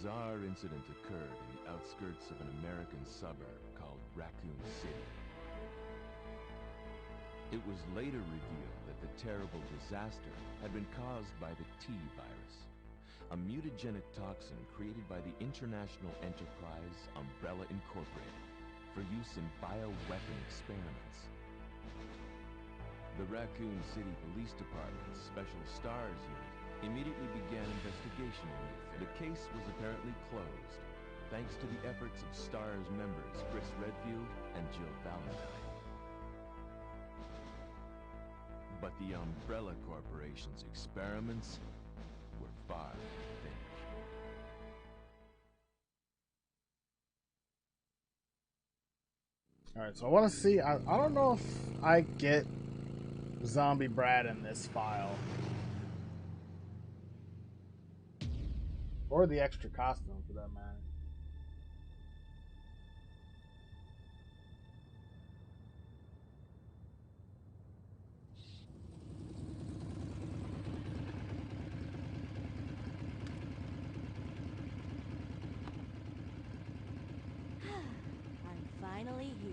bizarre incident occurred in the outskirts of an American suburb called Raccoon City. It was later revealed that the terrible disaster had been caused by the T virus, a mutagenic toxin created by the international enterprise Umbrella Incorporated for use in bioweapon experiments. The Raccoon City Police Department's Special Stars Unit immediately began investigation into it. The case was apparently closed, thanks to the efforts of STARS members Chris Redfield and Jill Valentine. But the Umbrella Corporation's experiments were far from finished. Alright, so I want to see, I don't know if I get Zombie Brad in this file. Or the extra costume, for that matter. I'm finally here.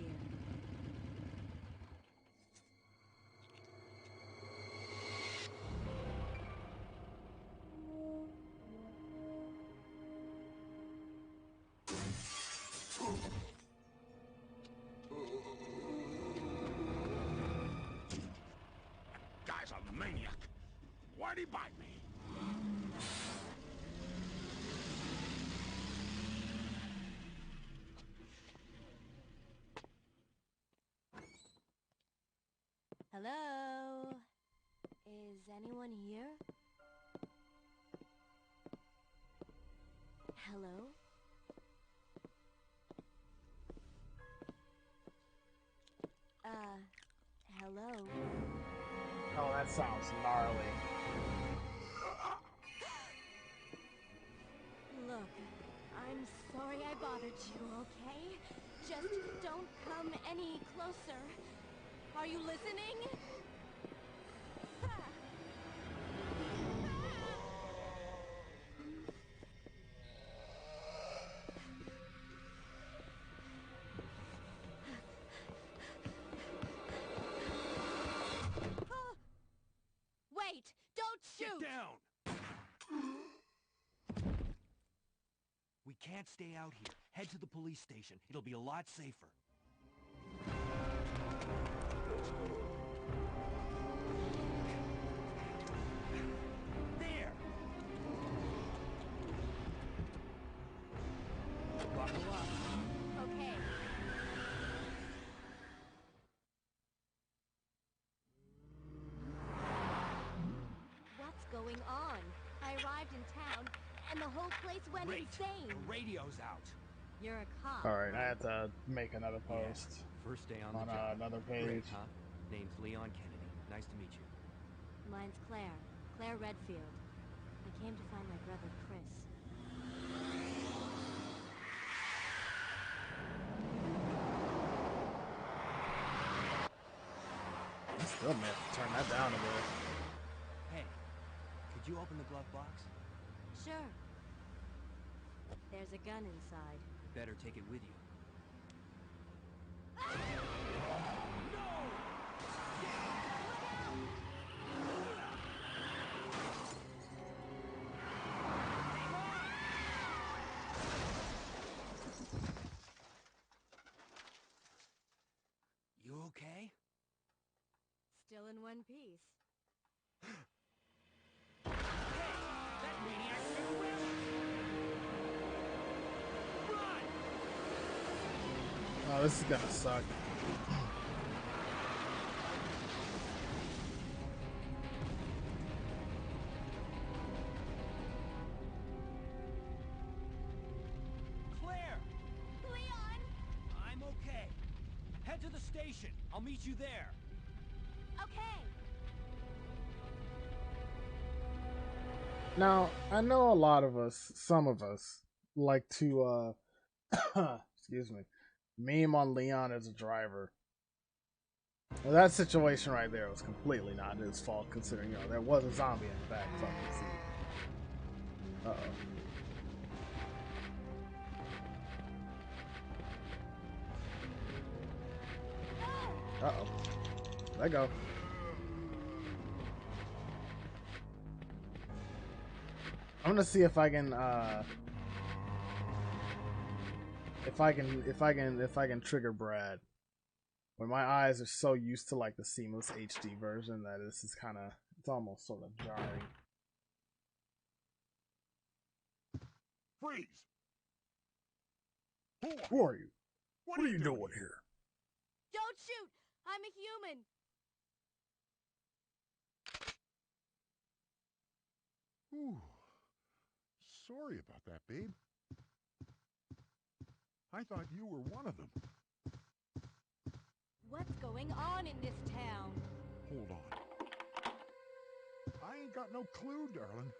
Guy's a maniac. Why'd he bite me? Hello? Is anyone here? Hello? Hello? Oh, that sounds gnarly. Look, I'm sorry I bothered you, okay? Just don't come any closer. Are you listening? Wait! Don't shoot! Get down! We can't stay out here. Head to the police station. It'll be a lot safer. There! Buckle up. Okay. What's going on? I arrived in town, and the whole place went Great. insane. The radio's out. You're a cop. Alright, I have to make another post. Yeah. First day on the On job. another page. Great, huh? Name's Leon Kennedy. Nice to meet you. Mine's Claire. Claire Redfield. I came to find my brother, Chris. I still may have to turn that down a bit. Hey, could you open the glove box? Sure. There's a gun inside. Better take it with you. You okay? Still in one piece. That maniac's gonna win! Run! Oh, this is gonna suck. Claire! Leon! I'm okay. Head to the station. I'll meet you there. Okay. Now, I know a lot of us, some of us, like to, excuse me, meme on Leon as a driver. Well, that situation right there was completely not his fault, considering, you know, there was a zombie in the back fucking seat. Uh-oh. Uh-oh. Let go. I'm gonna see if I can trigger Brad. When my eyes are so used to like the seamless HD version that this is it's almost sort of jarring. Freeze! Who are you? What are you doing here? Don't shoot! I'm a human! Ooh. Sorry about that, babe. I thought you were one of them. What's going on in this town? Hold on. I ain't got no clue, darling.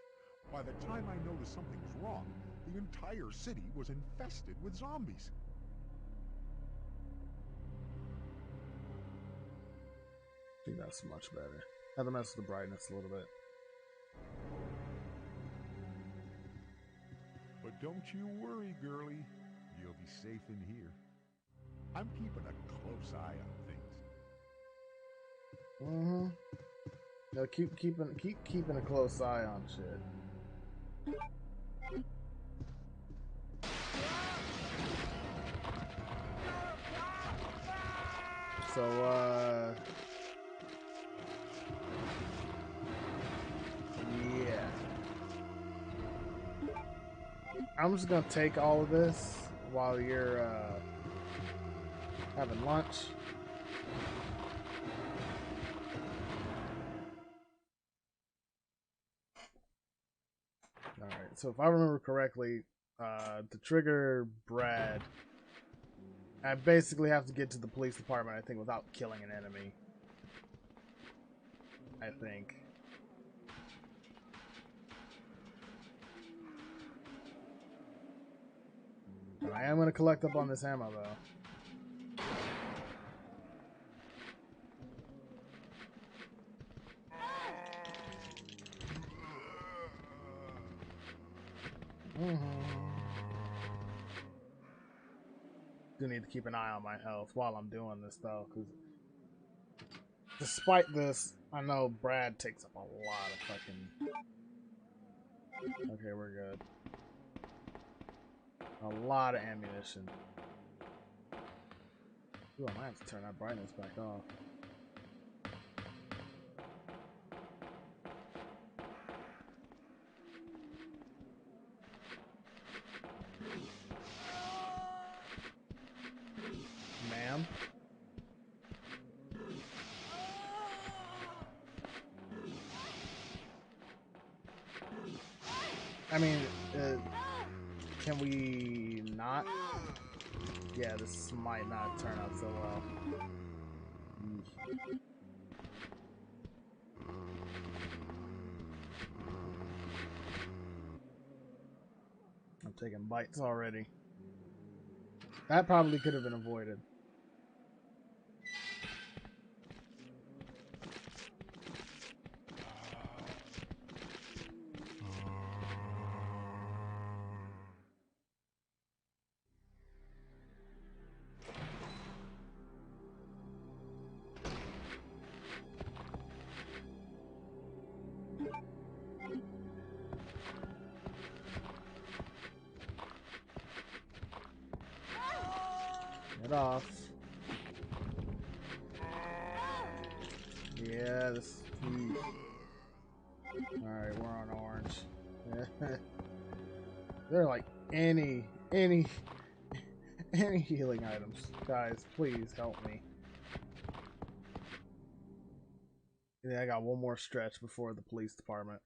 By the time I noticed something was wrong, the entire city was infested with zombies. I think that's much better. Have to mess with the brightness a little bit. But don't you worry, girlie. You'll be safe in here. I'm keeping a close eye on things. Mm-hmm. No, keep keeping a close eye on shit. So, yeah. I'm just gonna take all of this while you're, having lunch. Alright, so if I remember correctly, to trigger Brad, I basically have to get to the police department, I think, without killing an enemy. I think. I am going to collect up on this ammo, though. Do need to keep an eye on my health while I'm doing this, though, because despite this, I know Brad takes up a lot of fucking... Okay, we're good. A lot of ammunition. Ooh, I might have to turn that brightness back off. Ma'am? I mean, can we not? Yeah, this might not turn out so well. I'm taking bites already. That probably could have been avoided. Get off. Yeah, this. Alright, we're on orange. They're like any healing items. Guys, please help me. Yeah, I got one more stretch before the police department.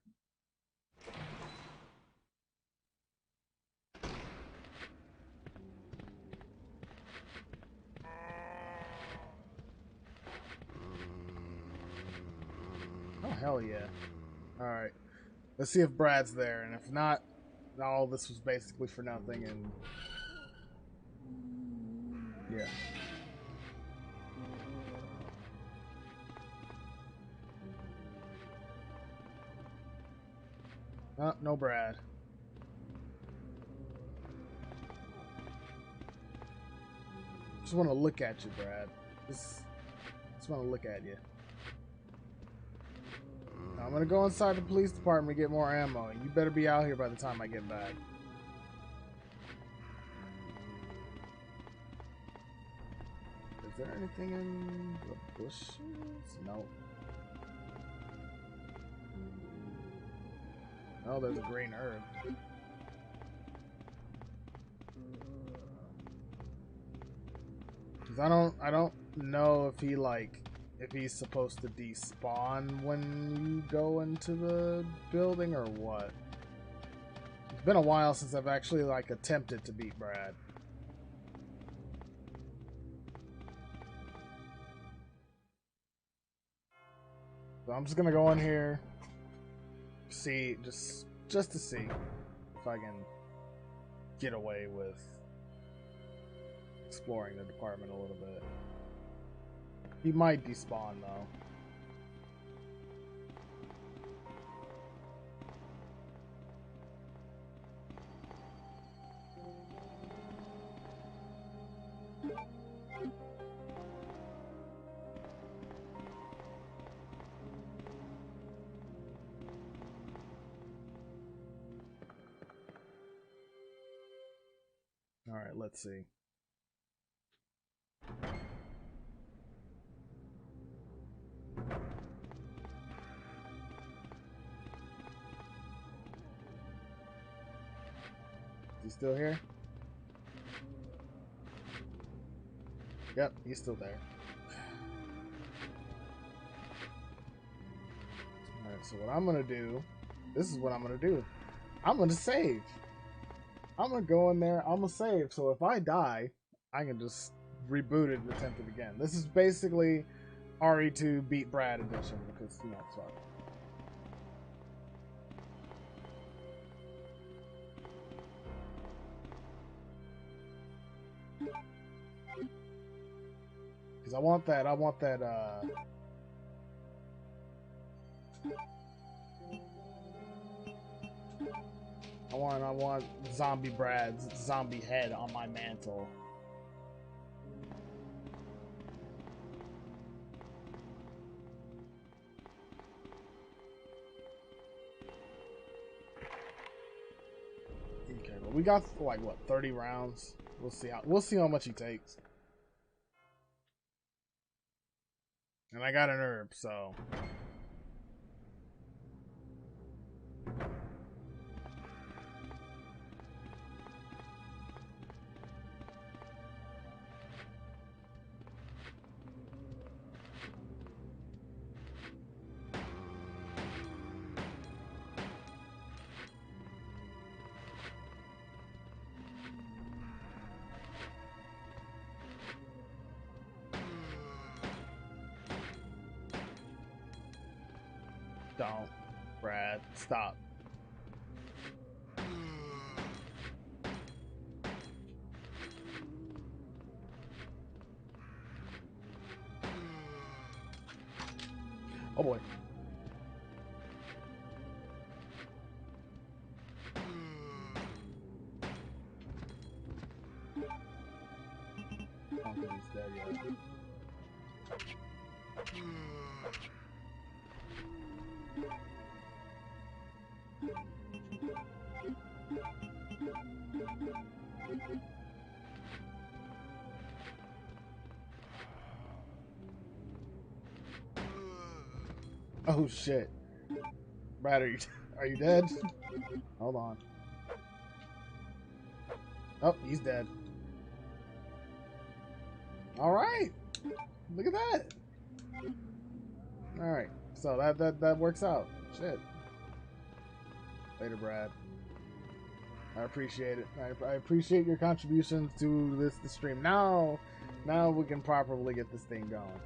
Oh, hell yeah. Alright. Let's see if Brad's there, and if not, all this was basically for nothing, and... yeah. Oh, no Brad. Just want to look at you, Brad. Just want to look at you. I'm gonna go inside the police department to get more ammo. You better be out here by the time I get back. Is there anything in the bushes? Nope. Oh, there's a green herb. Cause I don't know if if he's supposed to despawn when you go into the building or what. It's been a while since I've actually attempted to beat Brad. So I'm just gonna go in here, see, just to see if I can get away with exploring the department a little bit. He might despawn though. All right, let's see. Is he still here? Yep, he's still there. Alright, so what I'm gonna do, this is what I'm gonna do. I'm gonna save. I'm gonna go in there, I'm gonna save, so if I die, I can just reboot it and attempt it again. This is basically RE2 Beat Brad edition, because, you know, it's fun. Because I want that, I want Zombie Brad's zombie head on my mantle. Okay, but we got like what, 30 rounds. We'll see how much he takes. And I got an herb, so don't, Brad, stop. Oh boy. I don't think he's dead yet. Oh shit. Brad, are you dead? Hold on. Oh, he's dead. Alright. Look at that. Alright. So that works out. Shit. Later, Brad. I appreciate it. I appreciate your contributions to this stream. Now we can properly get this thing going.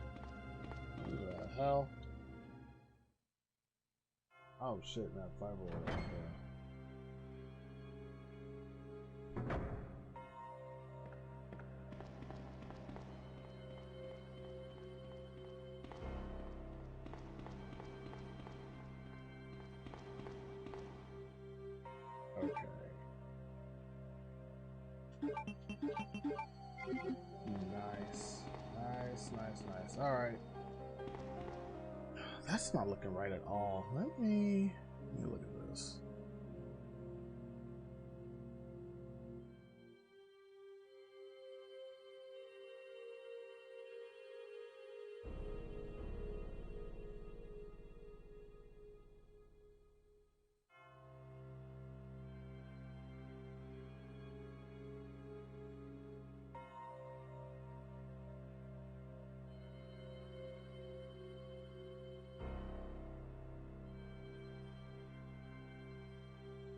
What the hell? Oh shit, that 5 right there. Okay. Nice. Alright. That's not looking right at all. Let me look at this.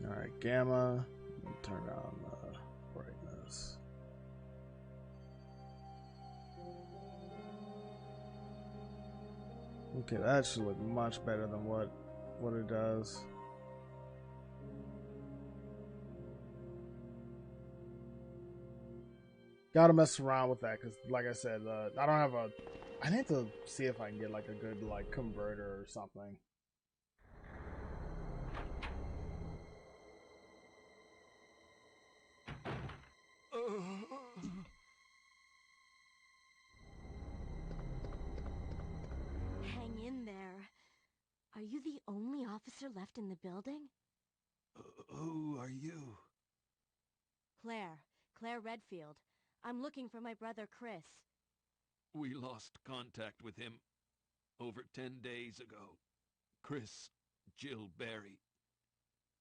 Alright, gamma. Turn on brightness. Okay, that should look much better than what it does. Gotta mess around with that because, like I said, I don't have a. I need to see if I can get like a good like converter or something. Hang in there. Are you the only officer left in the building? Who are you? Claire Redfield. I'm looking for my brother Chris. We lost contact with him over 10 days ago. Chris, Jill Barry.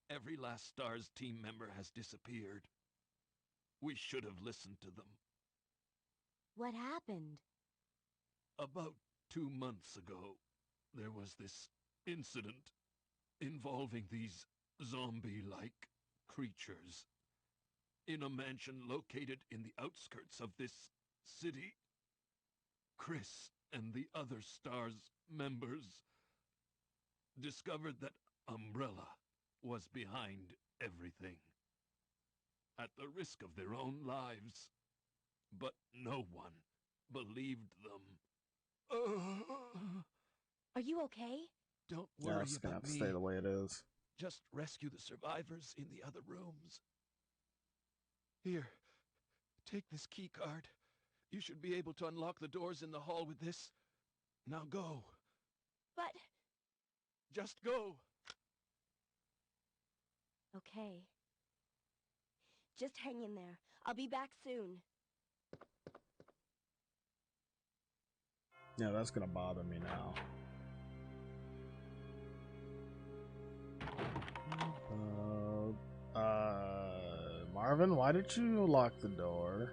Every last STARS team member has disappeared. We should have listened to them. What happened? About 2 months ago, there was this incident involving these zombie-like creatures in a mansion located in the outskirts of this city. Chris and the other STARS members discovered that Umbrella was behind everything, at the risk of their own lives. But no one believed them. Are you okay? Don't Yeah, worry it's gonna have about to me. stay the way it is. Just rescue the survivors in the other rooms. Here, take this key card. You should be able to unlock the doors in the hall with this. Now go. But... Just go. Okay. Just hang in there. I'll be back soon. Yeah, that's gonna bother me now. Marvin, why did you lock the door?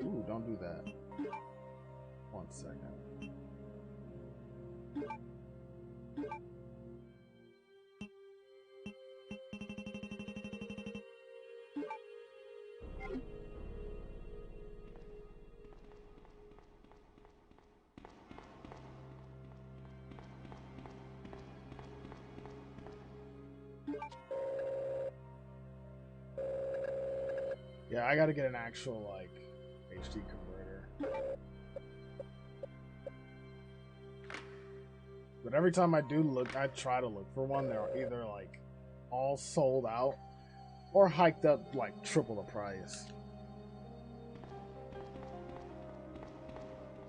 Ooh, don't do that. 1 second. Yeah, I gotta get an actual, like, HD converter. But every time I do look, I try to look for one, they're either, like, all sold out or hiked up, like, triple the price.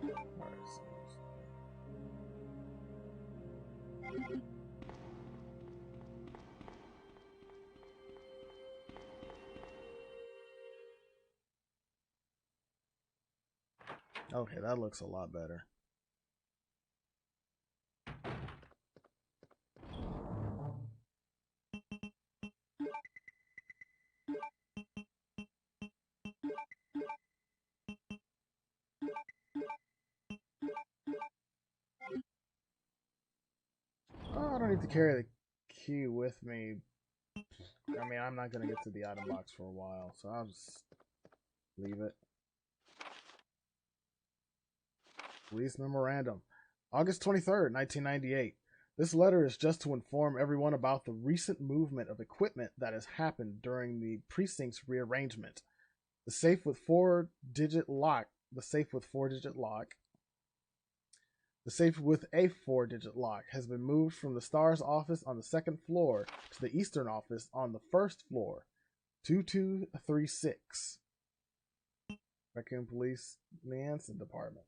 Alright, so... Okay, that looks a lot better. Oh, I don't need to carry the key with me. I mean, I'm not going to get to the item box for a while, so I'll just leave it. Police memorandum. August 23rd, 1998. This letter is just to inform everyone about the recent movement of equipment that has happened during the precinct's rearrangement. The safe with four-digit lock. The The safe with a 4-digit lock has been moved from the STARS office on the 2nd floor to the Eastern office on the 1st floor. 2236. Raccoon Police Liaison Department.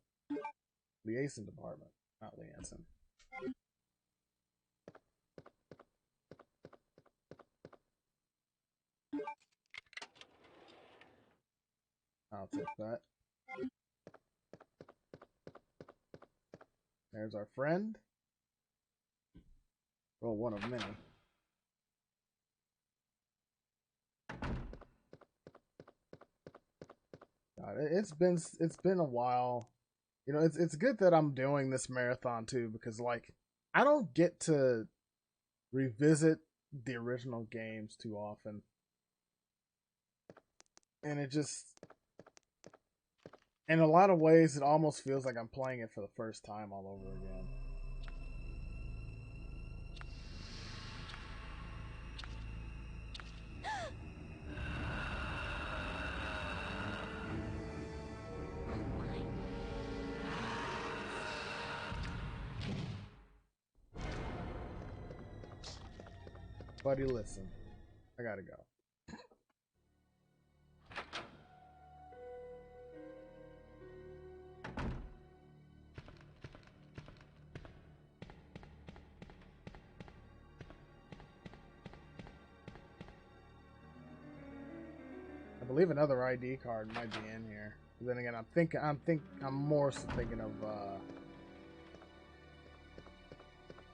Liaison Department, not Liaison. I'll take that. There's our friend. Well, one of many. God, it's been a while. You know, it's good that I'm doing this marathon too, because like I don't get to revisit the original games too often. And it just, in a lot of ways, it almost feels like I'm playing it for the first time all over again. Buddy, listen. I gotta go. I believe another ID card might be in here. But then again, I'm more so thinking of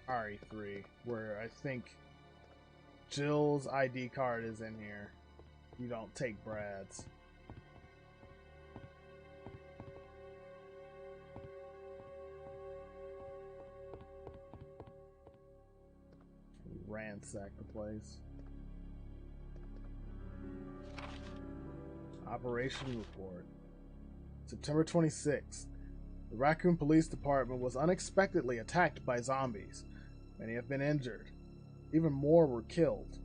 RE3, where I think Jill's ID card is in here. You don't take Brad's. Ransack the place. Operation report. September 26th. The Raccoon Police Department was unexpectedly attacked by zombies. Many have been injured. Even more were killed.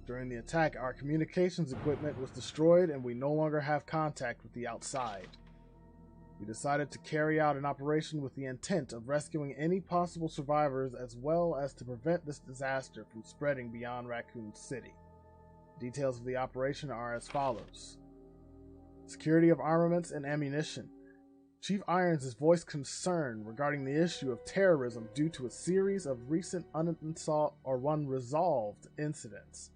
During the attack, our communications equipment was destroyed and we no longer have contact with the outside. We decided to carry out an operation with the intent of rescuing any possible survivors as well as to prevent this disaster from spreading beyond Raccoon City. Details of the operation are as follows. Security of armaments and ammunition. Chief Irons has voiced concern regarding the issue of terrorism due to a series of recent unresolved incidents.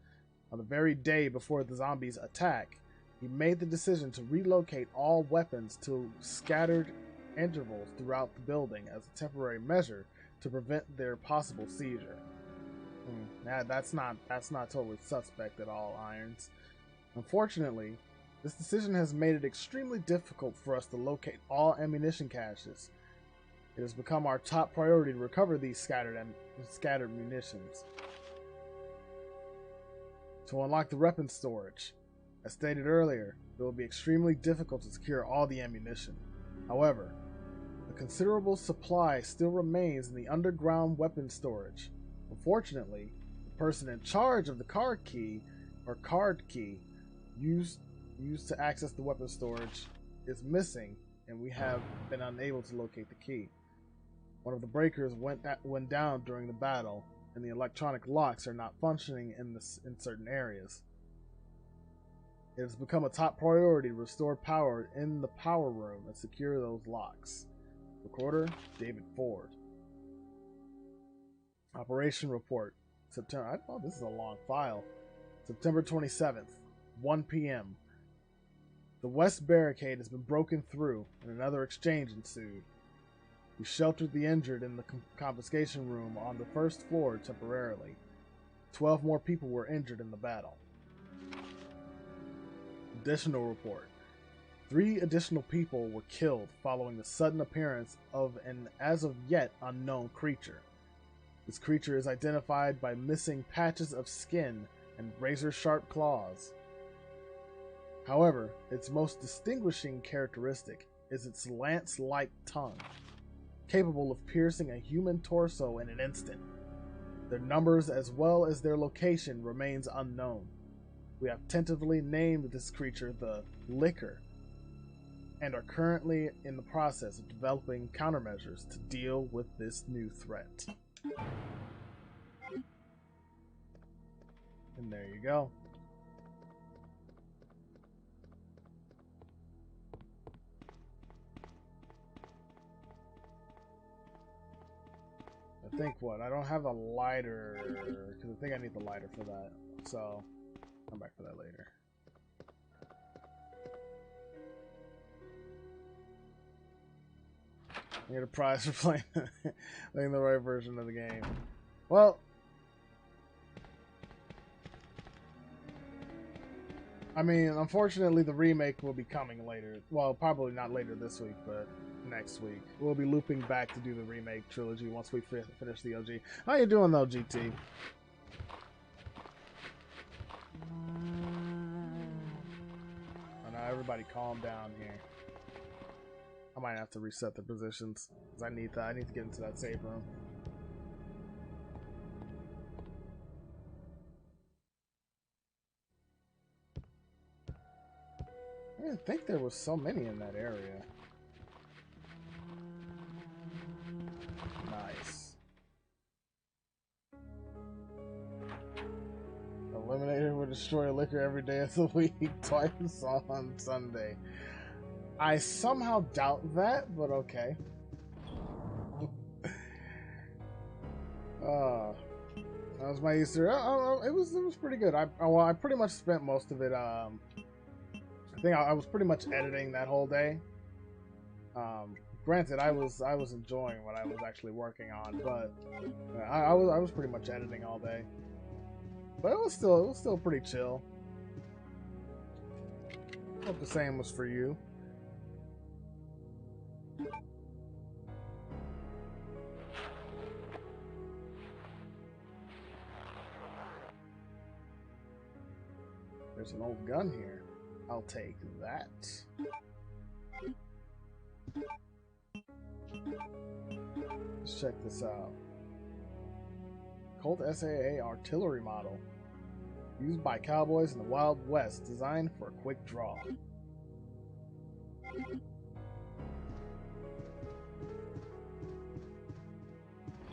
On the very day before the zombies' attack, he made the decision to relocate all weapons to scattered intervals throughout the building as a temporary measure to prevent their possible seizure. That's not totally suspect at all, Irons. Unfortunately, this decision has made it extremely difficult for us to locate all ammunition caches. It has become our top priority to recover these scattered munitions. To unlock the weapon storage, as stated earlier, it will be extremely difficult to secure all the ammunition. However, a considerable supply still remains in the underground weapon storage. Unfortunately, the person in charge of the card key used to access the weapon storage is missing, and we have been unable to locate the key. One of the breakers went down during the battle, and the electronic locks are not functioning in certain areas. It has become a top priority to restore power in the power room and secure those locks. Recorder, David Ford. Operation report. September. Oh, this is a long file. September 27th, 1 p.m. The west barricade has been broken through, and another exchange ensued. We sheltered the injured in the confiscation room on the first floor temporarily. 12 more people were injured in the battle. Additional report. 3 additional people were killed following the sudden appearance of an as of yet unknown creature. This creature is identified by missing patches of skin and razor-sharp claws. However, its most distinguishing characteristic is its lance-like tongue, capable of piercing a human torso in an instant. Their numbers as well as their location remains unknown. We have tentatively named this creature the Licker. and are currently in the process of developing countermeasures to deal with this new threat. And there you go. I think what? I don't have a lighter, because I think I need the lighter for that. So, come back for that later. I get a prize for playing the right version of the game. Well, I mean, unfortunately, the remake will be coming later. Well, probably not later this week, but next week. We'll be looping back to do the remake trilogy once we finish the OG. How you doing, though, GT? Oh, now everybody calm down here. I might have to reset the positions, because I need that. I need to get into that save room. I didn't think there was so many in that area. Nice. Eliminator will destroy liquor every day of the week, twice on Sunday. I somehow doubt that, but okay. That was my Easter. It was pretty good. I pretty much spent most of it. I think I was pretty much editing that whole day. Granted, I was enjoying what I was actually working on, but I was pretty much editing all day. But it was still pretty chill. Hope the same was for you. There's an old gun here. I'll take that. Let's check this out. Colt SAA artillery model. Used by cowboys in the Wild West. Designed for a quick draw.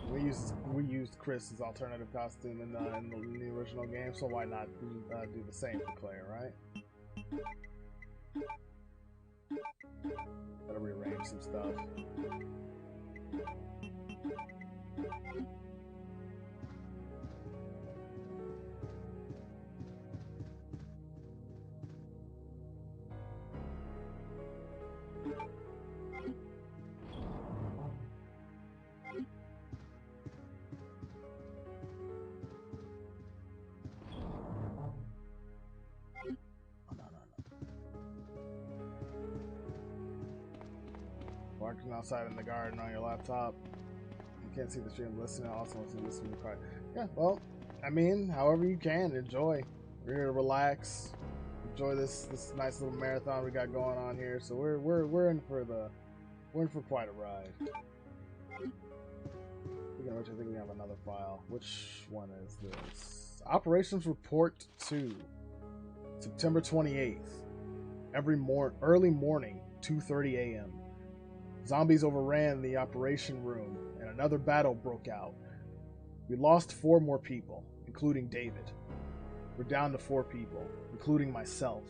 We used Chris's alternative costume in the original game, so why not do the same for Claire, right? Gotta rearrange some stuff. Walking outside in the garden on your laptop. You can't see the stream listening. Also, listen to the cry. Yeah, well, I mean, however you can, enjoy. We're here to relax, enjoy this nice little marathon we got going on here. So we're in for quite a ride. Speaking of which, I think we have another file. Which one is this? Operations Report 2, September 28th. Early morning, 2:30 a.m. Zombies overran the operation room, and another battle broke out. We lost 4 more people, including David. We're down to 4 people, including myself.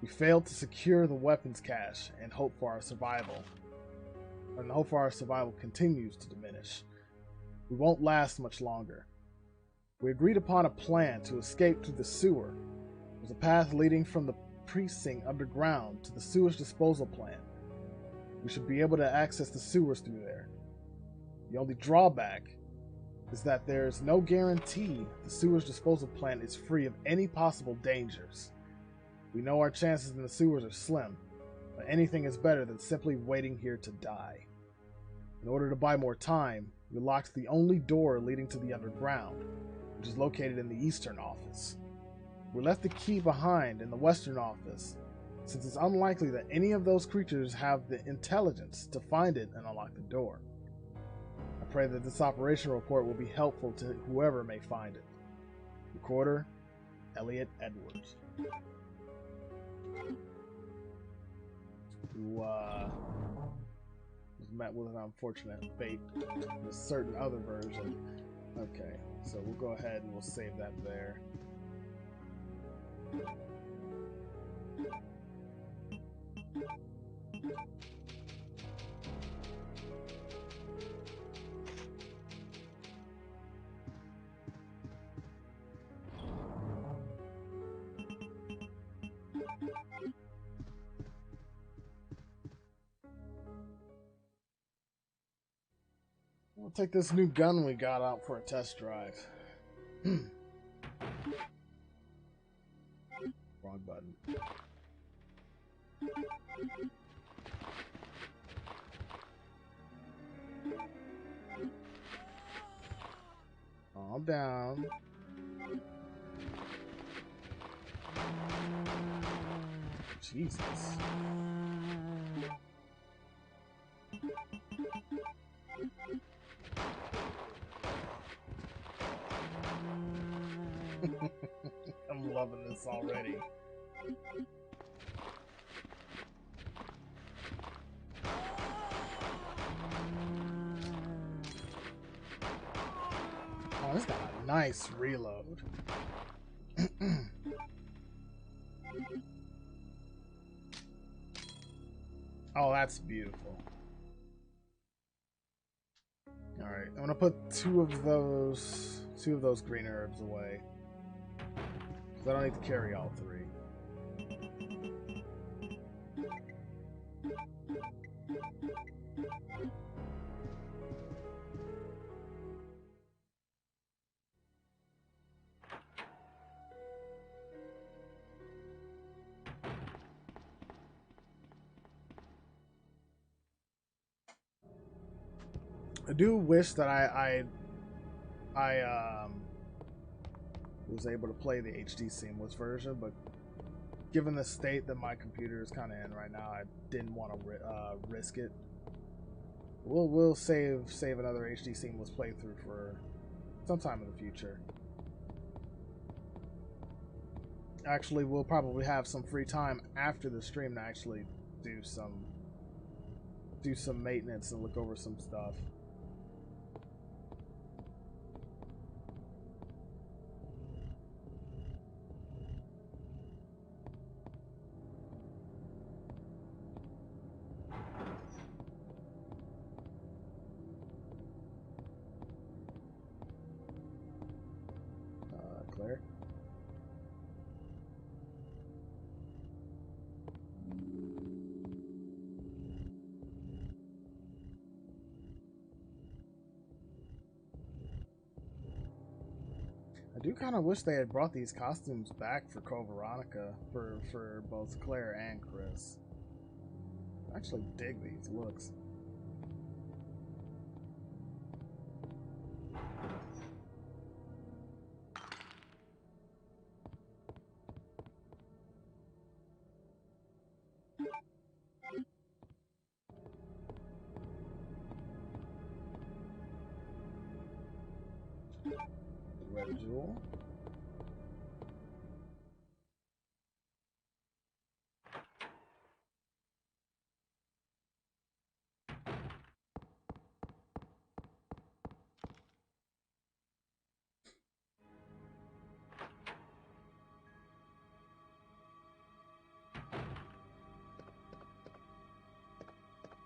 We failed to secure the weapons cache and hope for our survival. And the hope for our survival continues to diminish. We won't last much longer. We agreed upon a plan to escape through the sewer. There's a path leading from the precinct underground to the sewage disposal plant. We should be able to access the sewers through there. The only drawback is that there is no guarantee the sewage disposal plant is free of any possible dangers. We know our chances in the sewers are slim, but anything is better than simply waiting here to die. In order to buy more time, we locked the only door leading to the underground, which is located in the eastern office. We left the key behind in the western office, since it's unlikely that any of those creatures have the intelligence to find it and unlock the door. I pray that this operation report will be helpful to whoever may find it. Recorder, Elliot Edwards. who was met with an unfortunate fate in a certain other version. Okay, so we'll go ahead and we'll save that there. We'll take this new gun we got out for a test drive. Wrong button. Calm down. Jesus. I'm loving this already. Oh, this got a nice reload. Oh, that's beautiful. Alright, I'm gonna put two of those green herbs away. Because I don't need to carry all three. I do wish that I was able to play the HD seamless version, but given the state that my computer is kind of in right now, I didn't want to risk it. We'll save another HD seamless playthrough for sometime in the future. Actually, we'll probably have some free time after the stream to actually do some maintenance and look over some stuff. Claire? I do kind of wish they had brought these costumes back for Code Veronica for both Claire and Chris. I actually dig these looks. Red Jewel.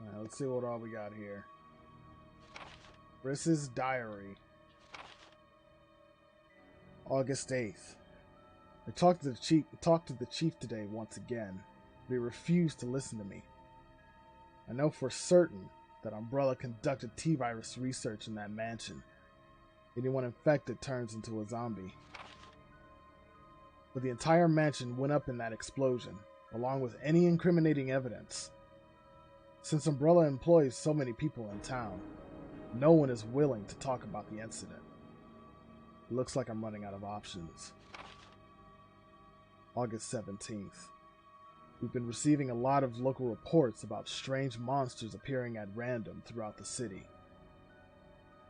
Alright, let's see what all we got here. Chris's diary. August 8th. I talked to the chief today once again, but he refused to listen to me. I know for certain that Umbrella conducted T-virus research in that mansion. Anyone infected turns into a zombie. But the entire mansion went up in that explosion, along with any incriminating evidence. Since Umbrella employs so many people in town, no one is willing to talk about the incident. It looks like I'm running out of options. August 17th. We've been receiving a lot of local reports about strange monsters appearing at random throughout the city.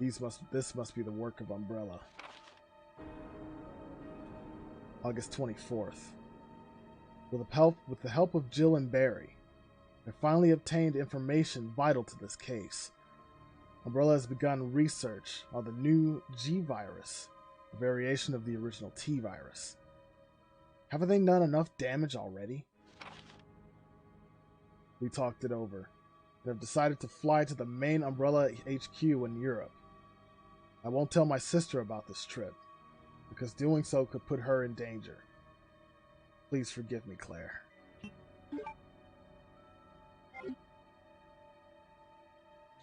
This must be the work of Umbrella. August 24th. With the help of Jill and Barry, I finally obtained information vital to this case. Umbrella has begun research on the new G virus, a variation of the original T virus. Haven't they done enough damage already? We talked it over and have decided to fly to the main Umbrella HQ in Europe. I won't tell my sister about this trip, because doing so could put her in danger. Please forgive me, Claire.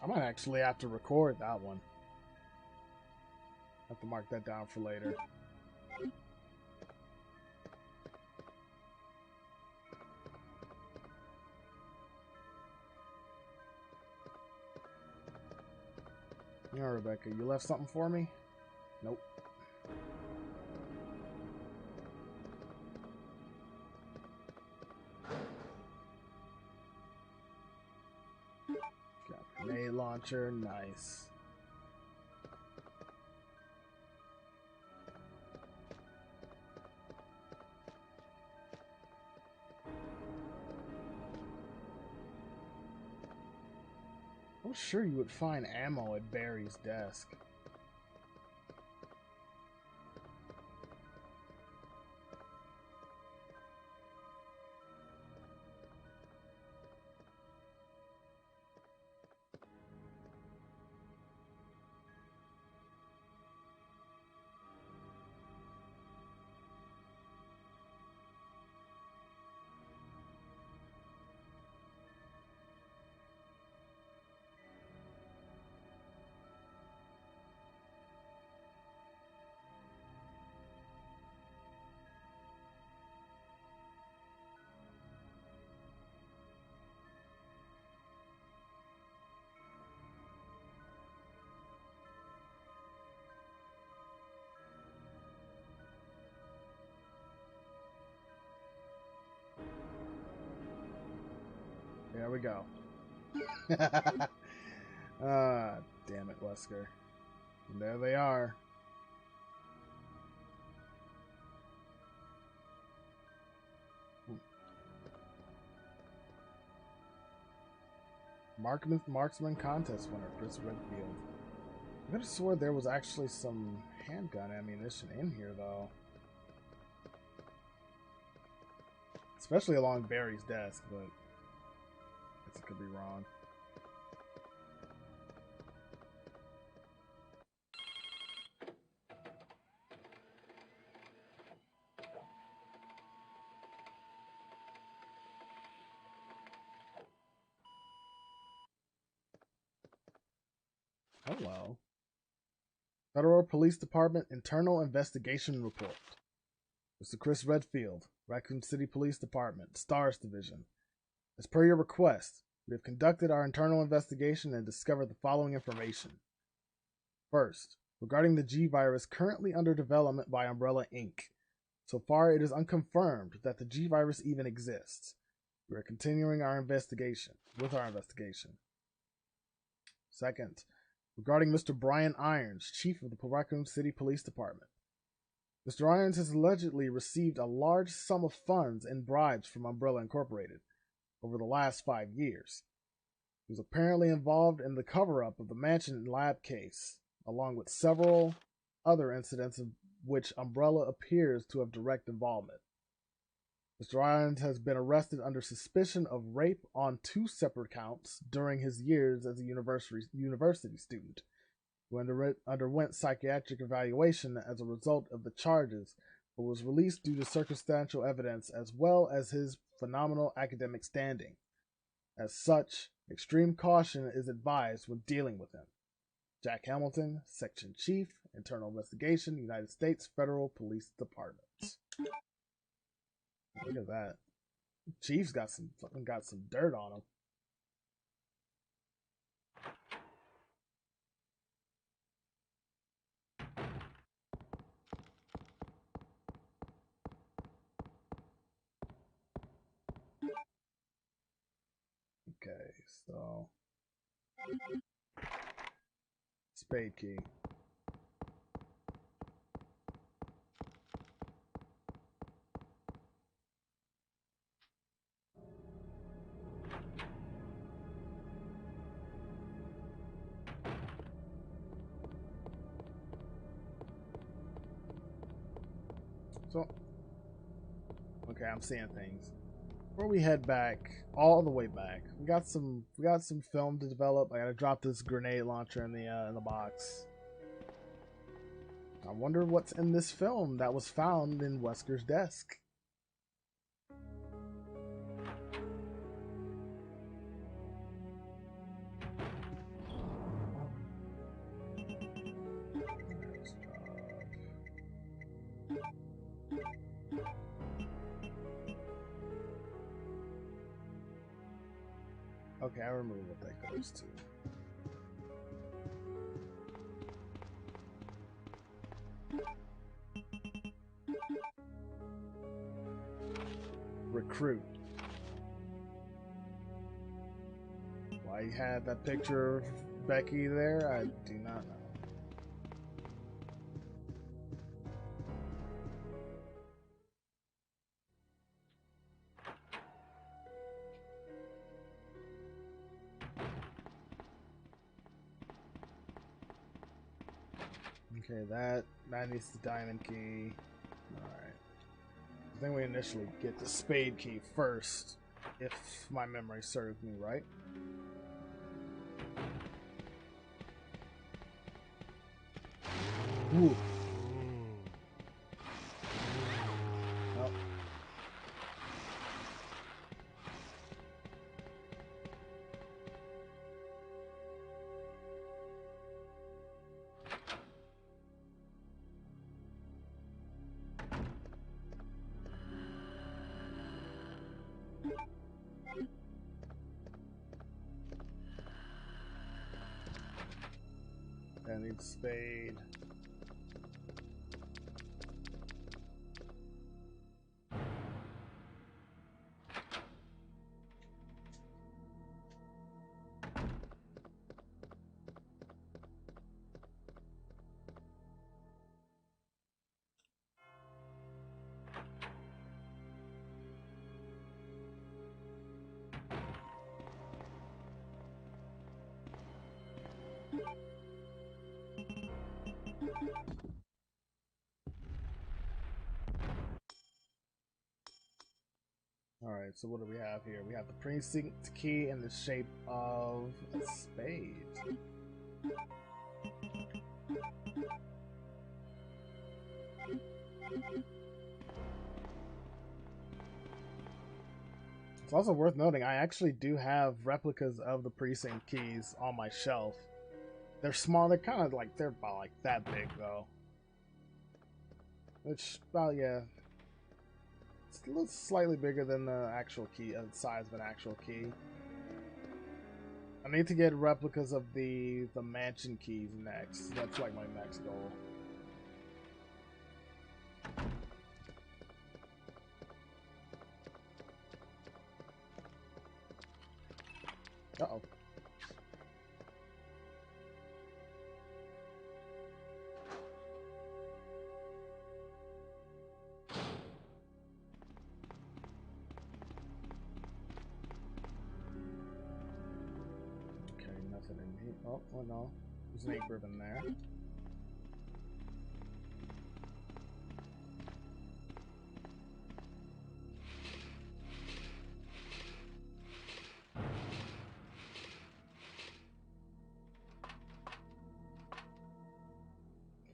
I might actually have to record that one. Have to mark that down for later. Yeah, Rebecca, you left something for me? Nope. Got a grenade launcher, nice. I'm sure you would find ammo at Barry's desk. There we go. Ah, damn it, Wesker. And there they are. Marksman contest winner, Chris Redfield. I could have swore there was actually some handgun ammunition in here, though. Especially along Barry's desk, but I guess I could be wrong. Hello. Federal Police Department Internal Investigation Report. Mr. Chris Redfield, Raccoon City Police Department, STARS Division. As per your request, we have conducted our internal investigation and discovered the following information. First, regarding the G virus currently under development by Umbrella Inc. So far, it is unconfirmed that the G virus even exists. We are continuing our investigation. Second, regarding Mr. Brian Irons, Chief of the Raccoon City Police Department. Mr. Irons has allegedly received a large sum of funds and bribes from Umbrella Incorporated over the last 5 years. He was apparently involved in the cover-up of the Mansion Lab case, along with several other incidents in which Umbrella appears to have direct involvement. Mr. Irons has been arrested under suspicion of rape on 2 separate counts during his years as a university student, who underwent psychiatric evaluation as a result of the charges, but was released due to circumstantial evidence as well as his phenomenal academic standing. As such, extreme caution is advised when dealing with him. Jack Hamilton, Section Chief, Internal Investigation, United States Federal Police Department. Look at that. Chief's got some dirt on him. Okay, so spade key. So, okay, I'm seeing things. Before we head back, all the way back, we got some film to develop. I gotta drop this grenade launcher in the box. I wonder what's in this film that was found in Wesker's desk. Okay, I remember what that goes to. Recruit. Why you had that picture of Becky there, I do not know. Okay, that needs the diamond key. Alright. I think we initially get the spade key first, if my memory serves me right. Ooh. Oh. I need a spade. Alright, so what do we have here? We have the precinct key in the shape of a spade. It's also worth noting, I actually do have replicas of the precinct keys on my shelf. They're small, they're kind of like, they're about like that big though. Which, well, yeah. It's a little slightly bigger than the actual key, the size of an actual key. I need to get replicas of the mansion keys next. That's like my next goal. Uh-oh. Okay, nothing in here. Oh, oh no. There's an ink ribbon there.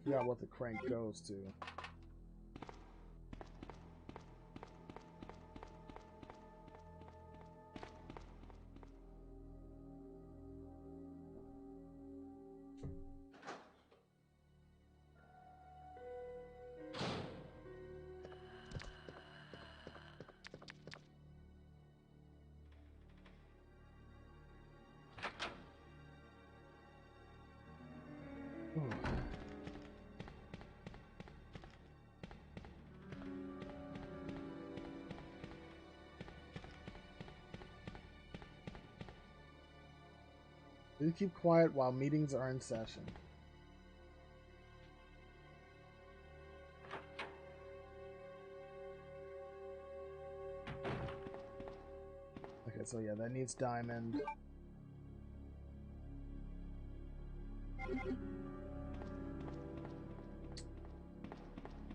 Forgot what the crank goes to. Ooh. Please keep quiet while meetings are in session. Okay, so yeah, that needs diamond.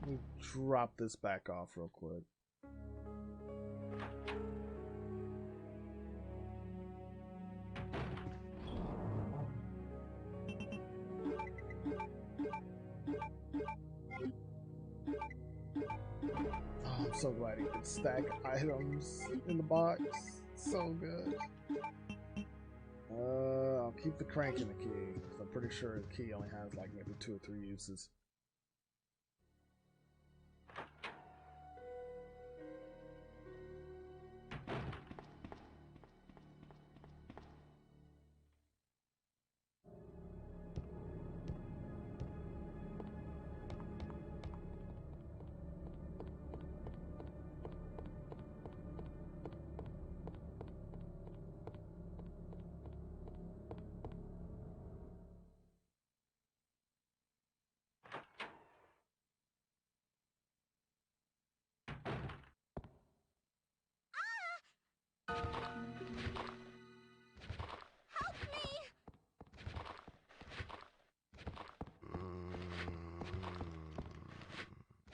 Let me drop this back off real quick. Oh, I'm so glad you can stack items in the box. So good. I'll keep the crank in the key, because I'm pretty sure the key only has like maybe 2 or 3 uses.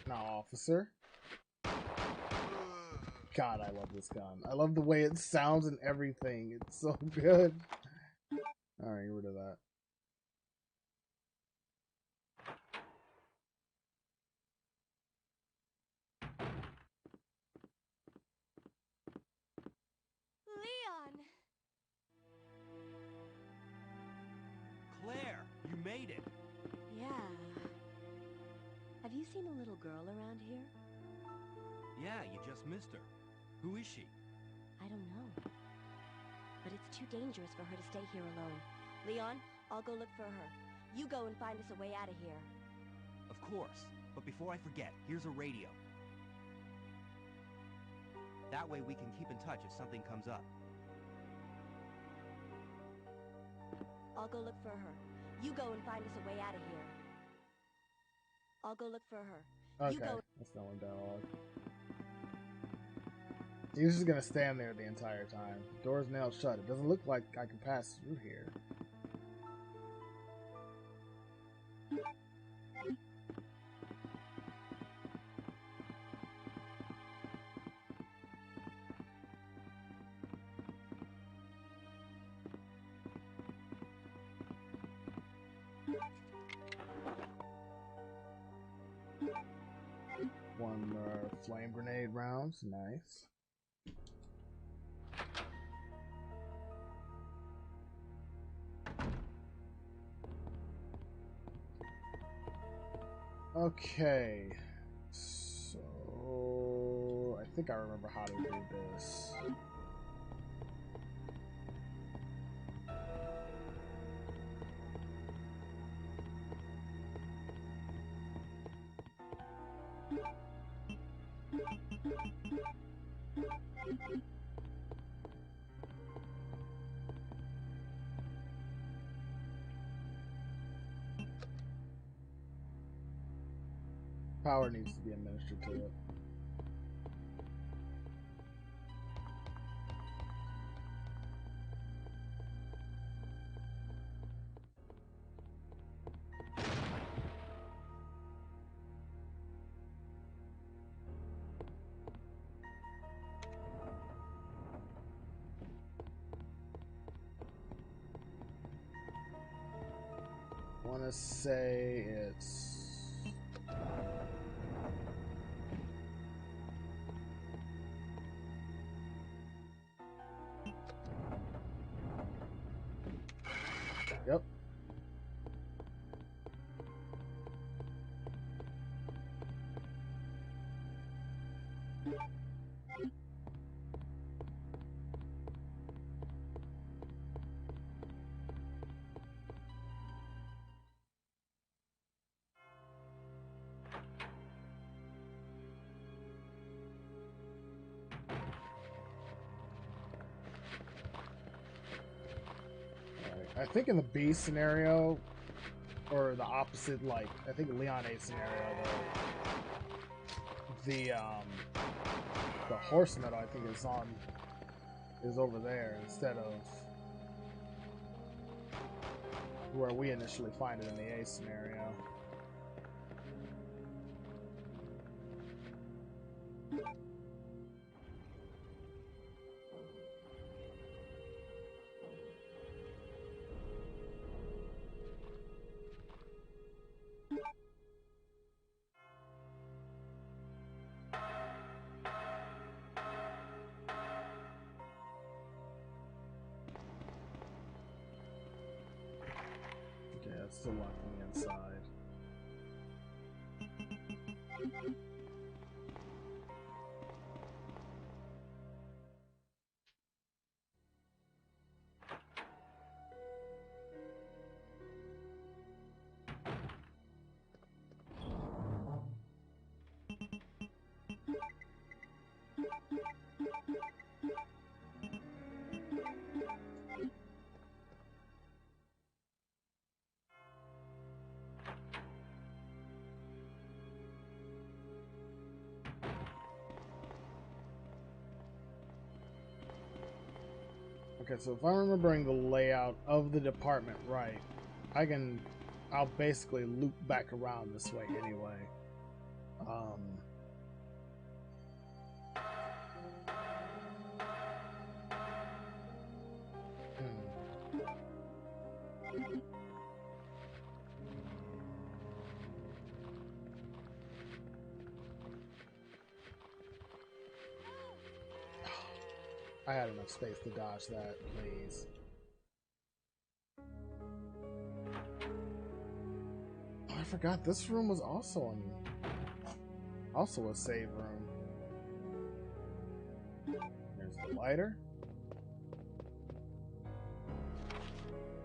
Now, officer. God, I love this gun. I love the way it sounds and everything. It's so good. Alright, get rid of that. Leon! Claire, you made it. Yeah. Have you seen a little girl around here? Yeah, you just missed her. Who is she? I don't know. But it's too dangerous for her to stay here alone. Leon, I'll go look for her. You go and find us a way out of here. Of course. But before I forget, here's a radio. That way we can keep in touch if something comes up. I'll go look for her. You go and find us a way out of here. I'll go look for her. Okay, You go. that's not one dialogue. He's just gonna stand there the entire time. Door's nailed shut. It doesn't look like I can pass through here. One more flame grenade rounds. Nice. Okay, so I think I remember how to do this. Power needs to be administered to it. I want to say it's... Yep. I think in the B scenario, or the opposite, like, I think Leon A scenario, the horse metal I think is over there instead of where we initially find it in the A scenario. Okay, it's still locking me inside. Okay, so if I'm remembering the layout of the department right, I'll basically loop back around this way anyway. I had enough space to dodge that, please. Oh, I forgot this room was also a save room. There's the lighter.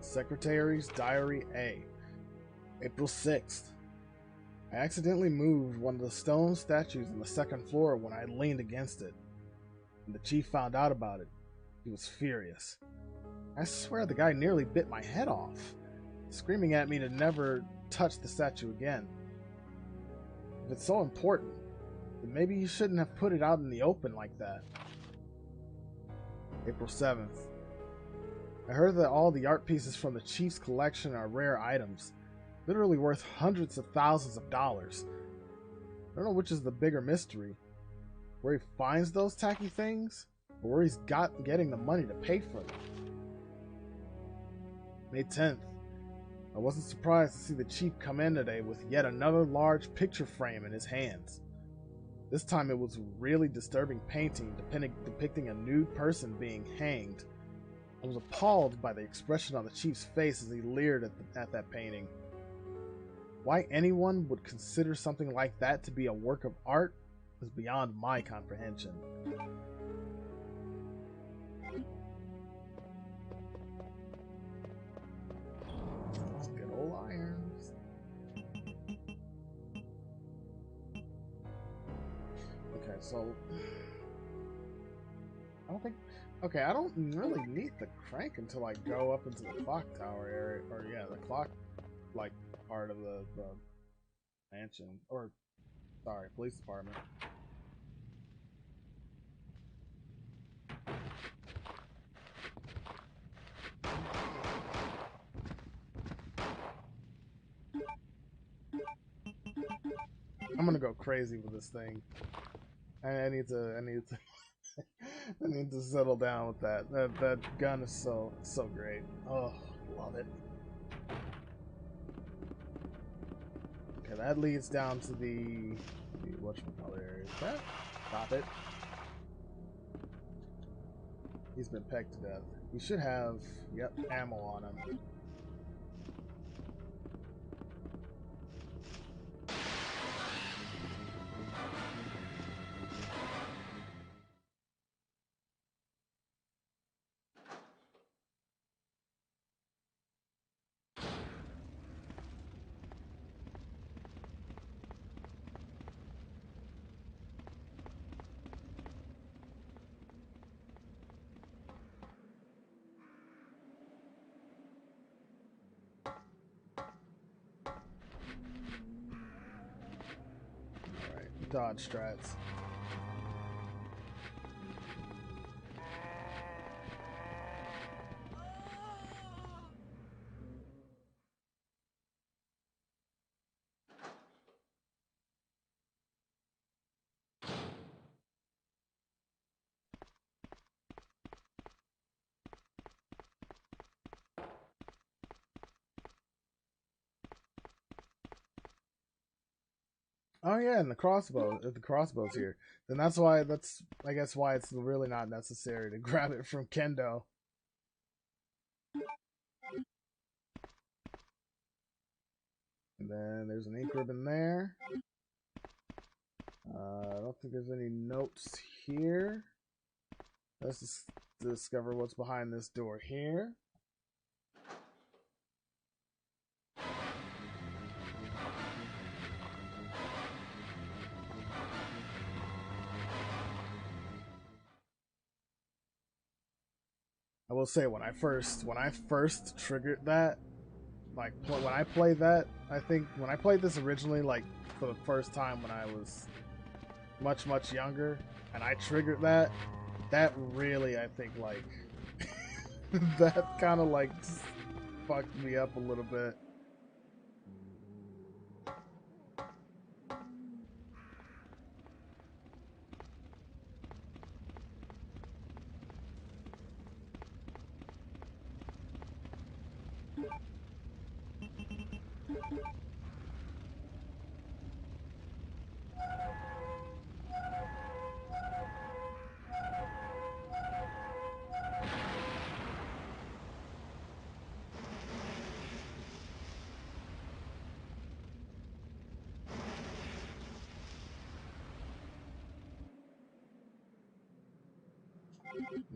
Secretary's Diary A. April 6th. I accidentally moved one of the stone statues on the second floor when I leaned against it. When the chief found out about it, he was furious. I swear the guy nearly bit my head off, screaming at me to never touch the statue again. If it's so important, then maybe you shouldn't have put it out in the open like that. April 7th. I heard that all the art pieces from the chief's collection are rare items, literally worth hundreds of thousands of dollars. I don't know which is the bigger mystery. Where he finds those tacky things, or where he's getting the money to pay for them. May 10th. I wasn't surprised to see the chief come in today with yet another large picture frame in his hands. This time it was a really disturbing painting depicting a nude person being hanged. I was appalled by the expression on the chief's face as he leered at that painting. Why anyone would consider something like that to be a work of art is beyond my comprehension. Good old irons. Okay, so I don't think. Okay, I don't really need the crank until I go up into the clock tower area, or yeah, the clock like part of the mansion, or sorry, police department. I'm gonna go crazy with this thing. I need to I need to settle down with that. That gun is so great. Oh, love it. Okay, that leads down to the whatchamacallit area. Is that? Stop it. He's been pegged to death. He should have, yep, ammo on him. Dodge strats. Oh yeah, and the crossbow's here. Then that's why, I guess why it's really not necessary to grab it from Kendo. And then there's an ink ribbon there. I don't think there's any notes here. Let's just discover what's behind this door here. I will say, when I first triggered that, like when I played that, I think when I played this originally, like for the first time when I was much younger, and I triggered that really, I think, like that kind of like fucked me up a little bit.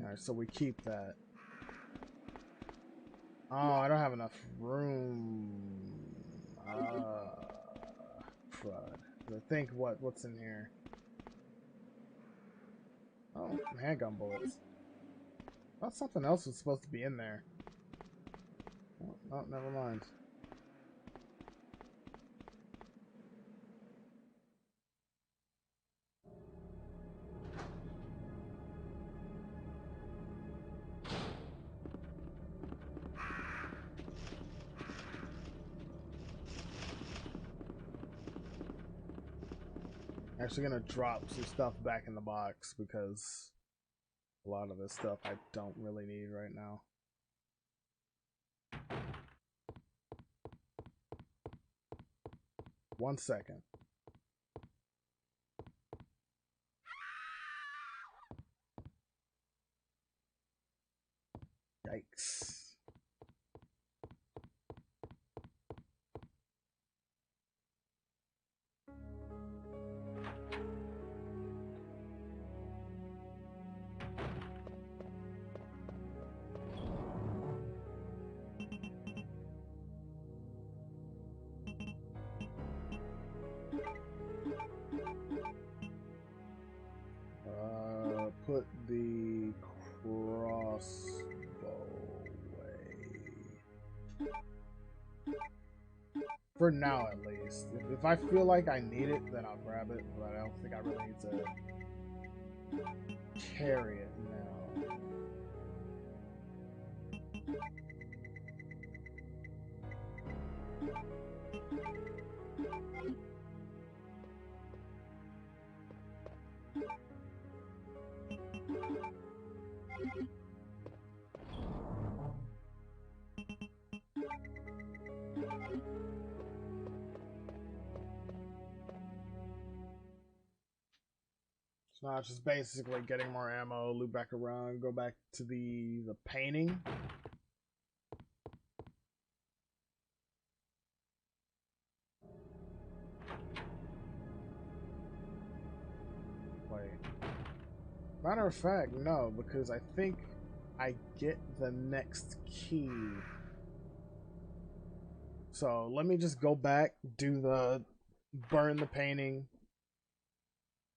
Alright, so we keep that. Oh, I don't have enough room. Crud. I think what's in here? Oh, handgun bullets. I thought something else was supposed to be in there. Oh, never mind. Actually gonna drop some stuff back in the box because a lot of this stuff I don't really need right now. One second. Yikes. Put the crossbow away. For now, at least. If I feel like I need it, then I'll grab it, but I don't think I really need to carry it now. So now it's just basically getting more ammo, loop back around, go back to the painting. Wait. Matter of fact, no, because I think I get the next key. So let me just go back, burn the painting,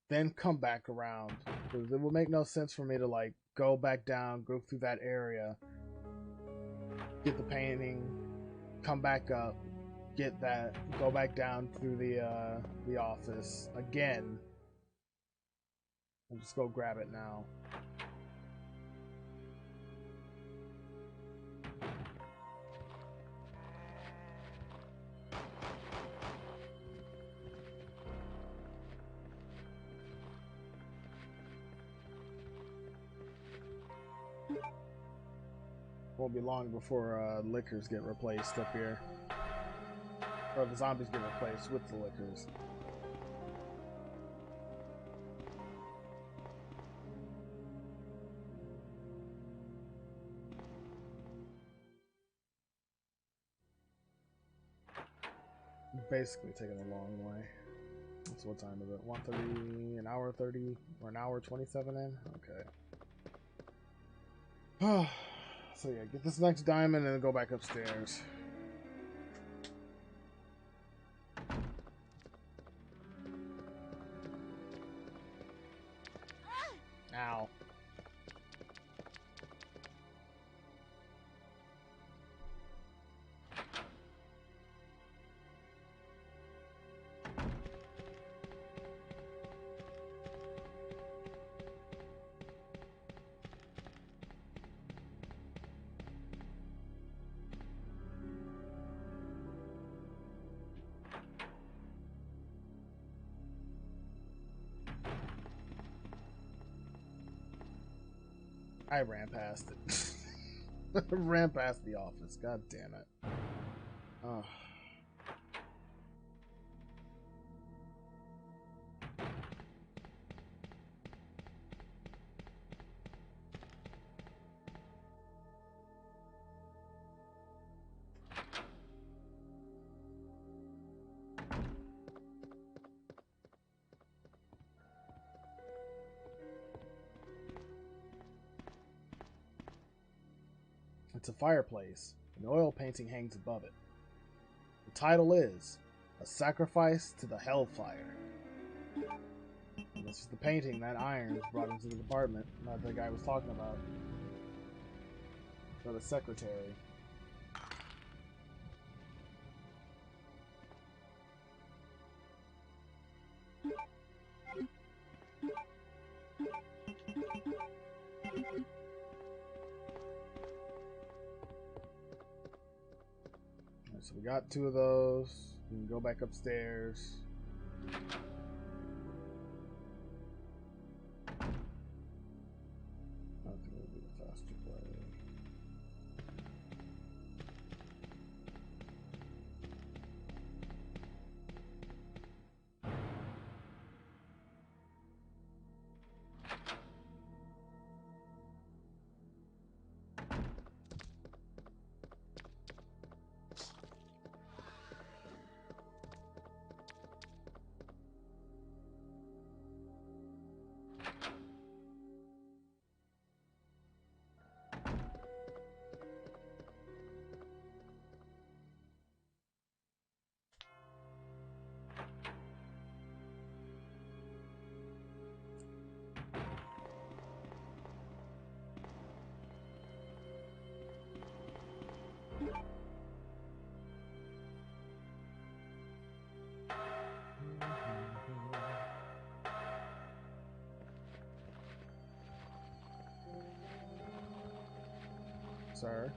then come back around. Because it will make no sense for me to like go back down, go through that area, get the painting, come back up, get that, go back down through the office again, and just go grab it now. Won't be long before liquors get replaced up here. Or the zombies get replaced with the liquors. basically taking a long way. So what time is it? 1:30, an hour 30, or an hour 27 in? Okay. So yeah, get this next diamond and then go back upstairs. Ow. I ran past it. Ran past the office. God damn it. Oh. It's a fireplace. An oil painting hangs above it. The title is A Sacrifice to the Hellfire. And this is the painting that Irons brought into the department that the guy was talking about. For the secretary. So we got 2 of those. We can go back upstairs. I think it'll be the faster way. Sir.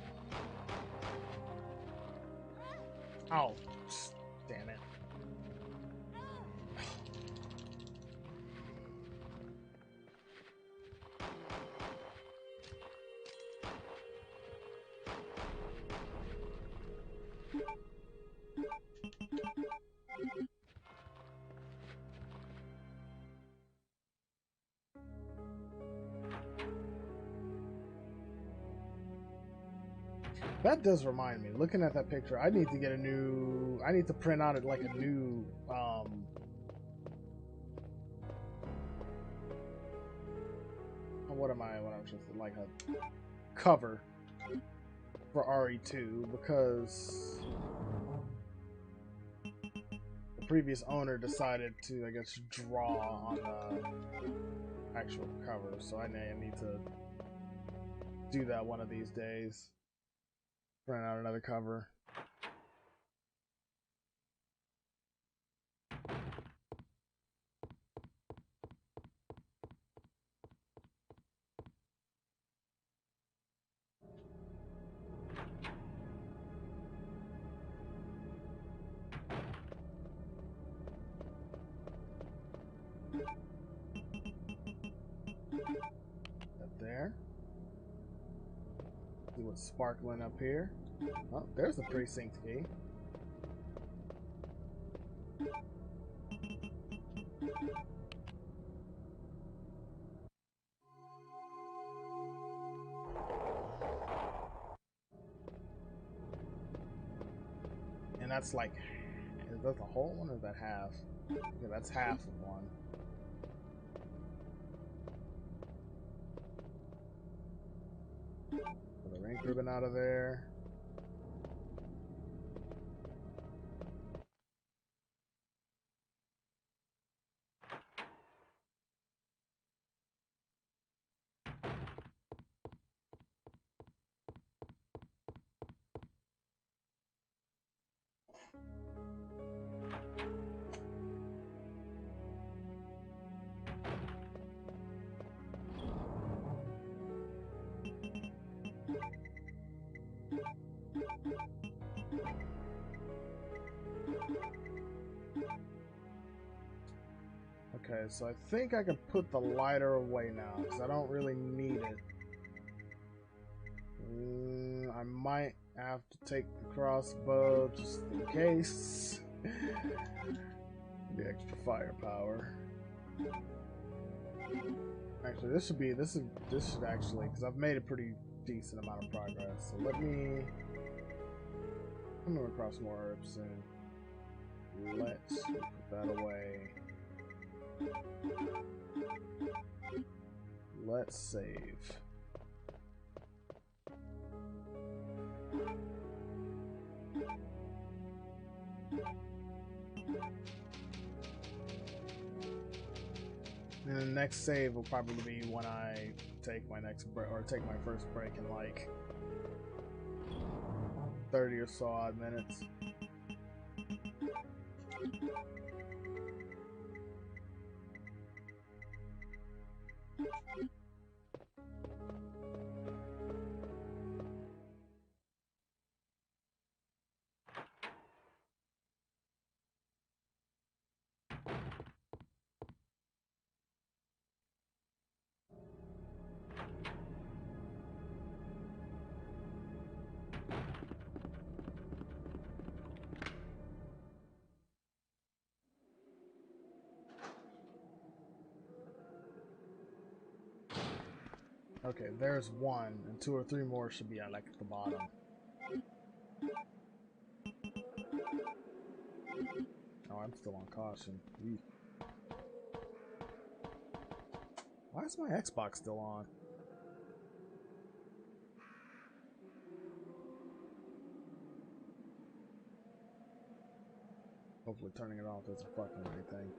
Oh, damn it. That does remind me. Looking at that picture, I need to get a new. I need to print out it like a new. What am I? What I'm just like a cover for RE2 because the previous owner decided to, I guess, draw on the actual cover. So I need to do that one of these days. Print out another cover. Up there. See what's sparkling up here. Oh, there's the precinct key. And that's like that the whole one or is that half? Yeah, that's half of one. Put the rank ribbon out of there. Okay, so I think I can put the lighter away now, because I don't really need it. I might have to take the crossbow just in case. The extra firepower. Actually, this should actually, because I've made a pretty decent amount of progress. So I'm gonna cross more herbs soon. Let's put that away. Let's save. And the next save will probably be when I take my next break, or take my first break in like 30 or so odd minutes. Okay, there's one, and 2 or 3 more should be like at the bottom. Oh, I'm still on caution. Eek. Why is my Xbox still on? Hopefully turning it off doesn't fuck with anything.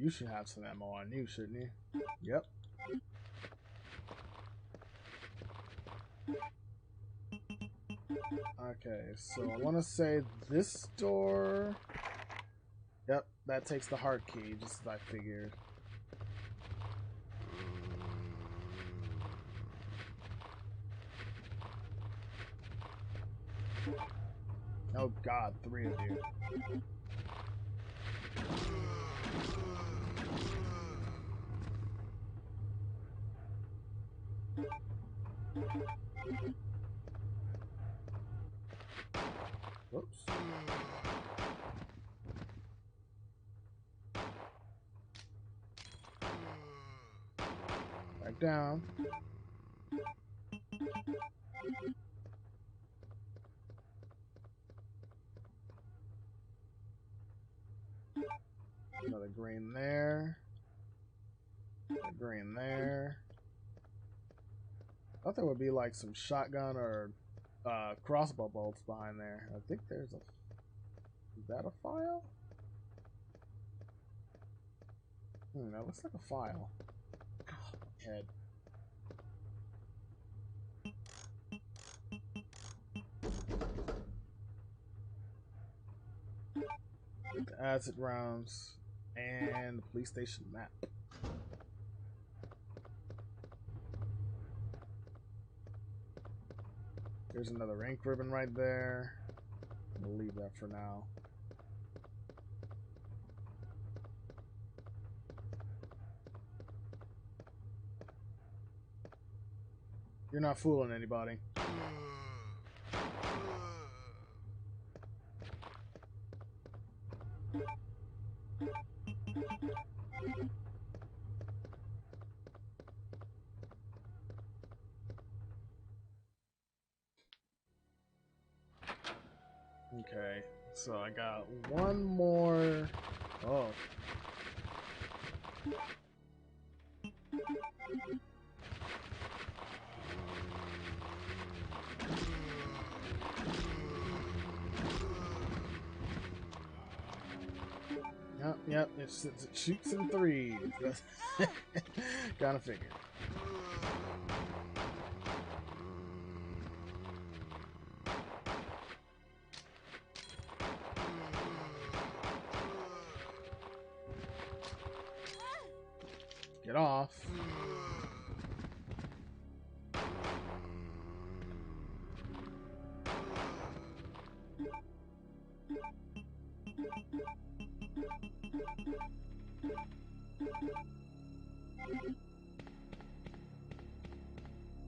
You should have some ammo on you, shouldn't you? Yep. Okay, so I want to say this door... Yep, that takes the heart key, just as I figured. Oh god, 3 of you. Whoops. Back down. Another green there. A green there. I thought there would be like some shotgun or crossbow bolts behind there. I think there's a... Is that a file? That looks like a file. Oh, head. The acid rounds and the police station map. There's another ink ribbon right there. We'll leave that for now. You're not fooling anybody. Okay, so I got one more. Oh. Yep, it shoots in threes. That's gotta figure. Get off.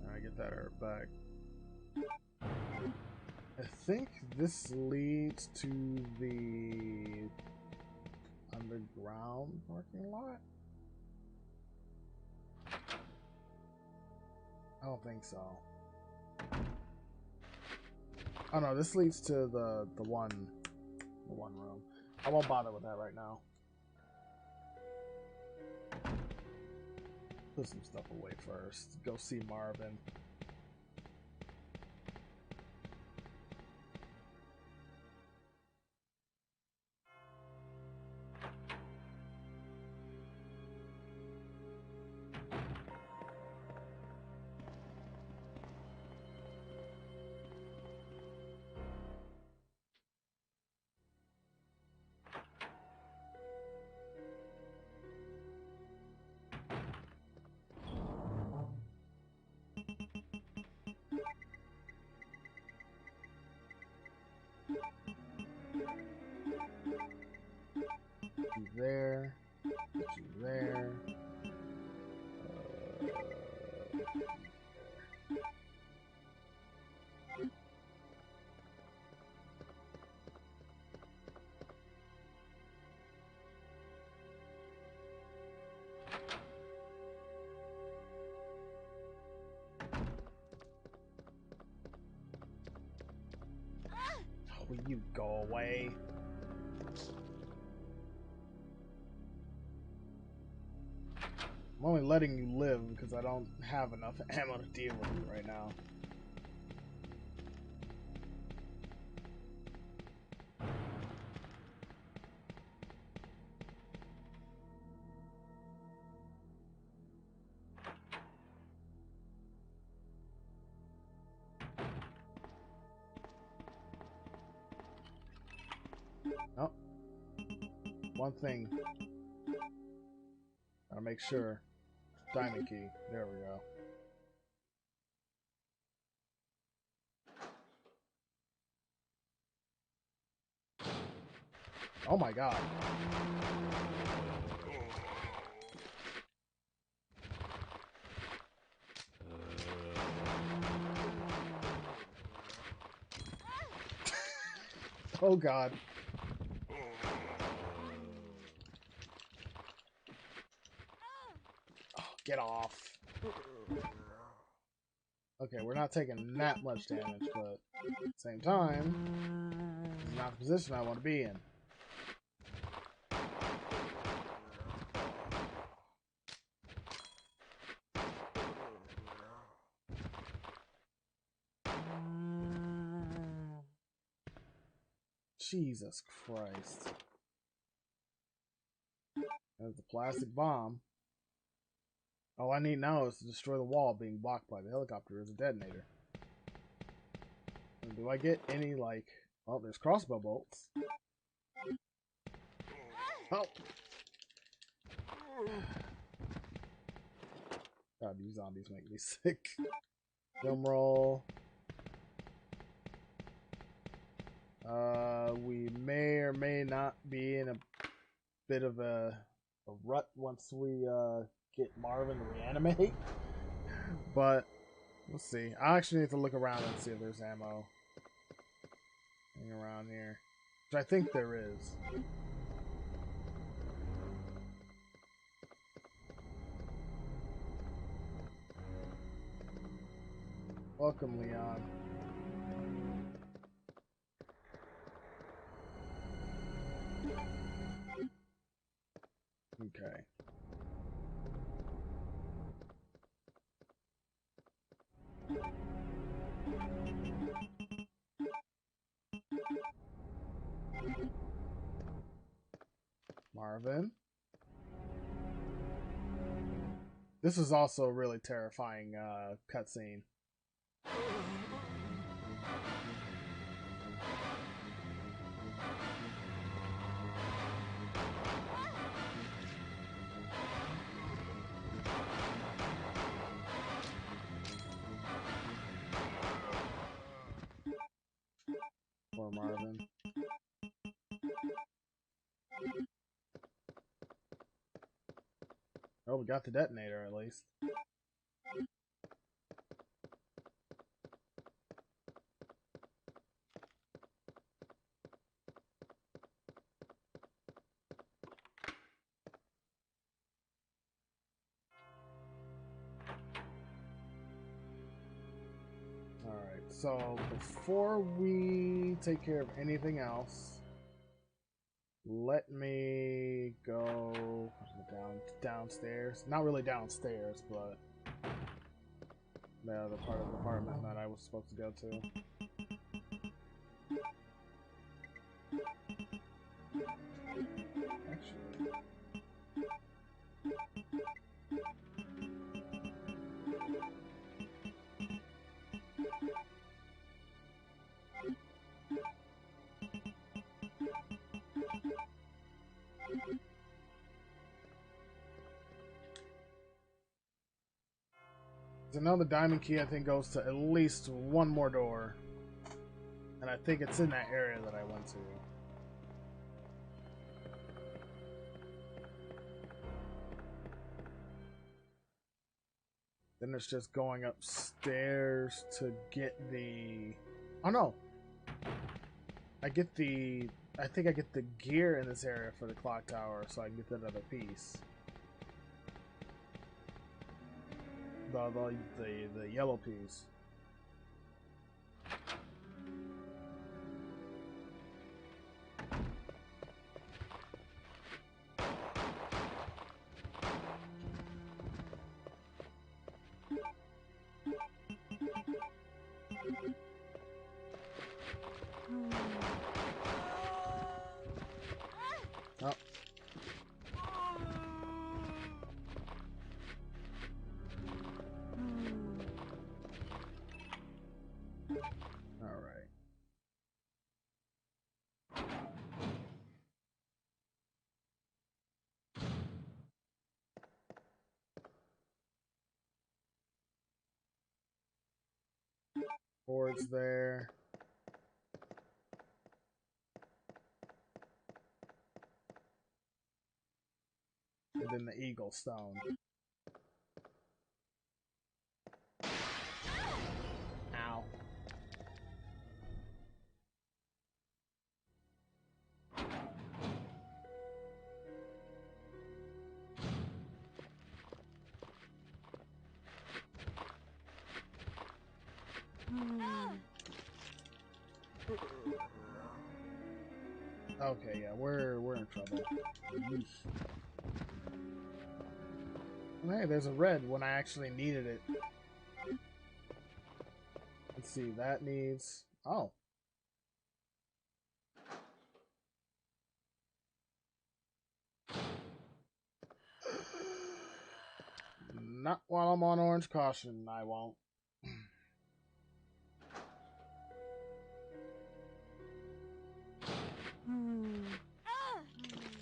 Alright, get that herb back. I think this leads to the underground parking lot? I don't think so. Oh no, this leads to the one room. I won't bother with that right now. Put some stuff away first. Go see Marvin. There, put you there. Will you go away? I'm only letting you live because I don't have enough ammo to deal with you right now. Oh. One thing. Gotta make sure. Diamond key. There we go. Oh my god. Oh god. Oh, get off. Okay, we're not taking that much damage, but at the same time, this is not the position I want to be in. Jesus Christ. There's the plastic bomb. All I need now is to destroy the wall being blocked by the helicopter as a detonator. And do I get any, like... Oh, there's crossbow bolts. Oh! God, these zombies make me sick. Film roll. We may or may not be in a bit of a rut once we get Marvin to reanimate. But we'll see. I actually need to look around and see if there's ammo around here, which I think there is. Welcome, Leon. Marvin. This is also a really terrifying cutscene. Poor Marvin. Oh, we got the detonator at least. Alright, so before we take care of anything else, let me go downstairs. Not really downstairs, but the other part of the apartment that I was supposed to go to. Actually, so now the diamond key I think goes to at least one more door. And I think it's in that area that I went to. Then it's just going upstairs to get the... Oh no! I think I get the gear in this area for the clock tower, so I can get that other piece. The yellow piece. Oh. All right. Boards there. And then the eagle stone. Ow. Okay, yeah, we're in trouble. Hey, there's a red when I actually needed it. Let's see, that needs... Oh. Not while I'm on orange caution, I won't.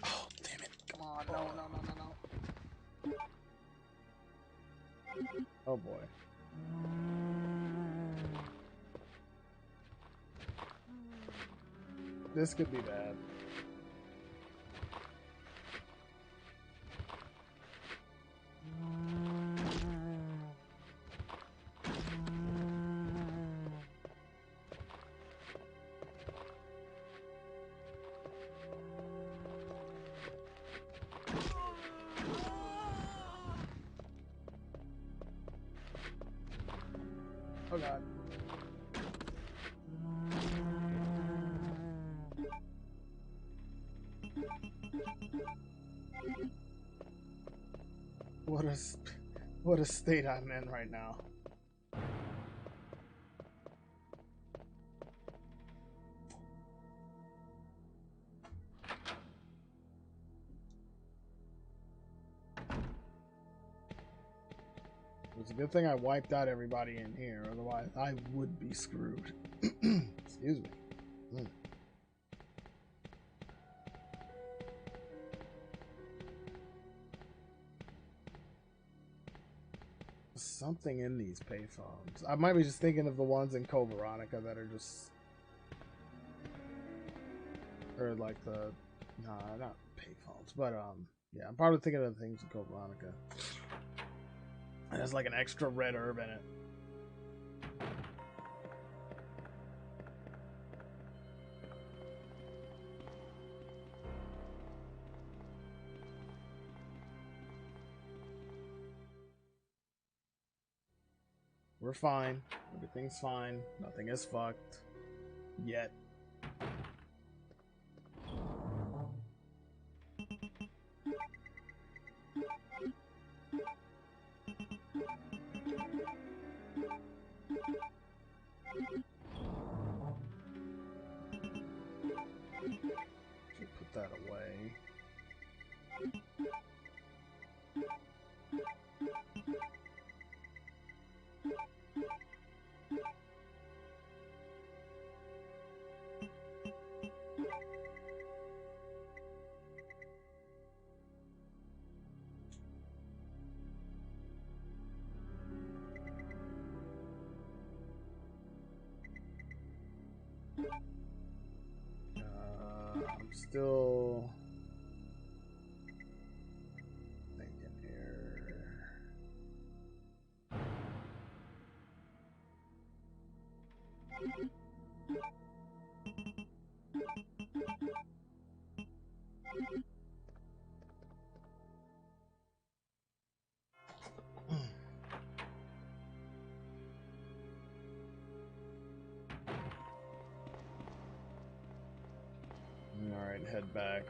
Oh, damn it. Come on. No. Oh, boy. This could be bad. Oh god. What a state I'm in right now. It's a good thing I wiped out everybody in here, otherwise I would be screwed. Excuse me. Something in these payphones. I might be just thinking of the ones in Code Veronica that are just... Or like the... Nah, not payphones, but yeah, I'm probably thinking of the things in Code Veronica. It has like an extra red herb in it. We're fine. Everything's fine. Nothing is fucked. Yet. Should put that away. I'm still thinking here. Alright, head back.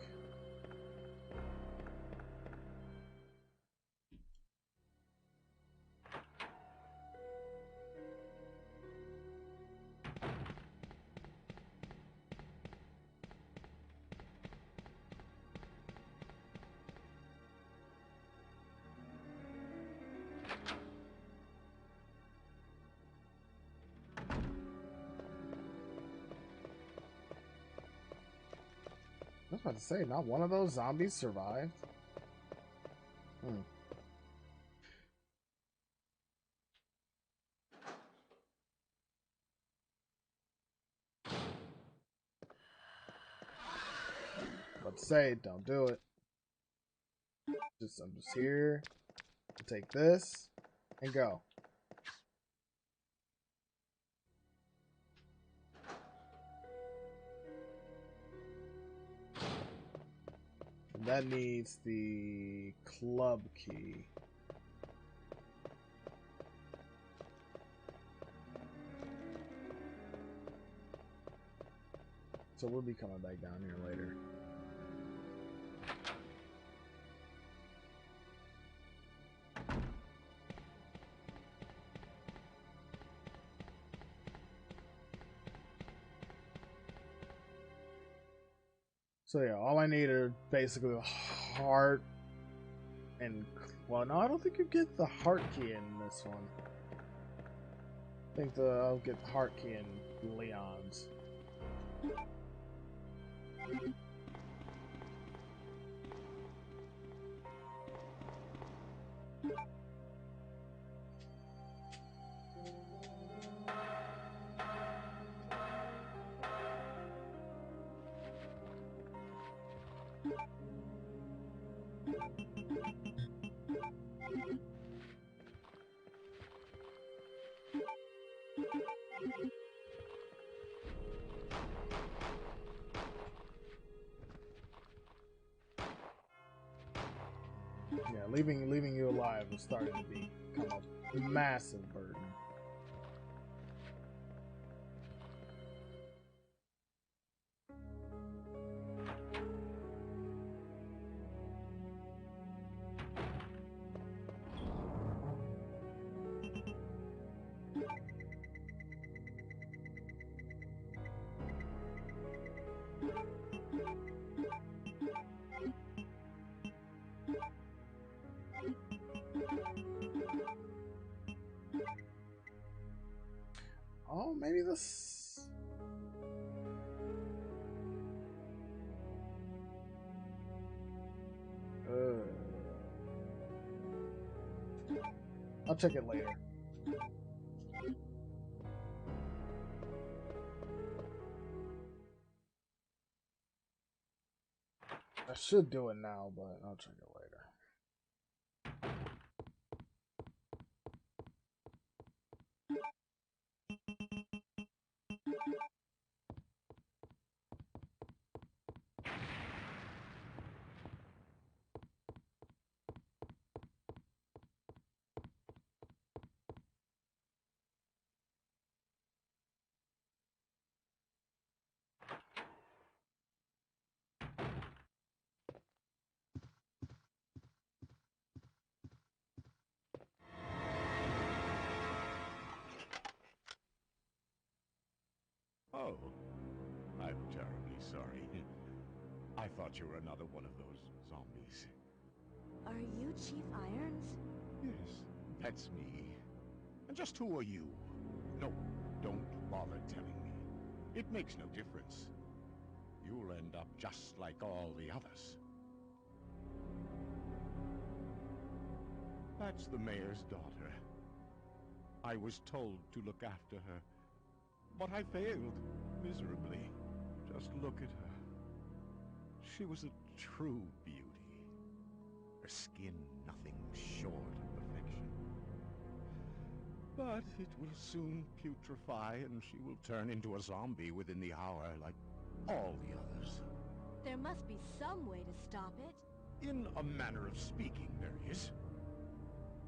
I was about to say, not one of those zombies survived. About to say, don't do it. I'm just here to take this and go. And that needs the club key. So we'll be coming back down here later. So yeah, all I need are basically the heart and... Well, no, I don't think you get the heart key in this one. I think I'll get the heart key in Leon's. Yeah, leaving you alive is starting to become a massive burden. Oh, maybe this... I'll check it later. I should do it now, but I'll check it later. Oh, I'm terribly sorry. I thought you were another one of those zombies. Are you Chief Irons? Yes, that's me. And just who are you? No, don't bother telling me. It makes no difference. You'll end up just like all the others. That's the mayor's daughter. I was told to look after her, but I failed miserably. Just look at her. She was a true beauty. Her skin nothing short of perfection. But it will soon putrefy, and she will turn into a zombie within the hour, like all the others. There must be some way to stop it. In a manner of speaking, there is.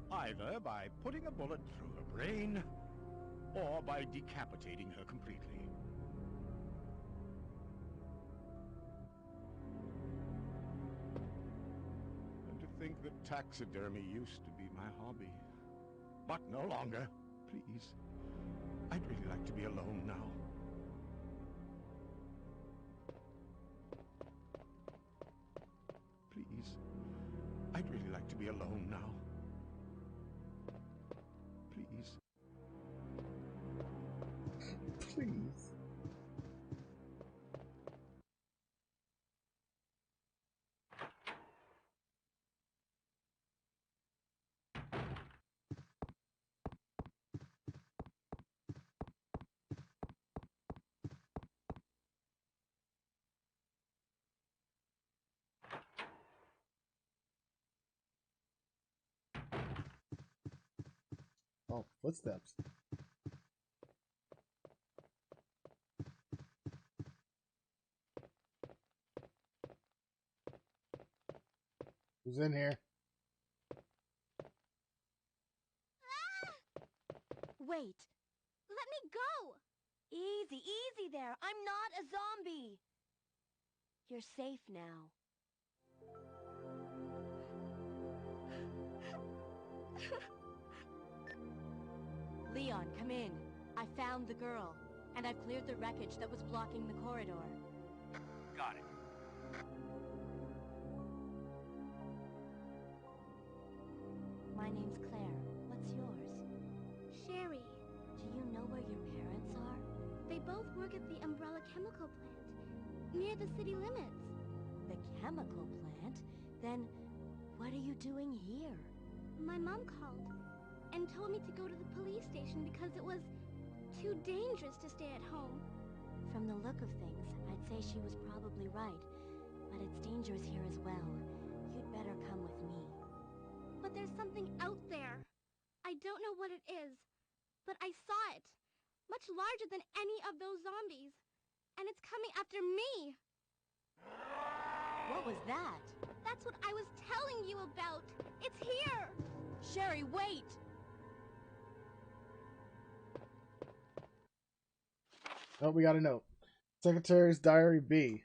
Either by putting a bullet through her brain, or by decapitating her completely. And to think that taxidermy used to be my hobby. But no longer. Please. I'd really like to be alone now. Please. I'd really like to be alone now. Please. Please. Oh, footsteps. Who's in here? Wait. Let me go! Easy, easy there. I'm not a zombie. You're safe now. Leon, come in. I found the girl, and I've cleared the wreckage that was blocking the corridor. Got it. My name's Claire. What's yours? Sherry, Do you know where your parents are? they both work at the Umbrella Chemical Plant, near the city limits. The chemical plant? Then, what are you doing here? My mom called and told me to go to the police station because it was too dangerous to stay at home. From the look of things, I'd say she was probably right. But it's dangerous here as well. You'd better come with me. But there's something out there. I don't know what it is, but I saw it. Much larger than any of those zombies. And it's coming after me. What was that? That's what I was telling you about. It's here. Sherry, wait! Oh, we got a note. Secretary's Diary B.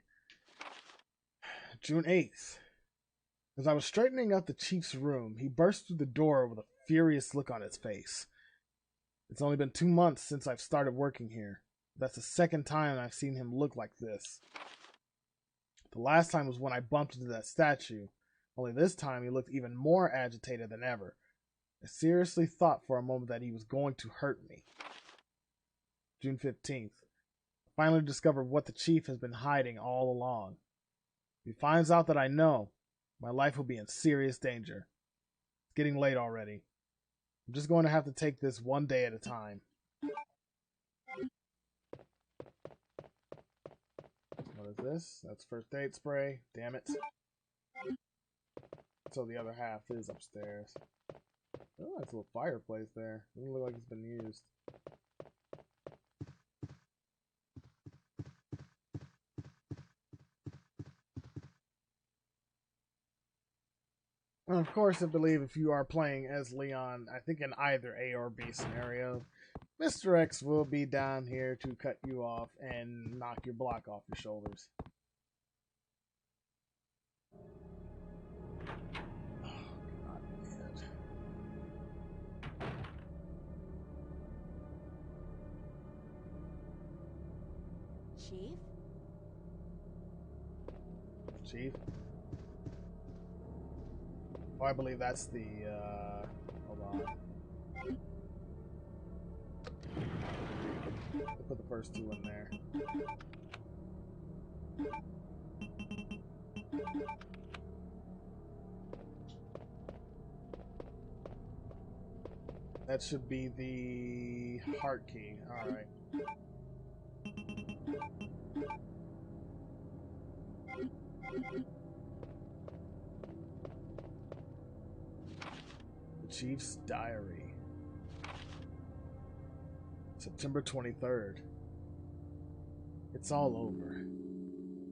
June 8th. As I was straightening out the chief's room, he burst through the door with a furious look on his face. It's only been 2 months since I've started working here. That's the second time I've seen him look like this. The last time was when I bumped into that statue. Only this time he looked even more agitated than ever. I seriously thought for a moment that he was going to hurt me. June 15th. I finally discovered what the chief has been hiding all along. If he finds out that I know, my life will be in serious danger. It's getting late already. I'm just going to have to take this one day at a time. What is this? That's first aid spray. Damn it. So the other half is upstairs. Oh, nice little fireplace there. Doesn't look like it's been used. And of course, I believe if you are playing as Leon, I think in either A or B scenario, Mr. X will be down here to cut you off and knock your block off your shoulders. Chief? Chief? Oh, I believe that's the, hold on. I'll put the first two in there. That should be the heart key. Alright. The Chief's Diary. September 23rd. It's all over.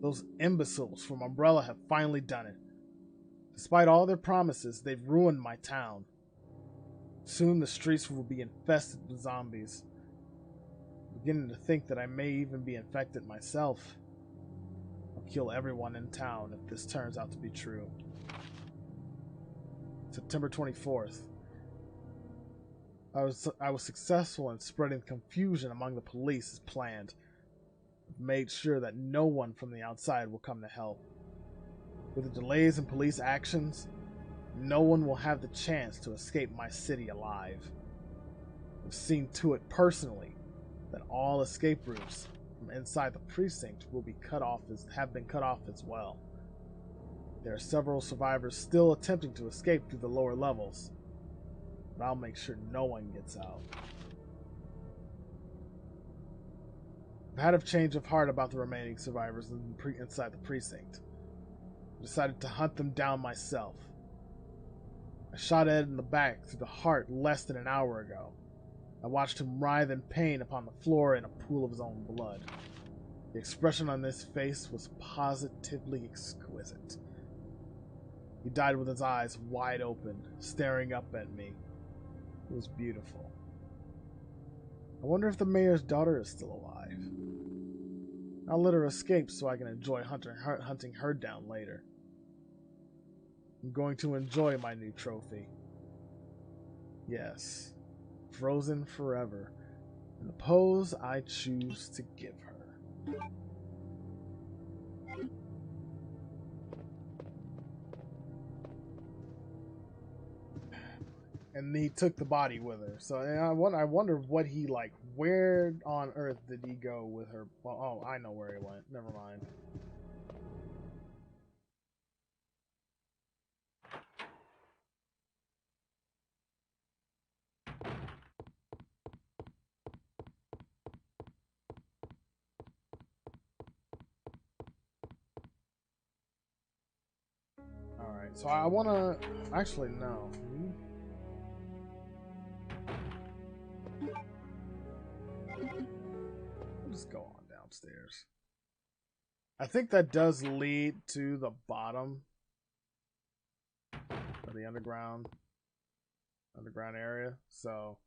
Those imbeciles from Umbrella have finally done it. Despite all their promises, they've ruined my town. Soon the streets will be infested with zombies. I'm beginning to think that I may even be infected myself. I'll kill everyone in town if this turns out to be true. September 24th. I was successful in spreading confusion among the police as planned. I've made sure that no one from the outside will come to help. With the delays in police actions, no one will have the chance to escape my city alive. I've seen to it personally that all escape routes from inside the precinct will be have been cut off as well. There are several survivors still attempting to escape through the lower levels, but I'll make sure no one gets out. I've had a change of heart about the remaining survivors inside the precinct. I decided to hunt them down myself. I shot Ed in the back through the heart less than an hour ago. I watched him writhe in pain upon the floor in a pool of his own blood. The expression on his face was positively exquisite. He died with his eyes wide open, staring up at me. It was beautiful. I wonder if the mayor's daughter is still alive. I'll let her escape so I can enjoy hunting her down later. I'm going to enjoy my new trophy. Yes, frozen forever, in the pose I choose to give her. And he took the body with her. So I wonder what he, like, where on earth did he go with her? Well, oh, I know where he went. Never mind. Alright, so I want to... Actually, no. I'll just go on downstairs. I think that does lead to the bottom of the underground area, so...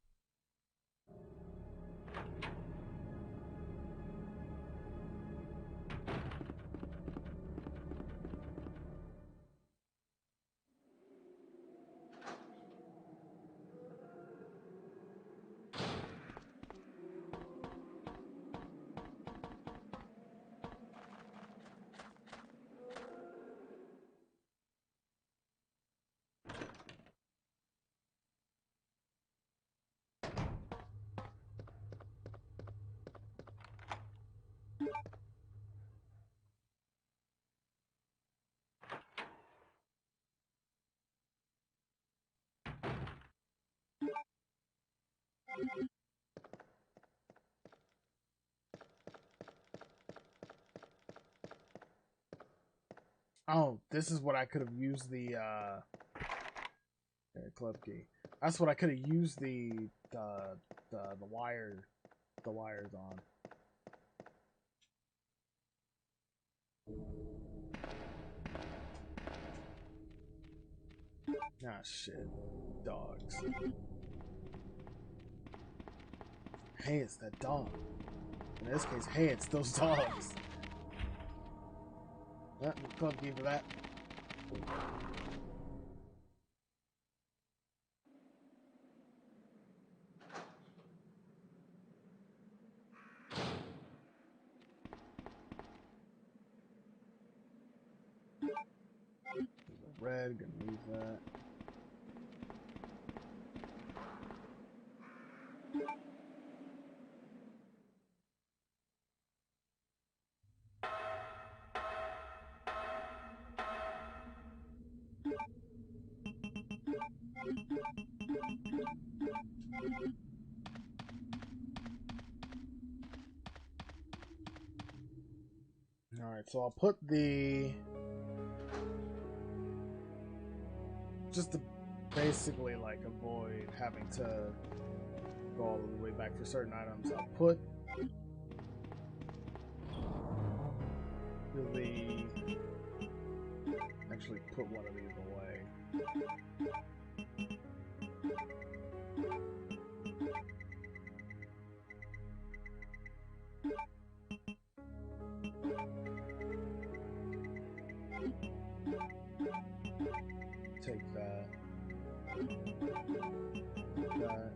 Oh, this is what I could have used the club key. That's what I could have used the wires on. Ah, shit. Dogs. Hey, it's that dog. In this case, hey, it's those dogs. Yeah, club key for that. Red, gonna leave that. Alright, so I'll put the... just to basically, like, avoid having to go all the way back for certain items, I'll put the... actually put one of these away. Take that. That.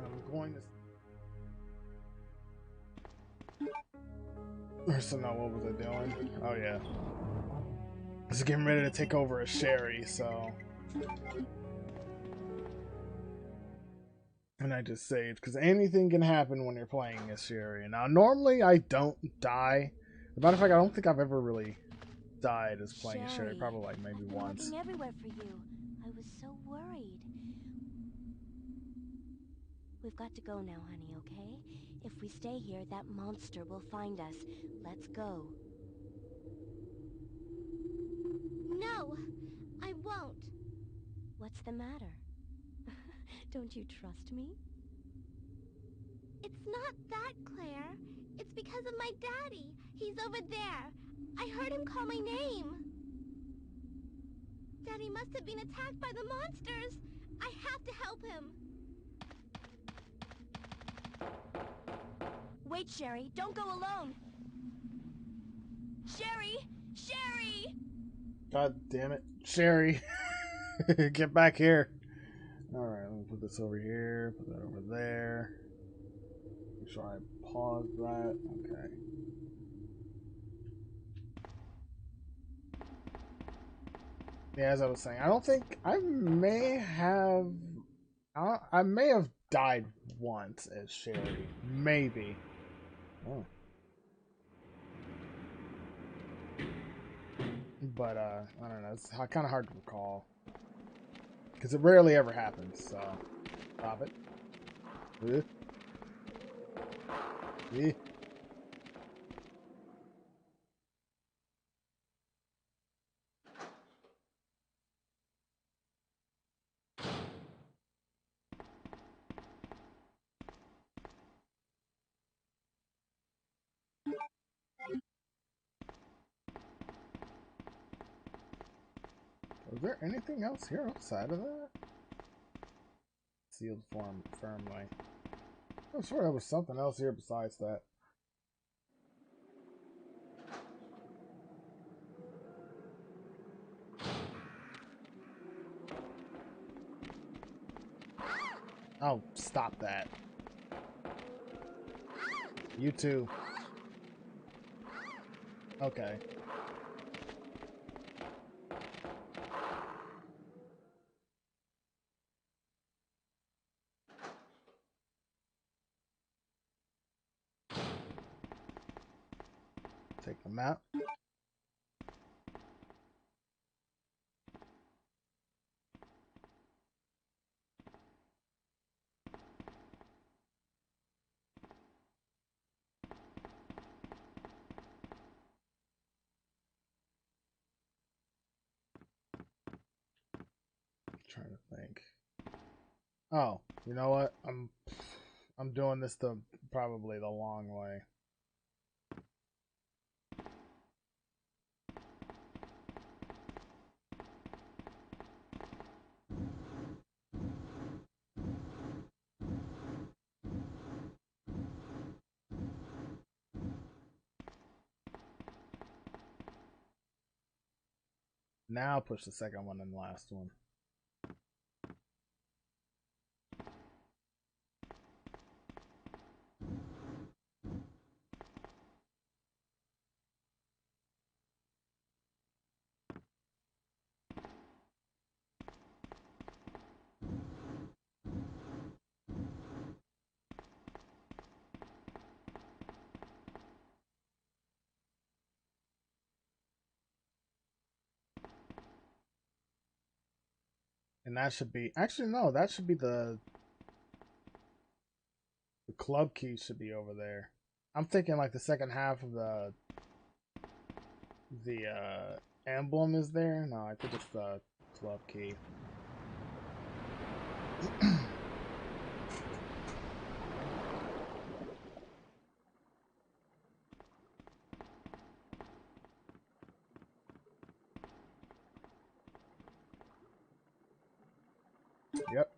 I'm going to... So now what was I doing? Oh yeah. I was getting ready to take over a Sherry, so... And I just saved, because anything can happen when you're playing as Sherry. Now, normally I don't die. As a matter of fact, I don't think I've ever really died as playing as Sherry. Probably like maybe I've been once. looking everywhere for you. I was so worried. We've got to go now, honey, okay? If we stay here, that monster will find us. Let's go. No, I won't. What's the matter? Don't you trust me? It's not that, Claire. It's because of my daddy. He's over there. I heard him call my name. Daddy must have been attacked by the monsters. I have to help him. Wait, Sherry. Don't go alone. Sherry! Sherry! God damn it. Sherry! Get back here. Alright, let me put this over here. Put that over there. Make sure I pause that. Okay. Yeah, as I was saying, I don't think... I may have died once as Sherry. Maybe. Oh. But, I don't know. It's kind of hard to recall. Because it rarely ever happens, so... Stop it. Was there anything else here outside of that? Sealed firmly. I'm sure there was something else here besides that. Oh, stop that. You too. Okay. Take the map. trying to think. Oh, you know what? I'm doing this the probably the long way. Now push the second one and the last one. And that should be, actually no, that should be the club key should be over there. I'm thinking like the second half of the emblem is there. No, I think it's the club key. Yep.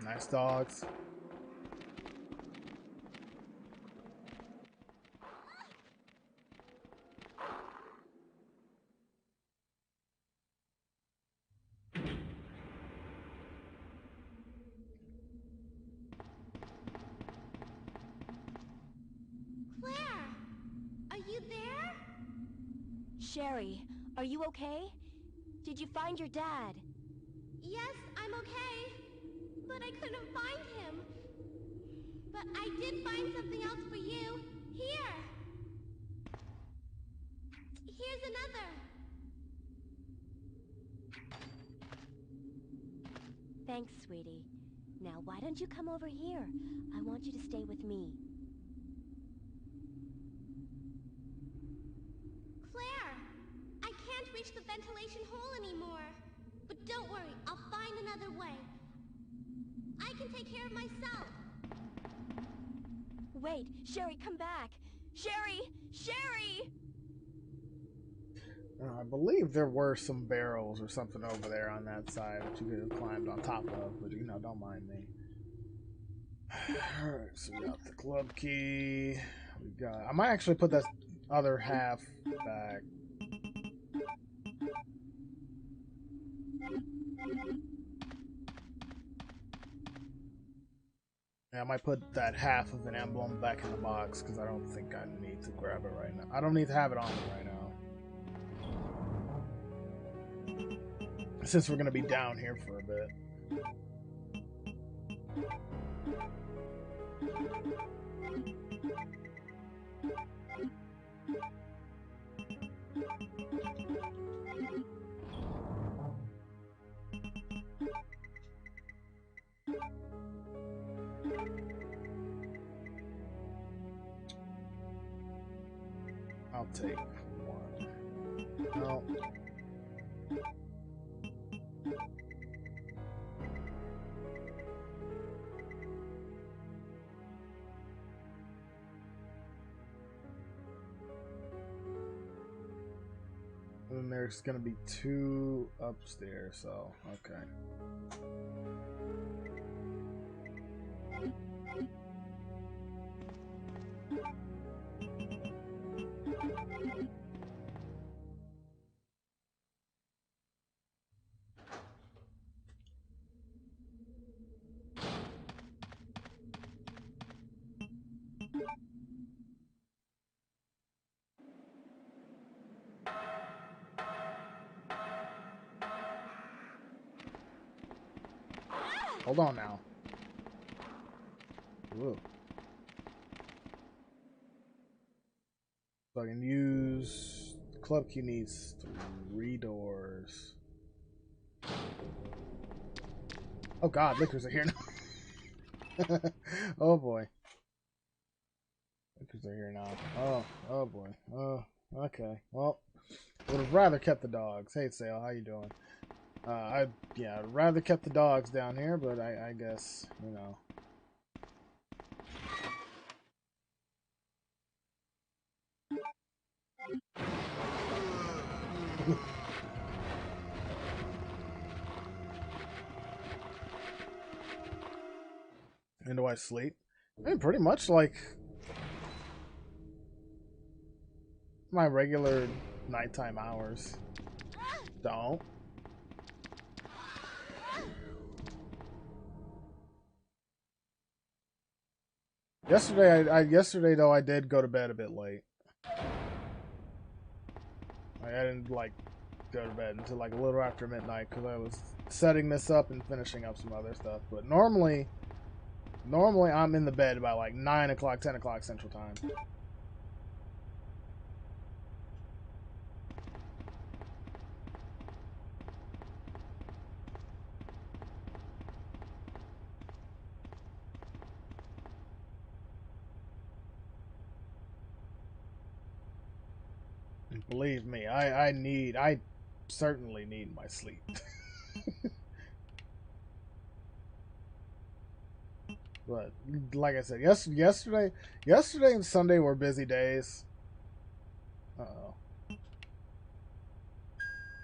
Nice dogs. Claire! Are you there? Sherry, are you okay? Did you find your dad? Yes, I'm okay. But I couldn't find him. But I did find something else for you. Here! Here's another. Thanks, sweetie. Now, why don't you come over here? I want you to stay with me. Claire! I can't reach the ventilation hole anymore. But don't worry, I'll find another way. I can take care of myself. Wait, Sherry, come back! Sherry! Sherry! I believe there were some barrels or something over there on that side that you could have climbed on top of, but you know, don't mind me. Alright, so we got the club key. We got. I might actually put that other half back. Yeah, I might put that half of an emblem back in the box because I don't think I need to grab it right now. I don't need to have it on me right now. Since we're going to be down here for a bit. I'll take one. No. And there's gonna be 2 upstairs, so okay. Hold on now. Ooh. So I can use the club key needs 3 doors. Oh god, lickers are here now. Oh boy. Lickers are here now. Oh boy. Oh, okay. Well, would have rather kept the dogs. Hey, Sale, how you doing? I'd rather kept the dogs down here, but I guess, you know. And do I sleep? I mean, pretty much like my regular nighttime hours. Don't. Yesterday though I did go to bed a bit late. I didn't like go to bed until like a little after midnight because I was setting this up and finishing up some other stuff. But normally I'm in the bed by like 9 o'clock, 10 o'clock Central Time. And believe me, I certainly need my sleep. But like I said, yesterday and Sunday were busy days. Uh-oh.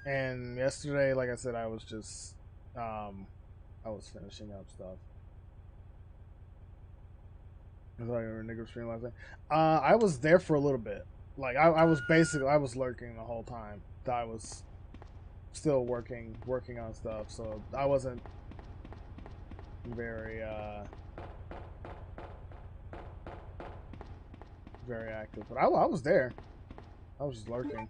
And yesterday, like I said, I was just I was finishing up stuff. I thought you were a nigger stream last night. I was there for a little bit. Like I was lurking the whole time. I was still working on stuff, so I wasn't very very active. But I was there. I was just lurking.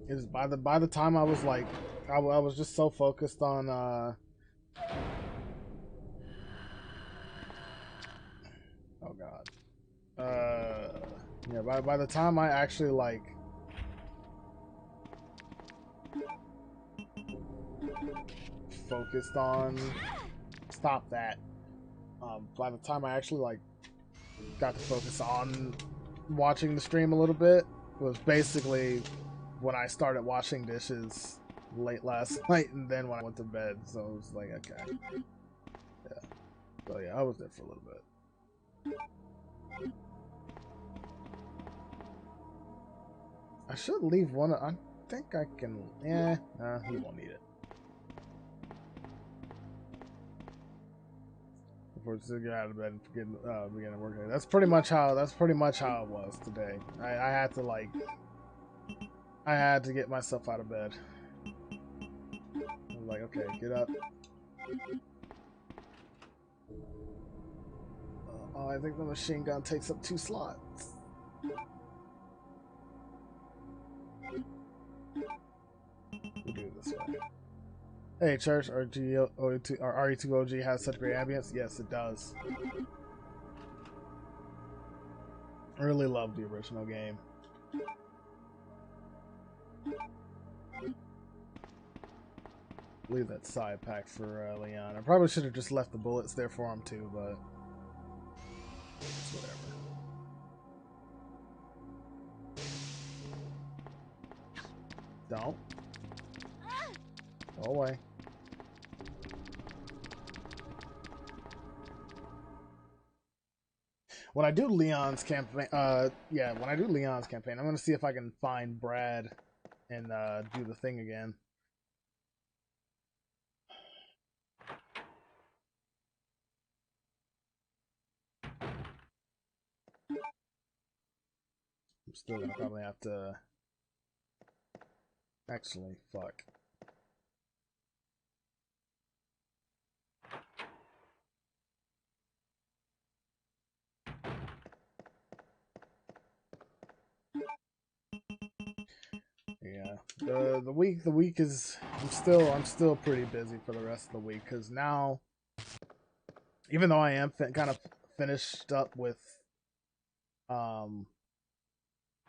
Is by the time I was like, I was just so focused on oh god, yeah. By the time I actually like focused on stop that. By the time I actually like got to focus on watching the stream a little bit was basically when I started washing dishes late last night and then when I went to bed. So it was like, okay. Yeah. So yeah, I was there for a little bit. I should leave one. I think I can. Yeah, nah, he won't need it. Before to get out of bed and begin to work. That's pretty much how it was today. I had to like. I had to get myself out of bed. I was like, okay, get up. Oh, I think the machine gun takes up 2 slots. We'll do it this way. Hey, Church, RE2OG has such great ambience? Yes, it does. I really love the original game. Leave that side pack for Leon. I probably should have just left the bullets there for him too, but it's whatever. Don't. Go away. When I do Leon's campaign, when I do Leon's campaign, I'm gonna see if I can find Brad and do the thing again. I'm still gonna probably have to. Actually, fuck. Yeah, the week is I'm still pretty busy for the rest of the week because now Even though I am kind of finished up with, I'm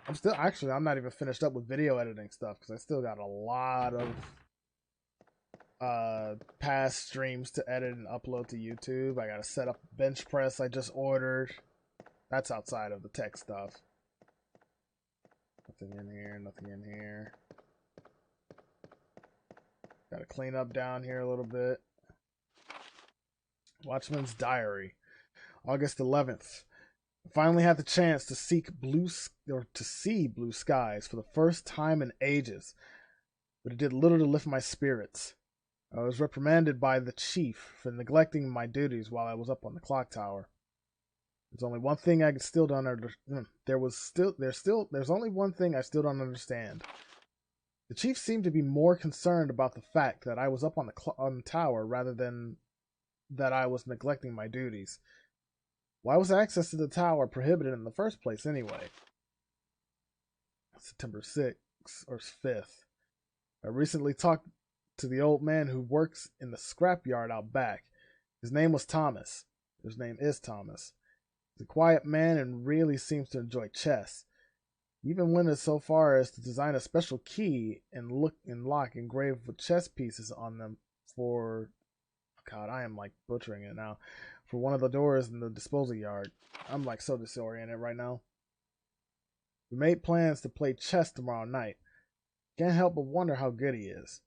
not even finished up with video editing stuff because I still got a lot of past streams to edit and upload to YouTube. I gotta set up bench press I just ordered. That's outside of the tech stuff. Nothing in here, nothing in here. Gotta clean up down here a little bit. Watchman's Diary, August 11th. I finally had the chance to see blue skies for the first time in ages, but it did little to lift my spirits. I was reprimanded by the chief for neglecting my duties while I was up on the clock tower. There's only one thing I still don't understand. There's only one thing I still don't understand. The chief seemed to be more concerned about the fact that I was up on the tower rather than that I was neglecting my duties. Why was access to the tower prohibited in the first place anyway? September 6th or 5th. I recently talked to the old man who works in the scrapyard out back. His name was Thomas. His name is Thomas. He's a quiet man and really seems to enjoy chess. He even went as so far as to design a special key and lock engraved with chess pieces on them for... God, I am like butchering it now. For one of the doors in the disposal yard. I'm like so disoriented right now. We made plans to play chess tomorrow night. Can't help but wonder how good he is.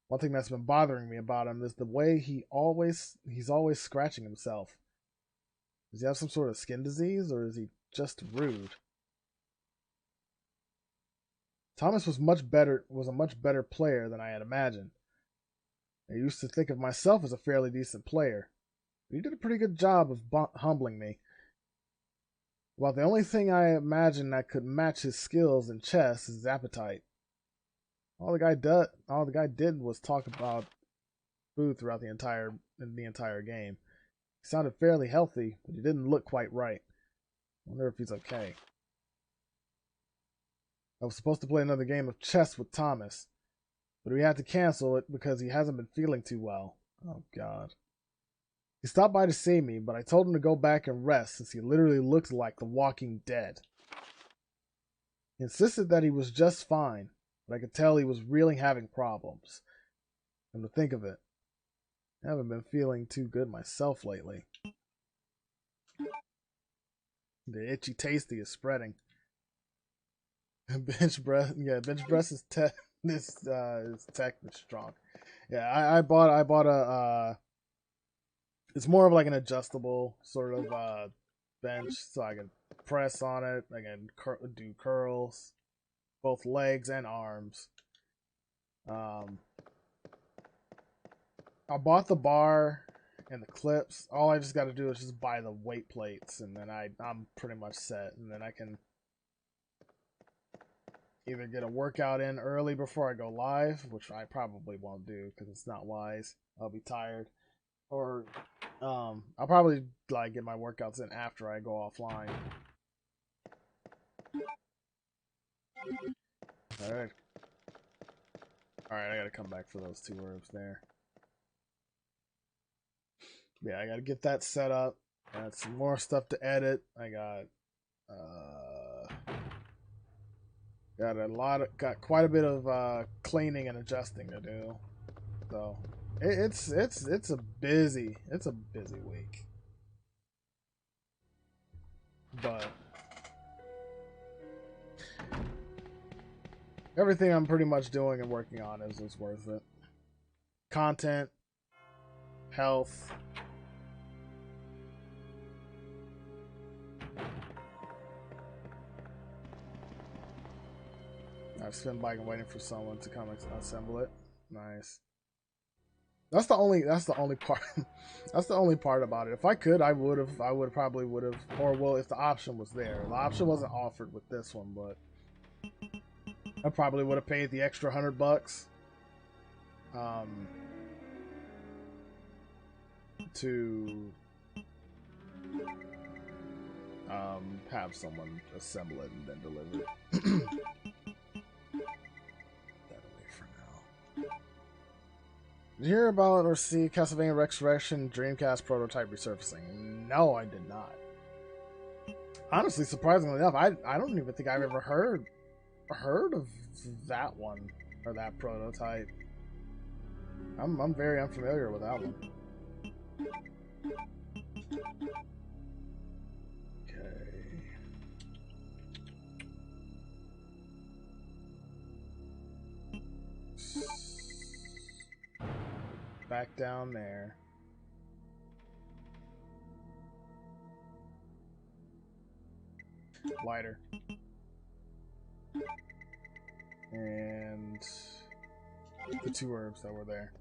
One thing that's been bothering me about him is the way he's always scratching himself. Does he have some sort of skin disease, or is he just rude? Thomas was a much better player than I had imagined. I used to think of myself as a fairly decent player, but he did a pretty good job of humbling me. Well, the only thing I imagine that could match his skills in chess is his appetite. All the guy did was talk about food throughout the entire game. He sounded fairly healthy, but he didn't look quite right. I wonder if he's okay. I was supposed to play another game of chess with Thomas, but we had to cancel it because he hasn't been feeling too well. Oh, God. He stopped by to see me, but I told him to go back and rest since he literally looked like the Walking Dead. He insisted that he was just fine, but I could tell he was really having problems. And to think of it, I haven't been feeling too good myself lately. The itchy tasty is spreading. Bench press is technically strong. Yeah, I bought a it's more of like an adjustable sort of bench, so I can press on it. I can do curls, both legs and arms. I bought the bar and the clips. All I just got to do is just buy the weight plates, and then I'm pretty much set. And then I can either get a workout in early before I go live, which I probably won't do because it's not wise. I'll be tired. Or I'll probably like get my workouts in after I go offline. Alright. Alright, I gotta come back for those 2 herbs there. Yeah, I gotta get that set up. I got some more stuff to edit. I got got quite a bit of cleaning and adjusting to do. So it's a busy week. But everything I'm pretty much doing and working on is worth it. Content, health. I've spent by waiting for someone to come assemble it. Nice. That's the only part. That's the only part about it. If I could, I probably would have. Or well, if the option was there. The option wasn't offered with this one, but I probably would have paid the extra $100 to have someone assemble it and then deliver it. That away for now. Did you hear about or see Castlevania Resurrection Dreamcast prototype resurfacing? No, I did not. Honestly, surprisingly enough, I don't even think I've ever heard of that one or that prototype. I'm very unfamiliar with that one. Okay. Back down there. Lighter. And the 2 herbs that were there.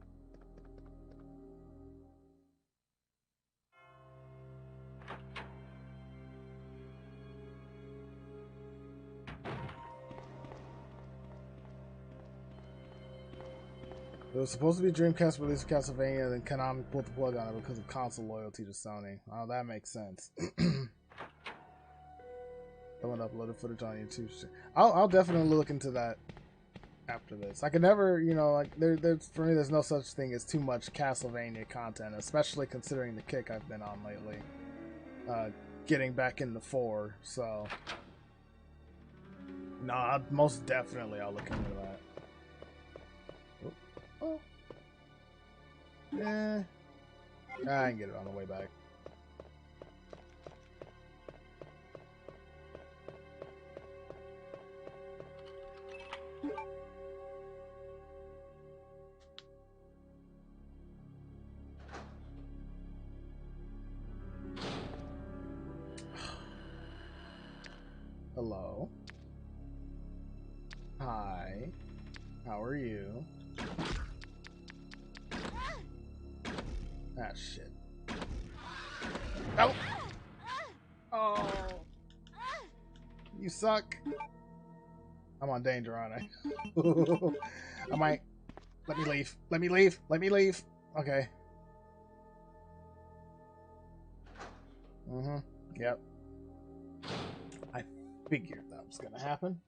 It was supposed to be Dreamcast release of Castlevania, then Konami pulled the plug on it because of console loyalty to Sony. Oh, that makes sense. Someone uploaded footage on YouTube. I'll definitely look into that after this. I could never, you know, like for me, there's no such thing as too much Castlevania content, especially considering the kick I've been on lately. Getting back into 4, so no, most definitely I'll look into that. Oh. Yeah. I can get it on the way back. Hello. Hi. How are you? Ah, shit. Oh! Oh! You suck. I'm on danger, aren't I? I might... Let me leave. Let me leave. Let me leave. Okay. Mm-hmm. Yep. I figured that was gonna happen.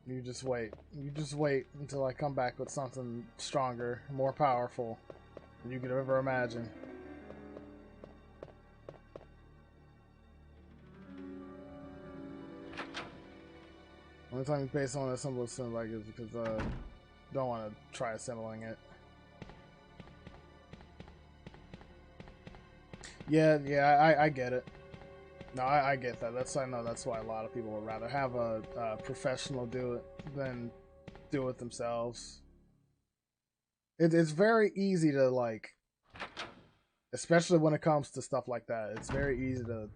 You just wait. You just wait until I come back with something stronger, more powerful than you could ever imagine. Only time you pay someone to assemble a sim bike is because don't want to try assembling it. Yeah, I get it. No, I get that. I know that's why a lot of people would rather have a professional do it than do it themselves. It's very easy to, like, especially when it comes to stuff like that. It's very easy to,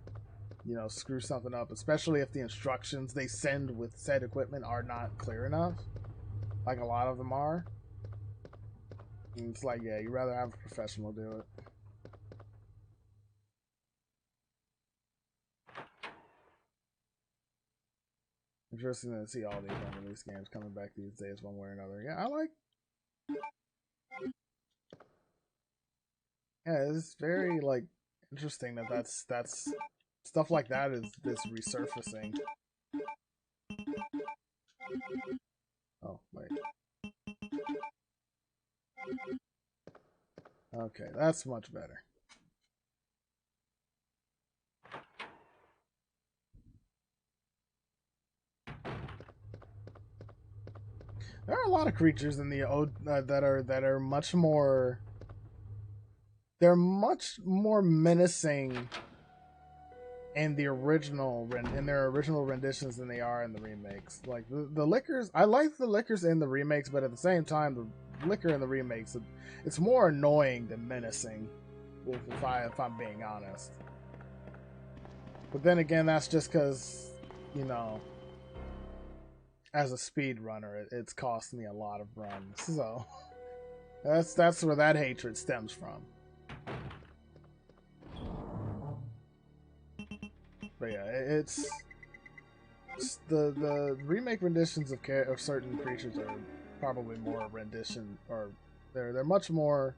you know, screw something up, especially if the instructions they send with said equipment are not clear enough, like a lot of them are. And it's like, yeah, you'd rather have a professional do it. Interesting to see all these unreleased games coming back these days one way or another. Yeah, I like... Yeah, it's very, like, interesting that that's stuff like that is this resurfacing. Oh, wait. Okay, that's much better. There are a lot of creatures in the that are much more. They're much more menacing in their original renditions than they are in the remakes. Like the lickers, I like the lickers in the remakes, but at the same time, the licker in the remakes, it's more annoying than menacing. If I'm being honest. But then again, that's just because, you know, as a speedrunner, it's cost me a lot of runs. So that's where that hatred stems from. But yeah, it's the remake renditions of certain creatures are probably more rendition, or they're much more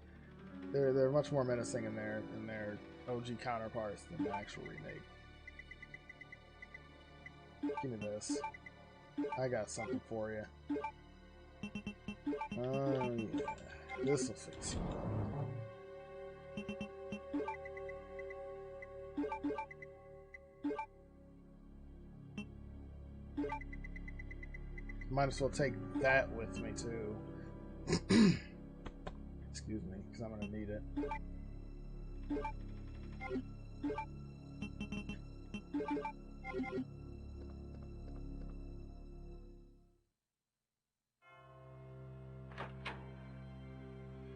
menacing in their OG counterparts than the actual remake. Give me this. I got something for you. Yeah. This will fix you. Might as well take that with me too. Excuse me, because I'm gonna need it.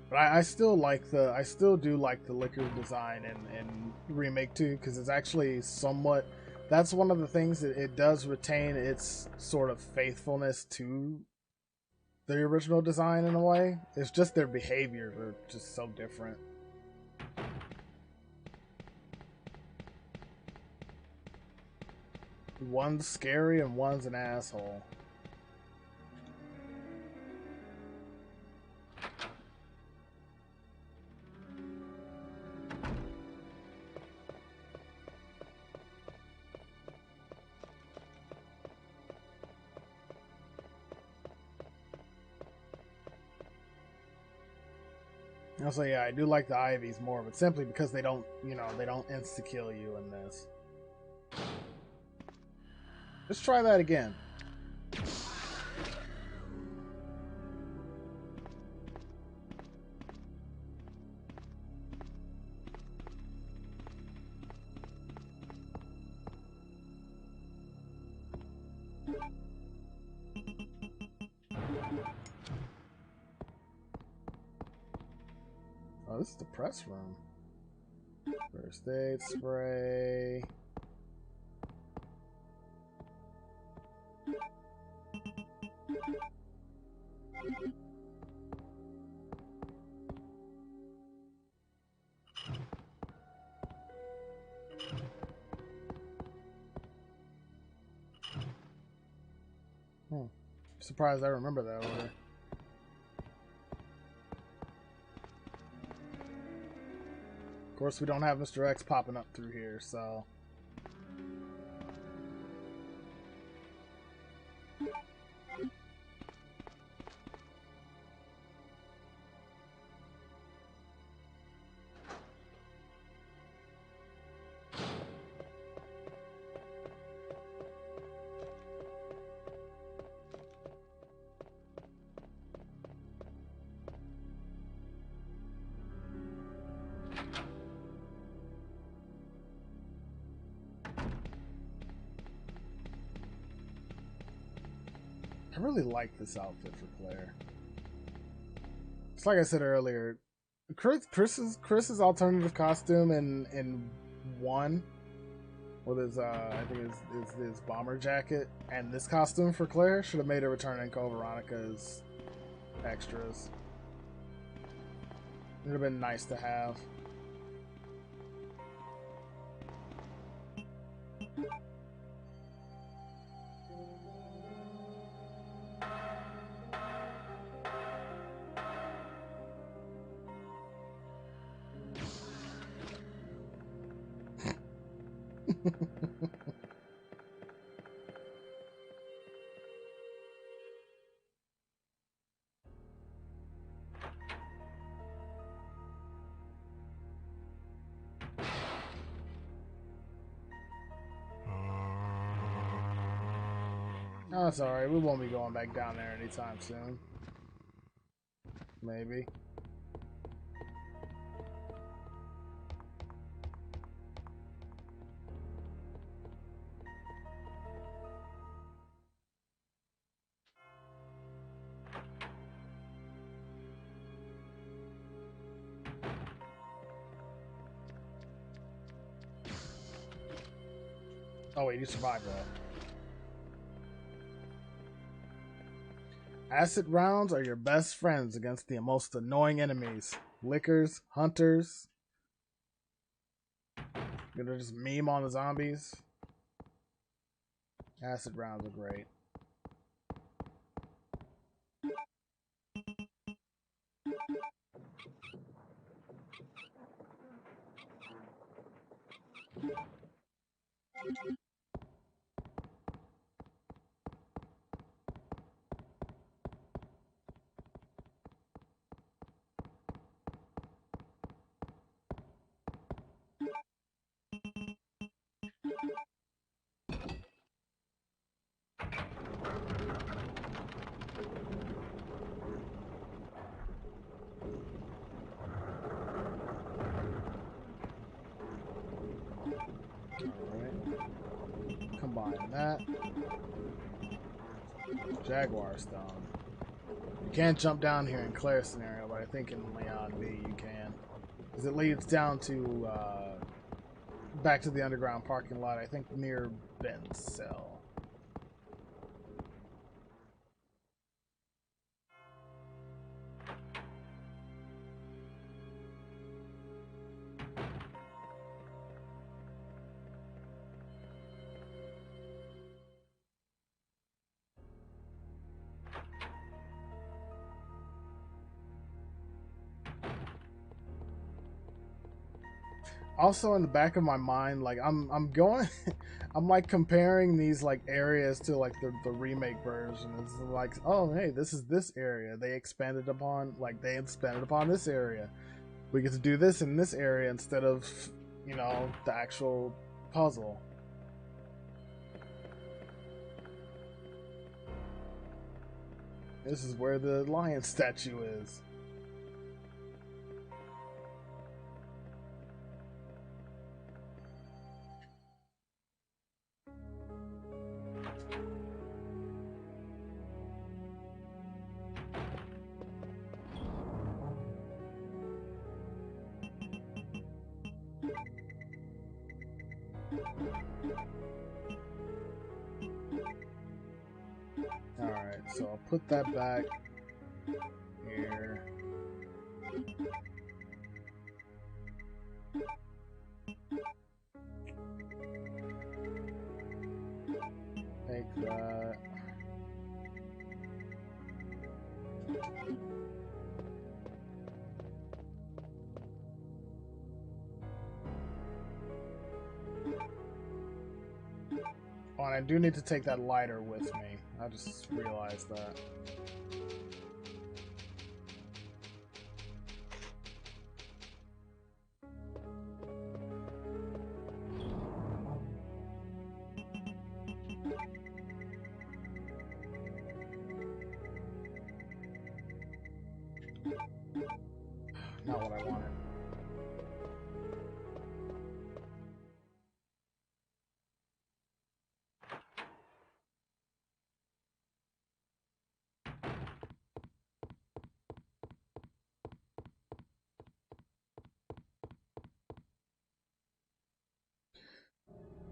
But I still like the, I still do like the liquor design in Remake 2, because it's actually somewhat, that's one of the things that it does retain its sort of faithfulness to the original design in a way. It's just their behaviors are just so different. One's scary and one's an asshole. So yeah, I do like the Ivies more, but simply because they don't, you know, they don't insta-kill you in this. Let's try that again. Oh, this is the press room. First aid spray. Surprised I remember that order. Of course, we don't have Mr. X popping up through here, so... I really like this outfit for Claire. It's like I said earlier, Chris's alternative costume in 1 with his I think his bomber jacket, and this costume for Claire should have made a return in Code Veronica's extras. It would have been nice to have. Oh, that's alright. We won't be going back down there anytime soon. Maybe. Oh wait, you survived that. Acid rounds are your best friends against the most annoying enemies. Lickers, hunters. You're gonna just meme on the zombies. Acid rounds are great. that. Jaguar Stone. You can't jump down here in Claire scenario, but I think in Leon B you can. Because it leads down to, back to the underground parking lot, I think near Ben's cell. Also in the back of my mind, like I'm going I'm like comparing these like areas to like the remake version. It's like, oh hey, this is this area. They expanded upon this area. We get to do this in this area instead of, you know, the actual puzzle. This is where the lion statue is. Alright, so I'll put that back here. Take that. Oh, and I do need to take that lighter with me. I just realized that. Not what I wanted.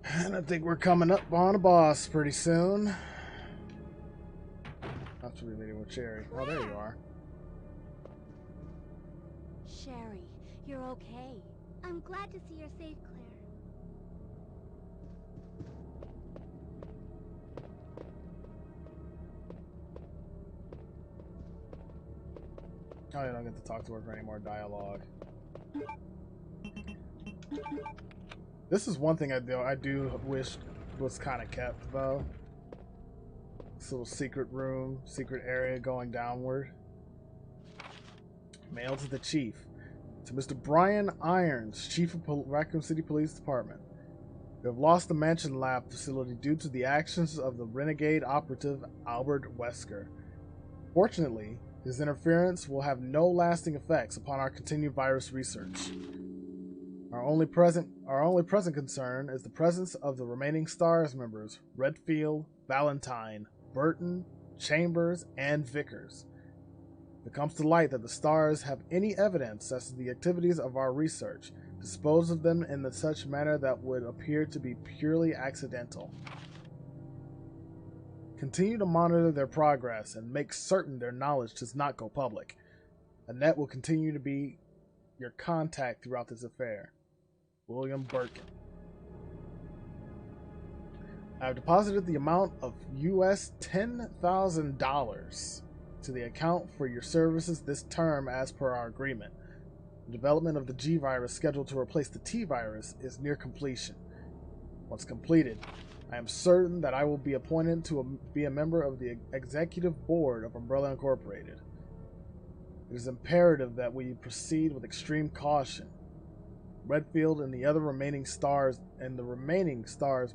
And I think we're coming up on a boss pretty soon. That's what we're meeting with Cherry. Oh, there you are. Sherry, you're okay. I'm glad to see you're safe, Claire. Oh, you don't get to talk to her for any more dialogue. This is one thing I do wish was kind of kept, though. This little secret room, secret area going downward. Mail to the chief. To Mr. Brian Irons, Chief of Raccoon City Police Department. We have lost the Mansion Lab facility due to the actions of the renegade operative Albert Wesker. Fortunately, his interference will have no lasting effects upon our continued virus research. Our only present concern is the presence of the remaining STARS members, Redfield, Valentine, Burton, Chambers, and Vickers. If it comes to light that the STARS have any evidence as to the activities of our research, dispose of them in such manner that would appear to be purely accidental. Continue to monitor their progress and make certain their knowledge does not go public. Annette will continue to be your contact throughout this affair. William Birkin. I have deposited the amount of US $10,000 to the account for your services this term as per our agreement. The development of the G virus scheduled to replace the T virus is near completion. Once completed, I am certain that I will be appointed to be a member of the executive board of Umbrella Incorporated. It is imperative that we proceed with extreme caution. Redfield and the remaining STARS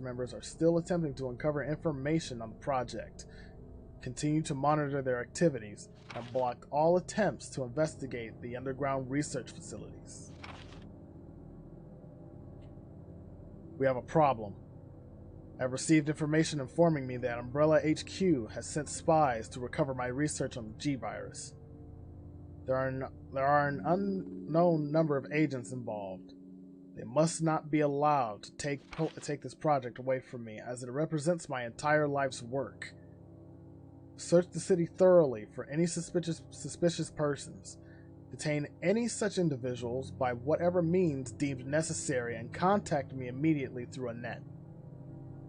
members are still attempting to uncover information on the project. Continue to monitor their activities and block all attempts to investigate the underground research facilities. We have a problem. I've received information informing me that Umbrella HQ has sent spies to recover my research on the G-Virus. There are an unknown number of agents involved. They must not be allowed to take this project away from me, as it represents my entire life's work. Search the city thoroughly for any suspicious persons. Detain any such individuals by whatever means deemed necessary and contact me immediately through a net.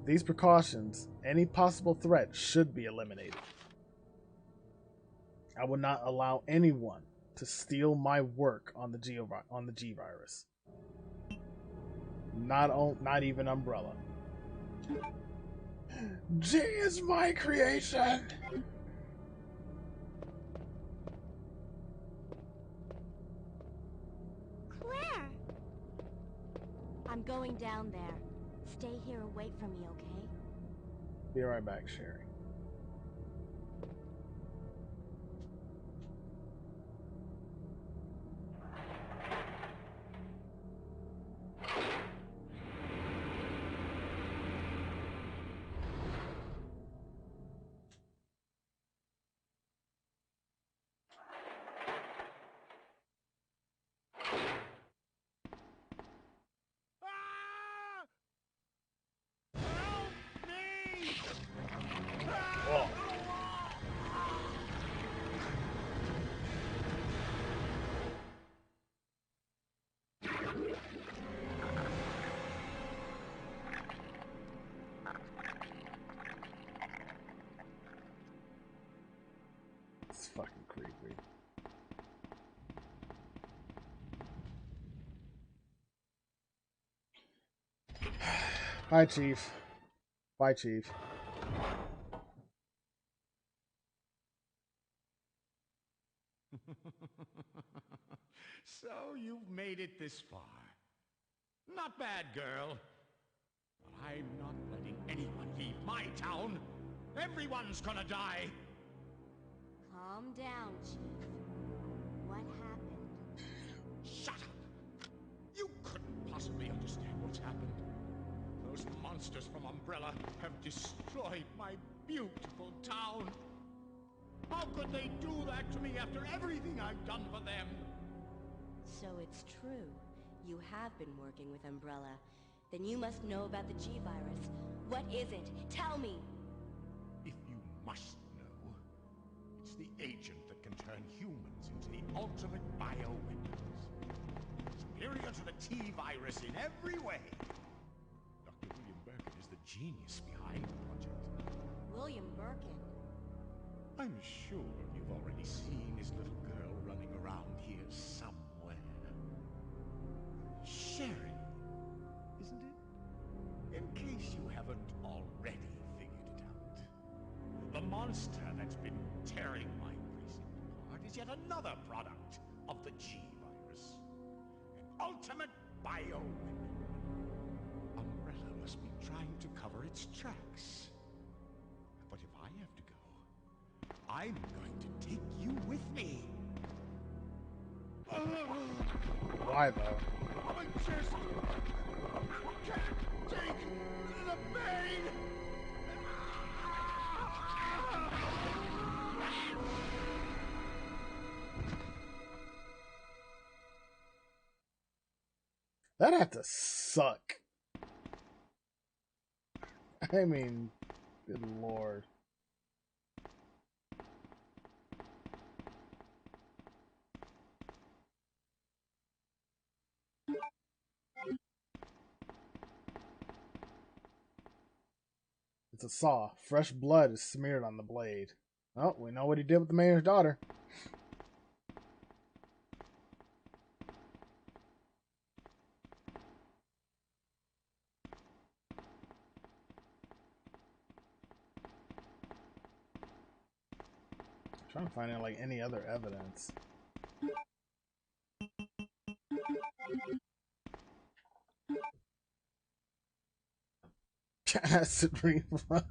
These precautions, any possible threat should be eliminated. I will not allow anyone to steal my work on the G-Virus. Not even Umbrella. G is my creation! Claire! I'm going down there. Stay here and wait for me, okay? Be right back, Sherry. It's fucking creepy. Bye, Chief. Bye, Chief. So you've made it this far. Not bad, girl. But I'm not letting anyone leave my town. Everyone's gonna die. Calm down, Chief. What happened? Shut up! You couldn't possibly understand what's happened. Those monsters from Umbrella have destroyed my beautiful town. How could they do that to me after everything I've done for them? So it's true. You have been working with Umbrella. Then you must know about the G-Virus. What is it? Tell me! If you must know, it's the agent that can turn humans into the ultimate bioweapons. Superior to the T-Virus in every way. Dr. William Birkin is the genius behind the project. William Birkin? I'm sure you've already seen his little girl running around here somewhere. Sherry, isn't it? In case you haven't already figured it out. The monster that's been tearing my precinct apart is yet another product of the G-Virus. An ultimate bioweapon. Umbrella must be trying to cover its tracks. But if I have to go, I'm going to take you with me. Why, though? I just can't take the pain. That'd have to suck. I mean, good lord. It's a saw. Fresh blood is smeared on the blade. Oh, we know what he did with the mayor's daughter. I'm trying to find out like any other evidence. Acid reflux.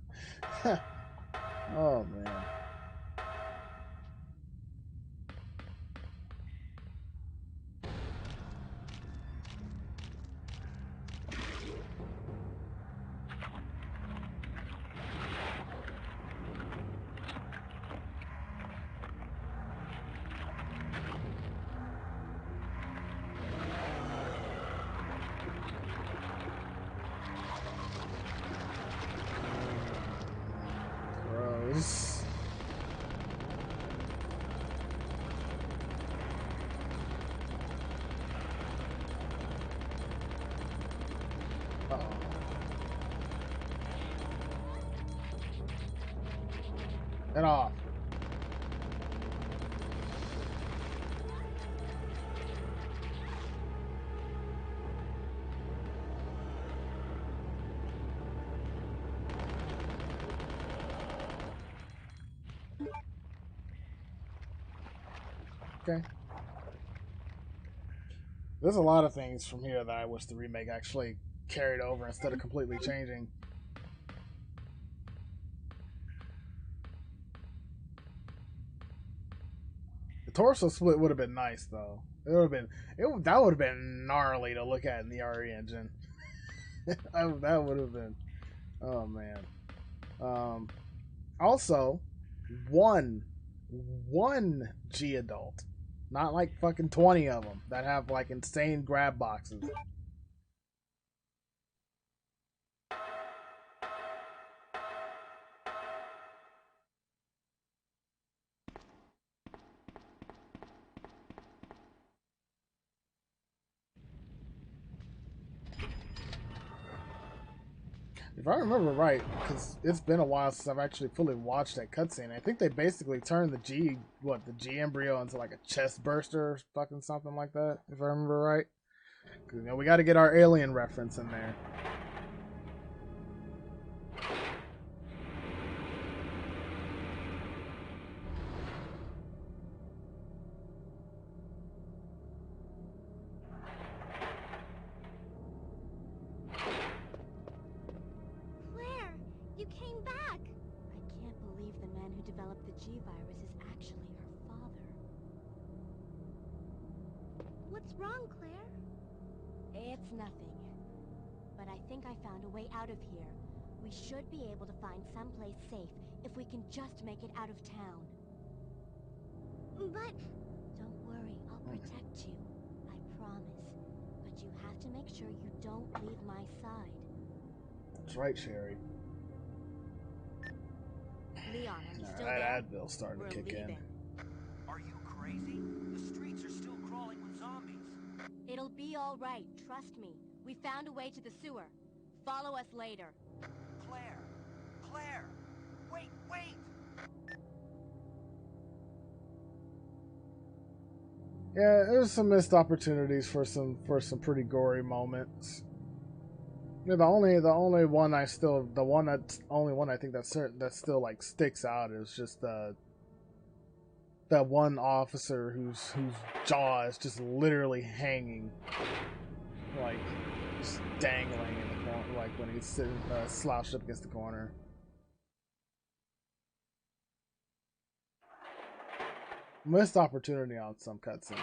Oh man. Get off. Okay. There's a lot of things from here that I wish the remake actually carried over instead of completely changing. The torso split would have been nice, though. It would have been that would have been gnarly to look at in the RE engine. That would have been. Oh man. Also, one G adult, not like fucking 20 of them that have like insane grab boxes. If I remember right, because it's been a while since I've actually fully watched that cutscene, I think they basically turned the G embryo into like a chest burster or fucking something like that, if I remember right. Because, you know, we got to get our alien reference in there. G-virus is actually her father. What's wrong, Claire? It's nothing. But I think I found a way out of here. We should be able to find someplace safe if we can just make it out of town. But... Don't worry, I'll protect you. I promise. But you have to make sure you don't leave my side. That's right, Sherry. Leon, are you still that there? Advil's starting to kick leaving. Are you crazy? The streets are still crawling with zombies. It'll be all right, trust me. We found a way to the sewer. Follow us later. Claire! Claire! Wait, wait! Yeah, there's some missed opportunities for some pretty gory moments. Yeah, the only one I think that still like sticks out is just that one officer whose jaw is just literally hanging, like just dangling in the corner, like when he's sitting slouched up against the corner. Missed opportunity on some cutscenes.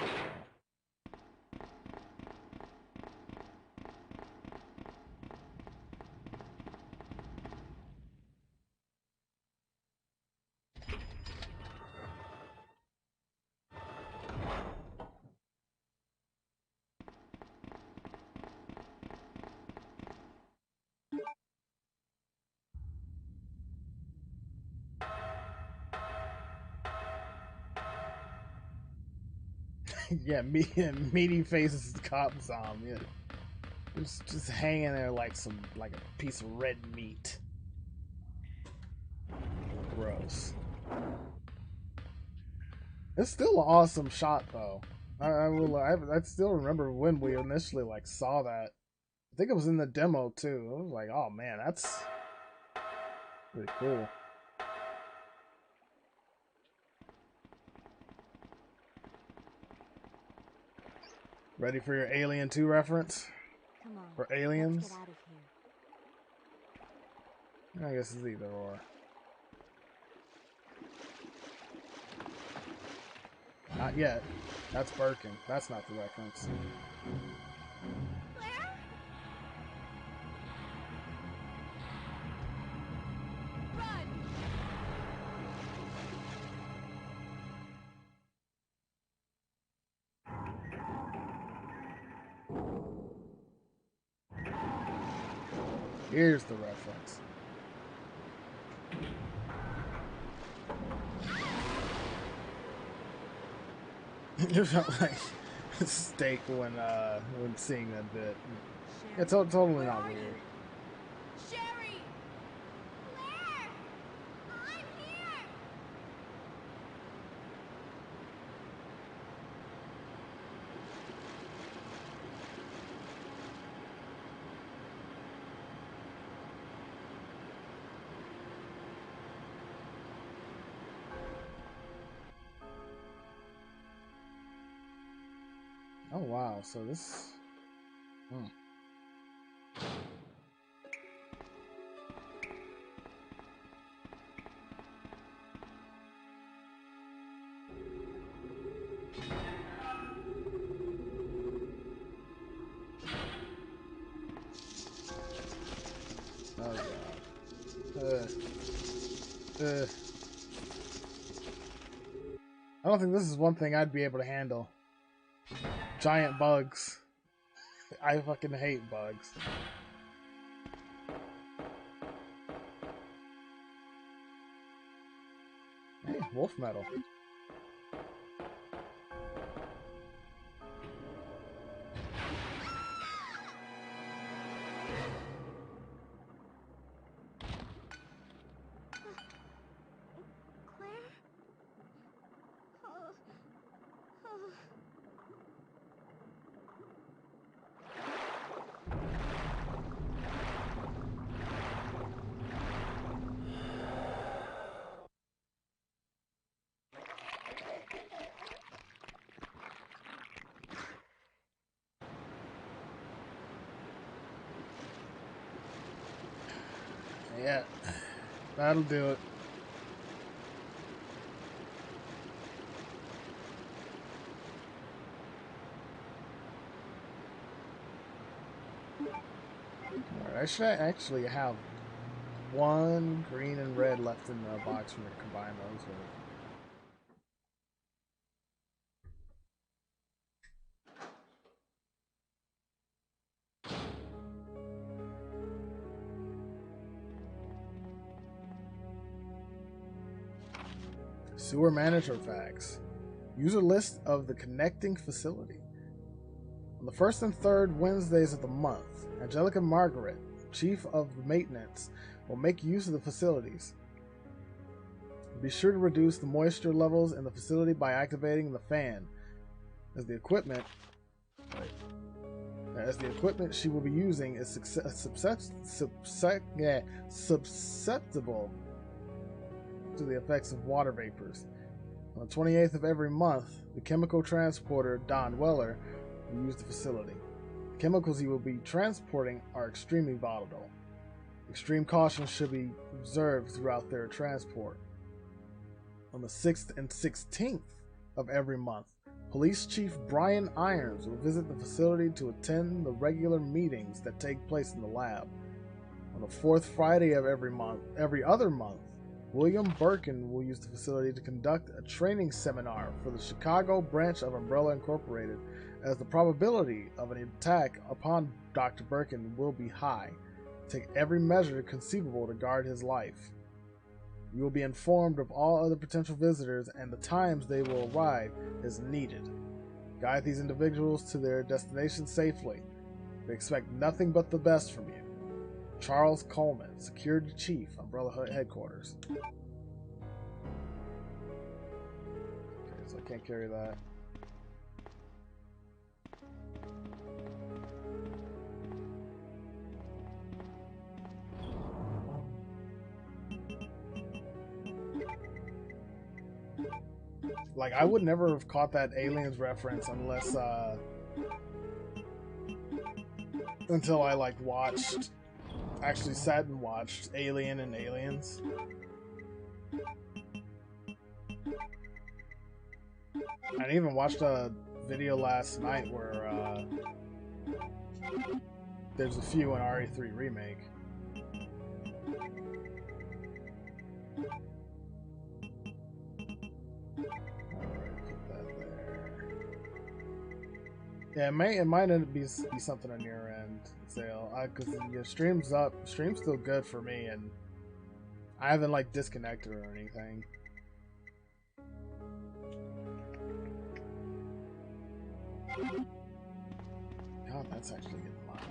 Yeah, meaty faces cop zombie. Yeah. Just hanging there like a piece of red meat. Gross. It's still an awesome shot though. I still remember when we initially like saw that. I think it was in the demo too. I was like, oh man, that's pretty cool. Ready for your Alien 2 reference? Come on. For Aliens? Let's get out of here. I guess it's either or. Not yet. That's Birkin. That's not the reference. Claire? Run! Here's the reference. It felt like a steak when seeing that bit. It's totally not weird. Sherry! Claire! I'm here! Oh wow, so this... Hmm. Oh god. I don't think this is one thing I'd be able to handle. Giant bugs. I fucking hate bugs. Hey, wolf metal. Claire? Oh. Oh. Yeah, that'll do it. Alright, I should actually have one green and red left in the box for me to combine those with. Sewer manager facts. User list of the connecting facility. On the first and third Wednesdays of the month, Angelica Margaret, Chief of Maintenance, will make use of the facilities. Be sure to reduce the moisture levels in the facility by activating the fan, as the equipment she will be using is susceptible to the effects of water vapors. On the 28th of every month, the chemical transporter Don Weller will use the facility. The chemicals he will be transporting are extremely volatile. Extreme caution should be observed throughout their transport. On the 6th and 16th of every month, Police Chief Brian Irons will visit the facility to attend the regular meetings that take place in the lab. On the 4th Friday of every other month, William Birkin will use the facility to conduct a training seminar for the Chicago branch of Umbrella Incorporated, as the probability of an attack upon Dr. Birkin will be high. Take every measure conceivable to guard his life. You will be informed of all other potential visitors and the times they will arrive as needed. Guide these individuals to their destination safely. They expect nothing but the best from you. Charles Coleman, Security Chief, Umbrella Headquarters. Okay, so I can't carry that. Like, I would never have caught that Aliens reference unless, until I, like, actually sat and watched Alien and Aliens. I even watched a video last night where, there's a few in RE3 Remake. Yeah, it might end up be something on your end, Zale, because your stream's up. Stream's still good for me, and I haven't like disconnected or anything. God, that's actually getting loud.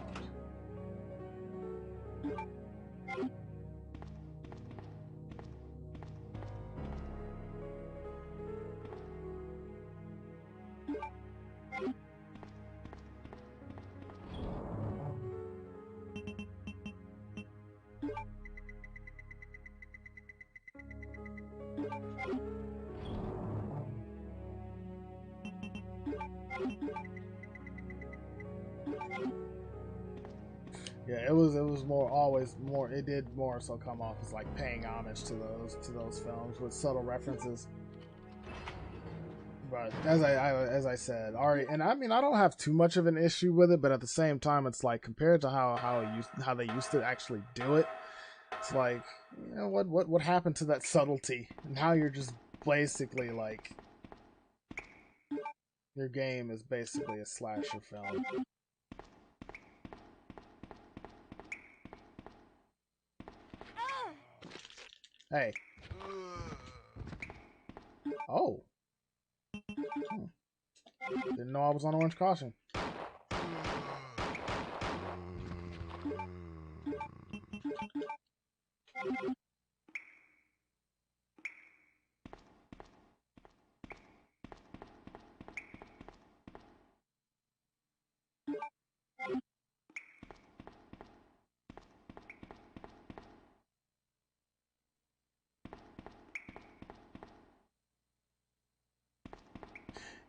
Yeah, it was more always more. It did more so come off as like paying homage to those films with subtle references. But as I said, Ari, and I mean I don't have too much of an issue with it, but at the same time, it's like compared to how they used to actually do it, it's like, you know, what happened to that subtlety, and now you're just basically like your game is basically a slasher film. Hey. Oh. Didn't know I was on orange caution.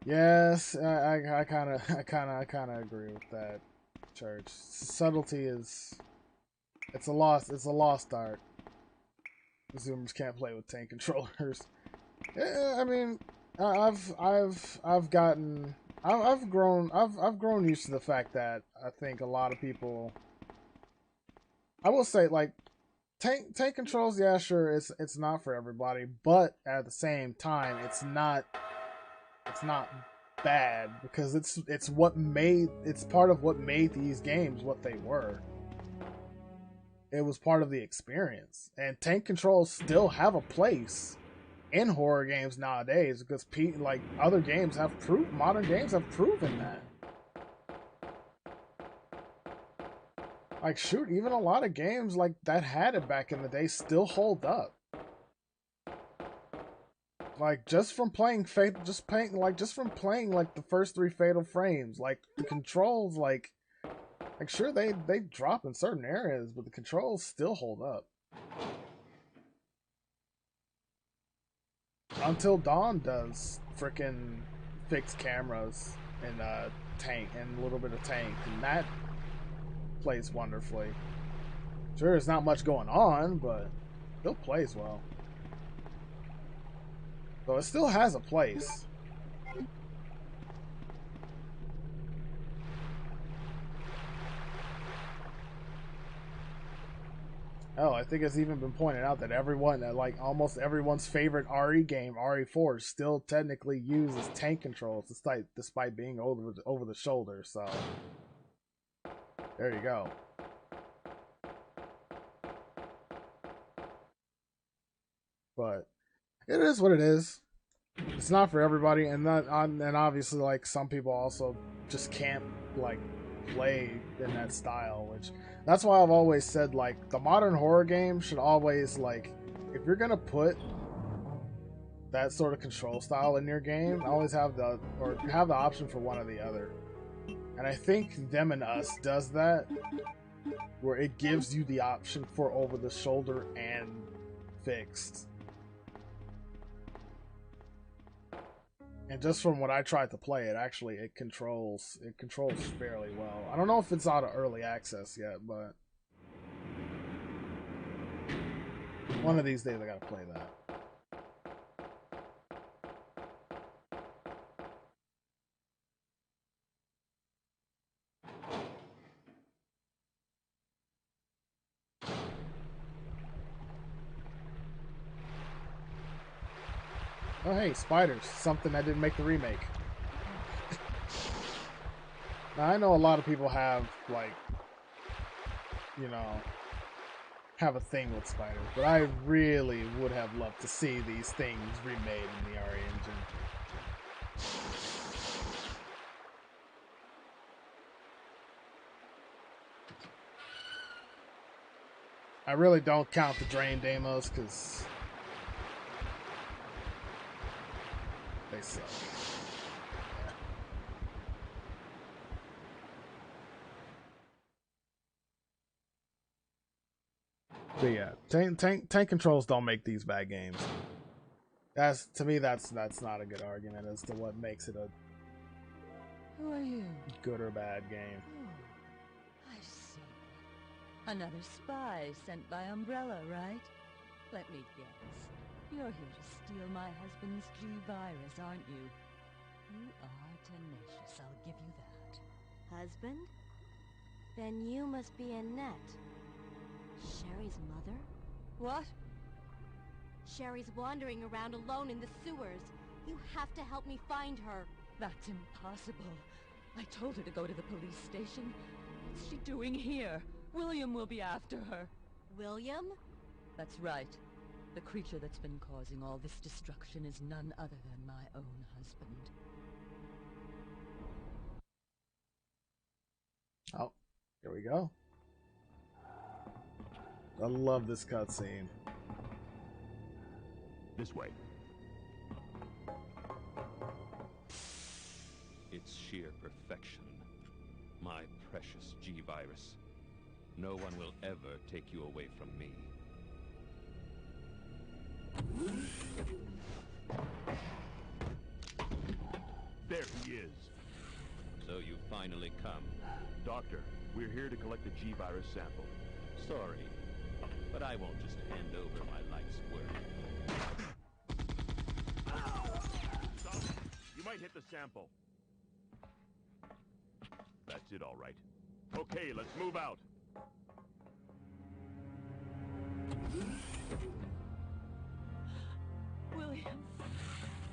Yes, I kind of agree with that. Church subtlety is it's a lost art. The Zoomers can't play with tank controllers. Yeah, I mean, I've gotten I've grown used to the fact that I think a lot of people, I will say, like tank controls. Yeah, sure, it's not for everybody, but at the same time, it's not bad because it's part of what made these games what they were. It was part of the experience, and tank controls still have a place in horror games nowadays because like other games have modern games have proven that. Like shoot, even a lot of games like that had it back in the day still hold up. Like just from playing like the first 3 Fatal Frames, like the controls, like sure they drop in certain areas, but the controls still hold up. Until Dawn does frickin' fixed cameras and tank and a little bit of tank, and that plays wonderfully. Sure, there's not much going on, but still plays well. So it still has a place. Oh, I think it's even been pointed out that almost everyone's favorite RE game, RE4, still technically uses tank controls despite being over the shoulder. So there you go. But it is what it is. It's not for everybody, and obviously like some people also just can't like play in that style, which that's why I've always said like the modern horror game should always, like, if you're gonna put that sort of control style in your game, always have the option for one or the other. And I think Them and Us does that, where it gives you the option for over the shoulder and fixed. And just from what I tried to play, it controls fairly well. I don't know if it's out of early access yet, but one of these days I gotta play that. Oh hey, spiders. Something that didn't make the remake. Now, I know a lot of people have, like, you know, have a thing with spiders, but I really would have loved to see these things remade in the RE engine. I really don't count the drain demos because they suck. But yeah, tank controls don't make these bad games. To me, that's not a good argument as to what makes it a Who are you? good or bad game. Oh, I see. Another spy sent by Umbrella, right? Let me guess. You're here to steal my husband's G-Virus, aren't you? You are tenacious, I'll give you that. Husband? Then you must be Annette. Sherry's mother? What? Sherry's wandering around alone in the sewers. You have to help me find her. That's impossible. I told her to go to the police station. What's she doing here? William will be after her. William? That's right. The creature that's been causing all this destruction is none other than my own husband. Oh, here we go. I love this cutscene. This way. It's sheer perfection. My precious G-Virus. No one will ever take you away from me. There he is. So you finally come. Doctor, we're here to collect the G-Virus sample. Sorry, but I won't just hand over my life's work. Stop. You might hit the sample. That's it, all right. Okay, let's move out. William.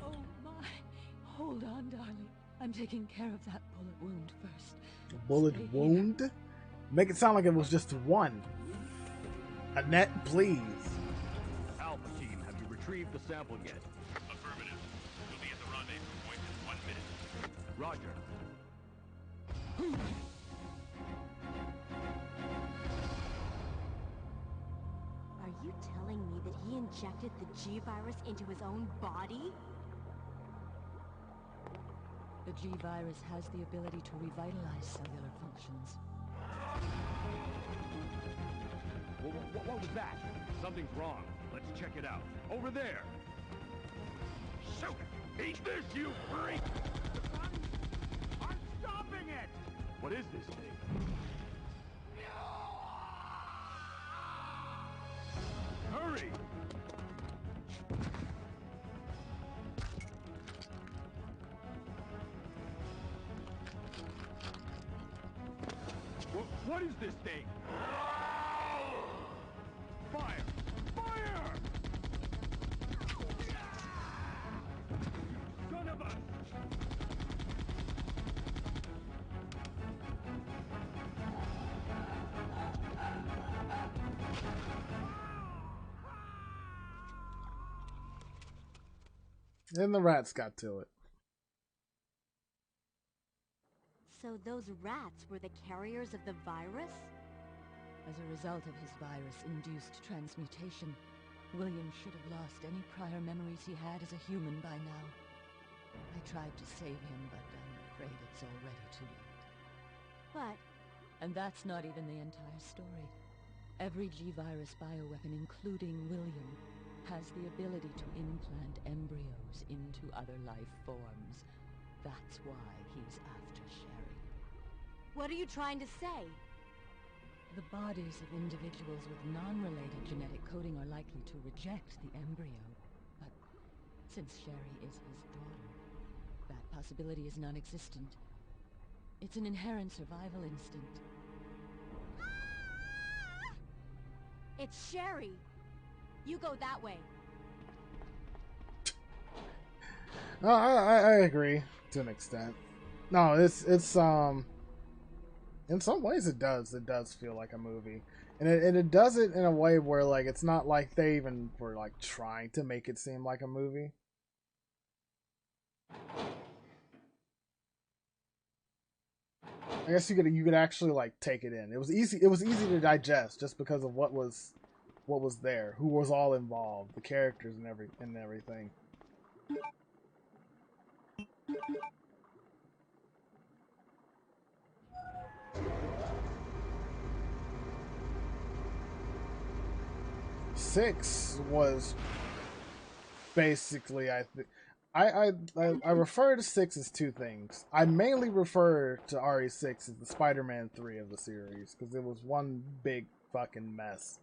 Oh my. Hold on, darling. I'm taking care of that bullet wound first. A bullet Stay wound? here. Make it sound like it was just one. Annette, please. Alpha team, have you retrieved the sample yet? Affirmative. We'll be at the rendezvous point in 1 minute. Roger. Are you telling me that he injected the G-Virus into his own body? The G-Virus has the ability to revitalize cellular functions. What was that? Something's wrong. Let's check it out. Over there. Shoot! Eat this, you freak! I'm stopping it! What is this thing? Hurry! What is this thing? Fire! Fire! Son of a... And the rats got to it. So those rats were the carriers of the virus? As a result of his virus-induced transmutation, William should have lost any prior memories he had as a human by now. I tried to save him, but I'm afraid it's already too late. But... And that's not even the entire story. Every G-Virus bioweapon, including William, has the ability to implant embryos into other life forms. That's why he's after Sherry. what are you trying to say? The bodies of individuals with non-related genetic coding are likely to reject the embryo. But since Sherry is his daughter, that possibility is non-existent. It's an inherent survival instinct. It's Sherry. You go that way. I agree to an extent. No, it's in some ways it does feel like a movie, and it does it in a way where like it's not like they even were like trying to make it seem like a movie. I guess you could actually like take it in. It was easy to digest just because of what was there, who was all involved, the characters and everything. Six was basically, I refer to 6 as two things. I mainly refer to RE6 as the Spider-Man 3 of the series because it was one big fucking mess.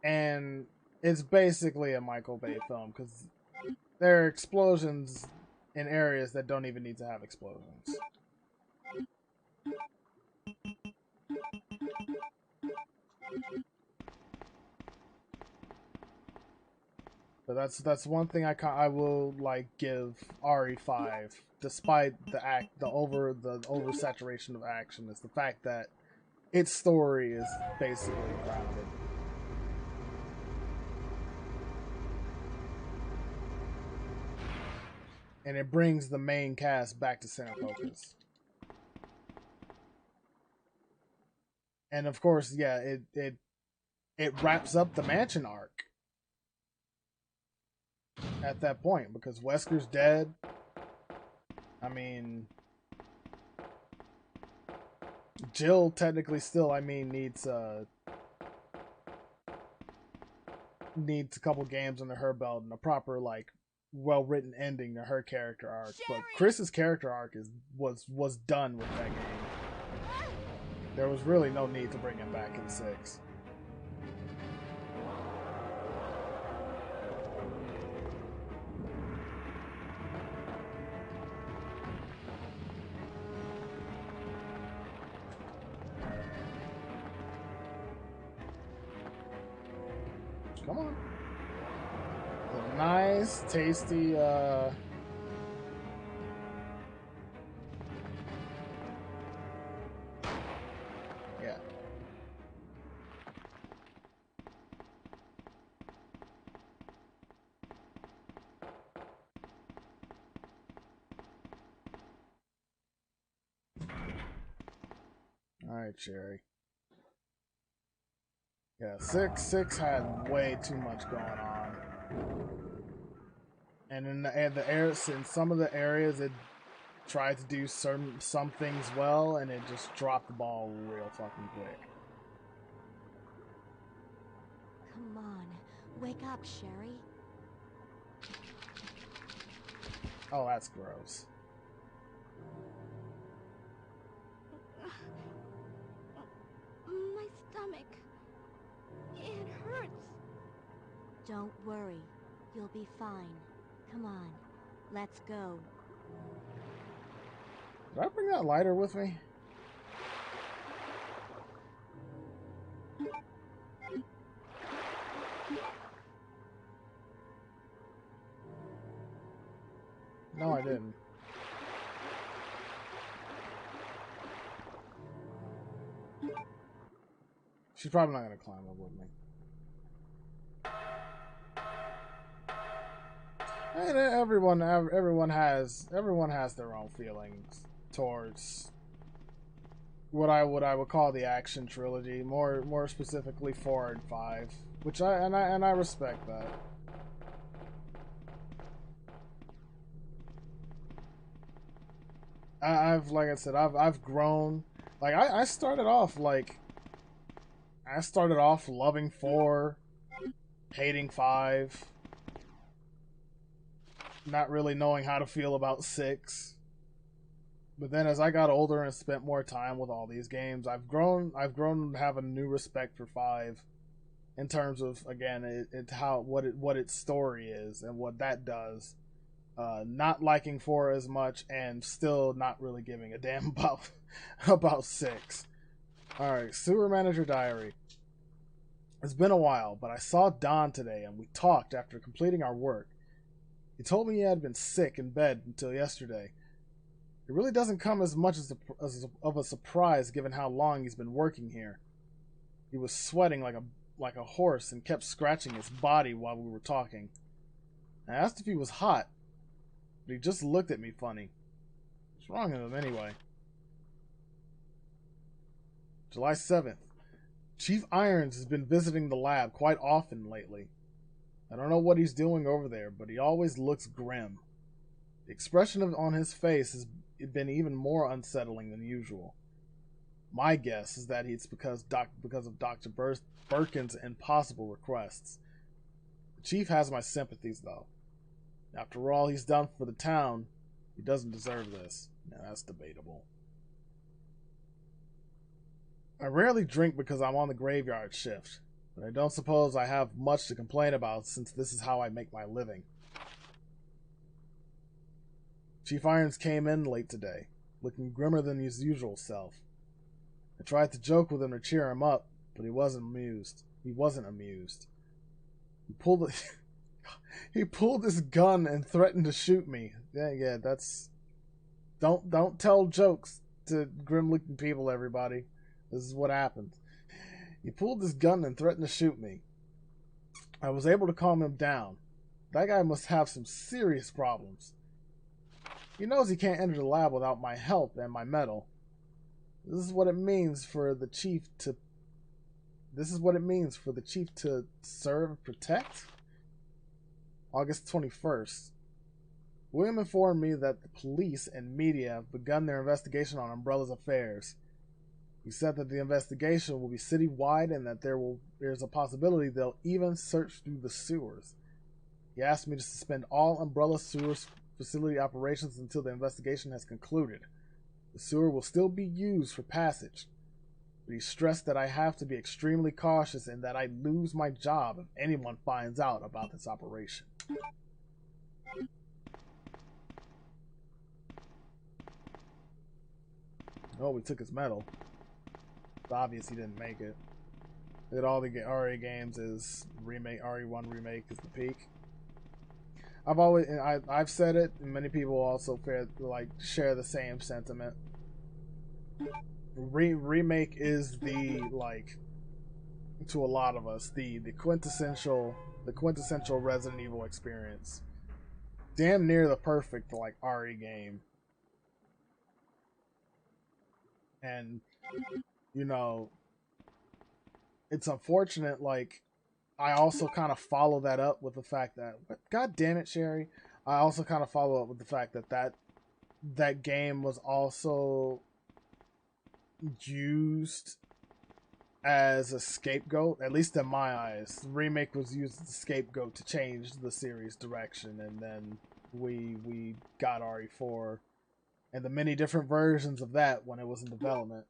And it's basically a Michael Bay film because there are explosions in areas that don't even need to have explosions. But that's one thing I will like give RE5, despite the oversaturation of action, is the fact that its story is basically grounded. And it brings the main cast back to center focus. And of course, yeah, it wraps up the mansion arc at that point because Wesker's dead. I mean, Jill technically still, needs a couple games under her belt and a proper, like, well-written ending to her character arc. Sherry! But Chris's character arc was done with that game. There was really no need to bring him back in 6. Come on. The nice, tasty, yeah. Alright, Cherry. Yeah, 6 had way too much going on. And in some of the areas it tried to do some things well, and it just dropped the ball real fucking quick. Come on, wake up, Sherry. Oh, that's gross. My stomach. It hurts. Don't worry, you'll be fine. Come on, let's go. Did I bring that lighter with me? No, I didn't. She's probably not gonna climb up with me. And everyone has their own feelings towards what I would call the action trilogy, more specifically 4 and 5, which I respect that. Like I said, I've grown. Like I started off loving 4, hating 5, not really knowing how to feel about 6. But then as I got older and spent more time with all these games, I've grown to have a new respect for 5 in terms of, again, what its story is and what that does. Not liking 4 as much and still not really giving a damn about 6. Alright, Sewer Manager Diary. It's been a while, but I saw Don today and we talked after completing our work. He told me he had been sick in bed until yesterday. It really doesn't come as much as of a surprise given how long he's been working here. He was sweating like a horse and kept scratching his body while we were talking. I asked if he was hot, but he just looked at me funny. What's wrong with him anyway? July 7th. Chief Irons has been visiting the lab quite often lately. I don't know what he's doing over there, but he always looks grim. The expression on his face has been even more unsettling than usual. My guess is that it's because of Dr. Birkin's impossible requests. The chief has my sympathies, though. After all he's done for the town, he doesn't deserve this. Now, that's debatable. I rarely drink because I'm on the graveyard shift, but I don't suppose I have much to complain about since this is how I make my living. Chief Irons came in late today, looking grimmer than his usual self. I tried to joke with him to cheer him up, but he wasn't amused. He pulled he pulled his gun and threatened to shoot me. Yeah, that's don't tell jokes to grim-looking people, everybody. This is what happens. He pulled his gun and threatened to shoot me. I was able to calm him down. That guy must have some serious problems. He knows he can't enter the lab without my help and my medal. This is what it means for the chief to serve and protect? August 21st. William informed me that the police and media have begun their investigation on Umbrella's affairs. He said that the investigation will be citywide and that there's a possibility they'll even search through the sewers. He asked me to suspend all Umbrella sewers facility operations until the investigation has concluded. The sewer will still be used for passage, but he stressed that I have to be extremely cautious and that I'd lose my job if anyone finds out about this operation. Oh, we took his medal. It's obvious he didn't make it. At all the RE games is remake. RE1 remake is the peak. I've said it, and many people also share the same sentiment. Remake is the, to a lot of us, the quintessential Resident Evil experience. Damn near the perfect RE game. And it's unfortunate, I also kind of follow that up with the fact that, God damn it, Sherry. I also kind of follow up with the fact that game was also used as a scapegoat, at least in my eyes. The remake was used as a scapegoat to change the series' direction, and then we got RE4 and the many different versions of that when it was in development.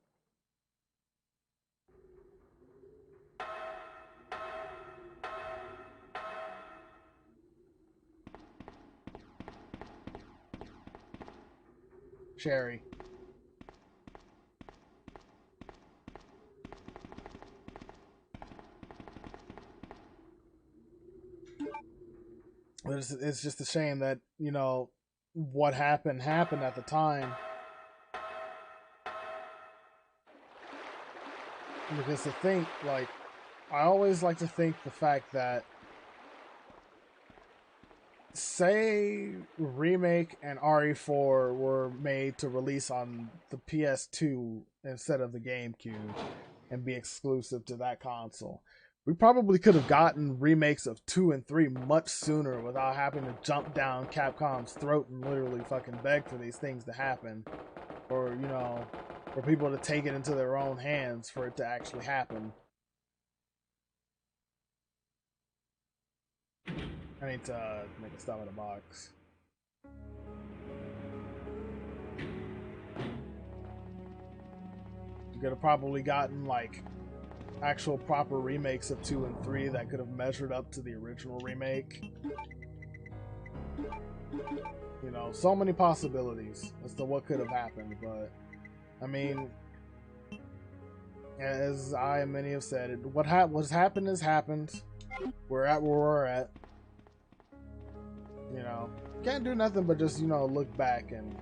Sherry. It's just a shame that, what happened at the time. Because to think, I always like to think the fact that, say Remake and RE4 were made to release on the PS2 instead of the GameCube and be exclusive to that console, we probably could have gotten remakes of 2 and 3 much sooner without having to jump down Capcom's throat and literally fucking beg for these things to happen. Or, for people to take it into their own hands for it to actually happen. I need to make a stop at a box. You could have probably gotten, actual proper remakes of 2 and 3 that could have measured up to the original remake. So many possibilities as to what could have happened, but, I mean, as I and many have said, what's happened has happened. We're at where we're at. Can't do nothing but just, look back and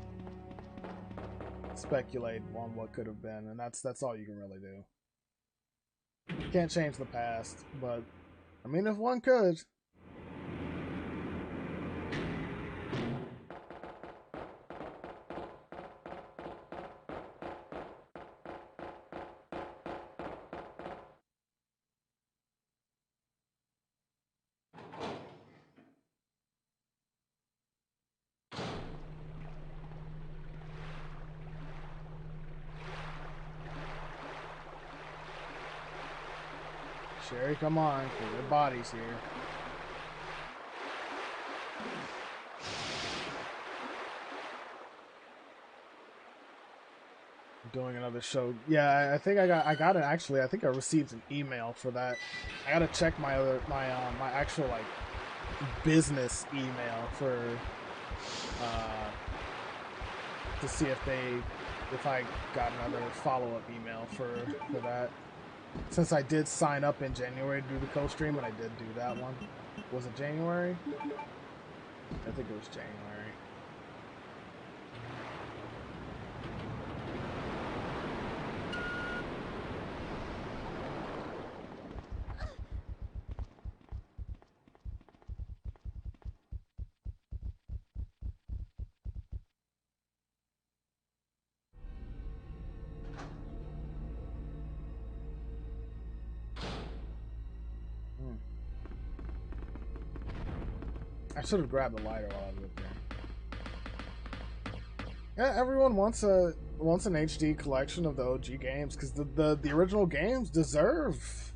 speculate on what could have been, and that's all you can really do. Can't change the past, but, I mean, if one could. Sherry, come on, your body's here. doing another show. Yeah, I think I got it actually. I think I received an email for that. I gotta check my my actual like business email for to see if I got another follow-up email for that. Since I did sign up in January to do the co-stream, and I did do that one. Was it January? I think it was January. I should have grabbed the lighter while I was up there. Yeah, everyone wants an HD collection of the OG games because the original games deserve.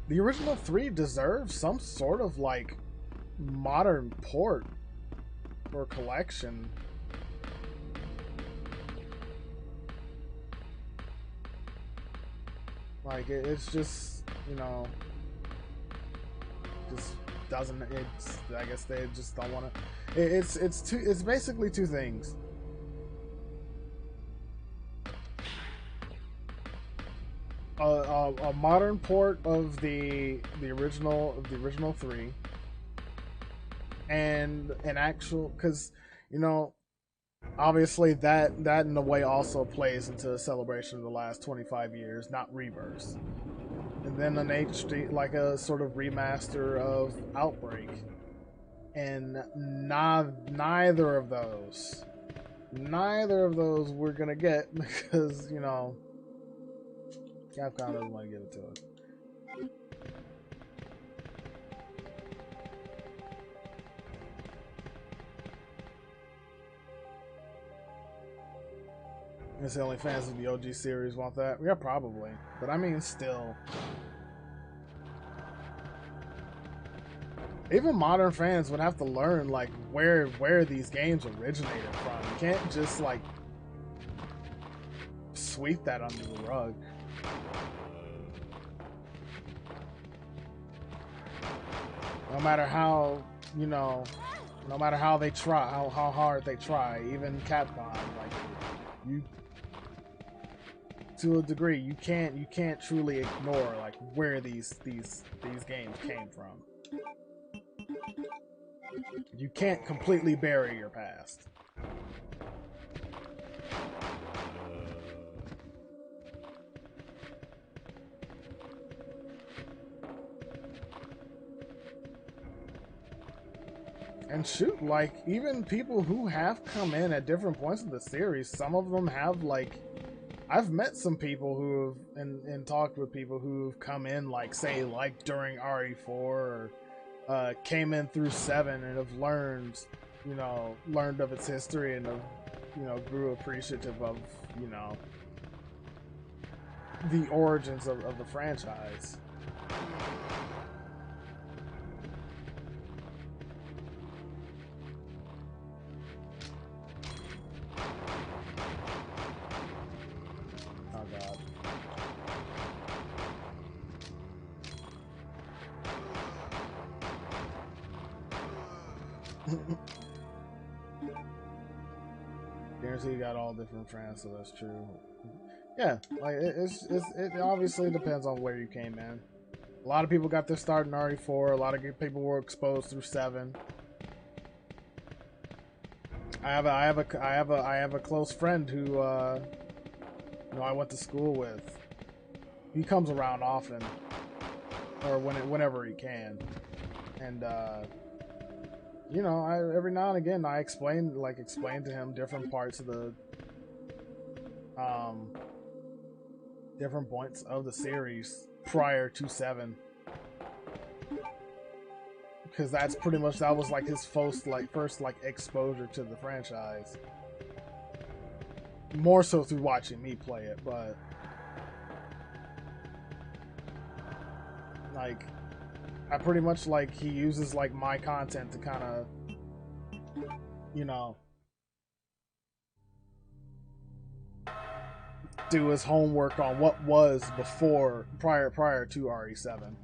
The original 3 deserve some sort of like modern port or collection. Like it's just, you know, just doesn't. It's, I guess they just don't want to. It's basically two things. A modern port of the original 3, and an actual, because you know, obviously that in a way also plays into a celebration of the last 25 years, not Rebirth. And then an HD, like a sort of remaster of Outbreak, and neither of those we're gonna get because, you know, Capcom doesn't want to give it to us. Guess the only fans of the OG series want that. Yeah, probably. But I mean, still. Even modern fans would have to learn, like, where these games originated from. You can't just, like, sweep that under the rug. No matter how, you know, no matter how they try, how hard they try, even Capcom, like, you, to a degree, you can't truly ignore, like, where these games came from. You can't completely bury your past. And shoot, like, even people who have come in at different points in the series, some of them have, like, I've met some people who have, and talked with people who've come in, like, say, like, during RE4, or came in through 7 and have learned of its history and, you know, grew appreciative of, you know, the origins of the franchise. Oh god. Guarantee you got all different friends, so that's true. Yeah, like it obviously depends on where you came in. A lot of people got their start in RE4. A lot of people were exposed through 7. I have a close friend who you know, I went to school with. He comes around often, or whenever he can, and you know, every now and again I explain to him different parts of the different points of the series prior to 7, because that's pretty much, that was like his first exposure to the franchise, more so through watching me play it. But like, I pretty much, like, he uses like my content to kind of, you know, do his homework on what was before prior to RE7.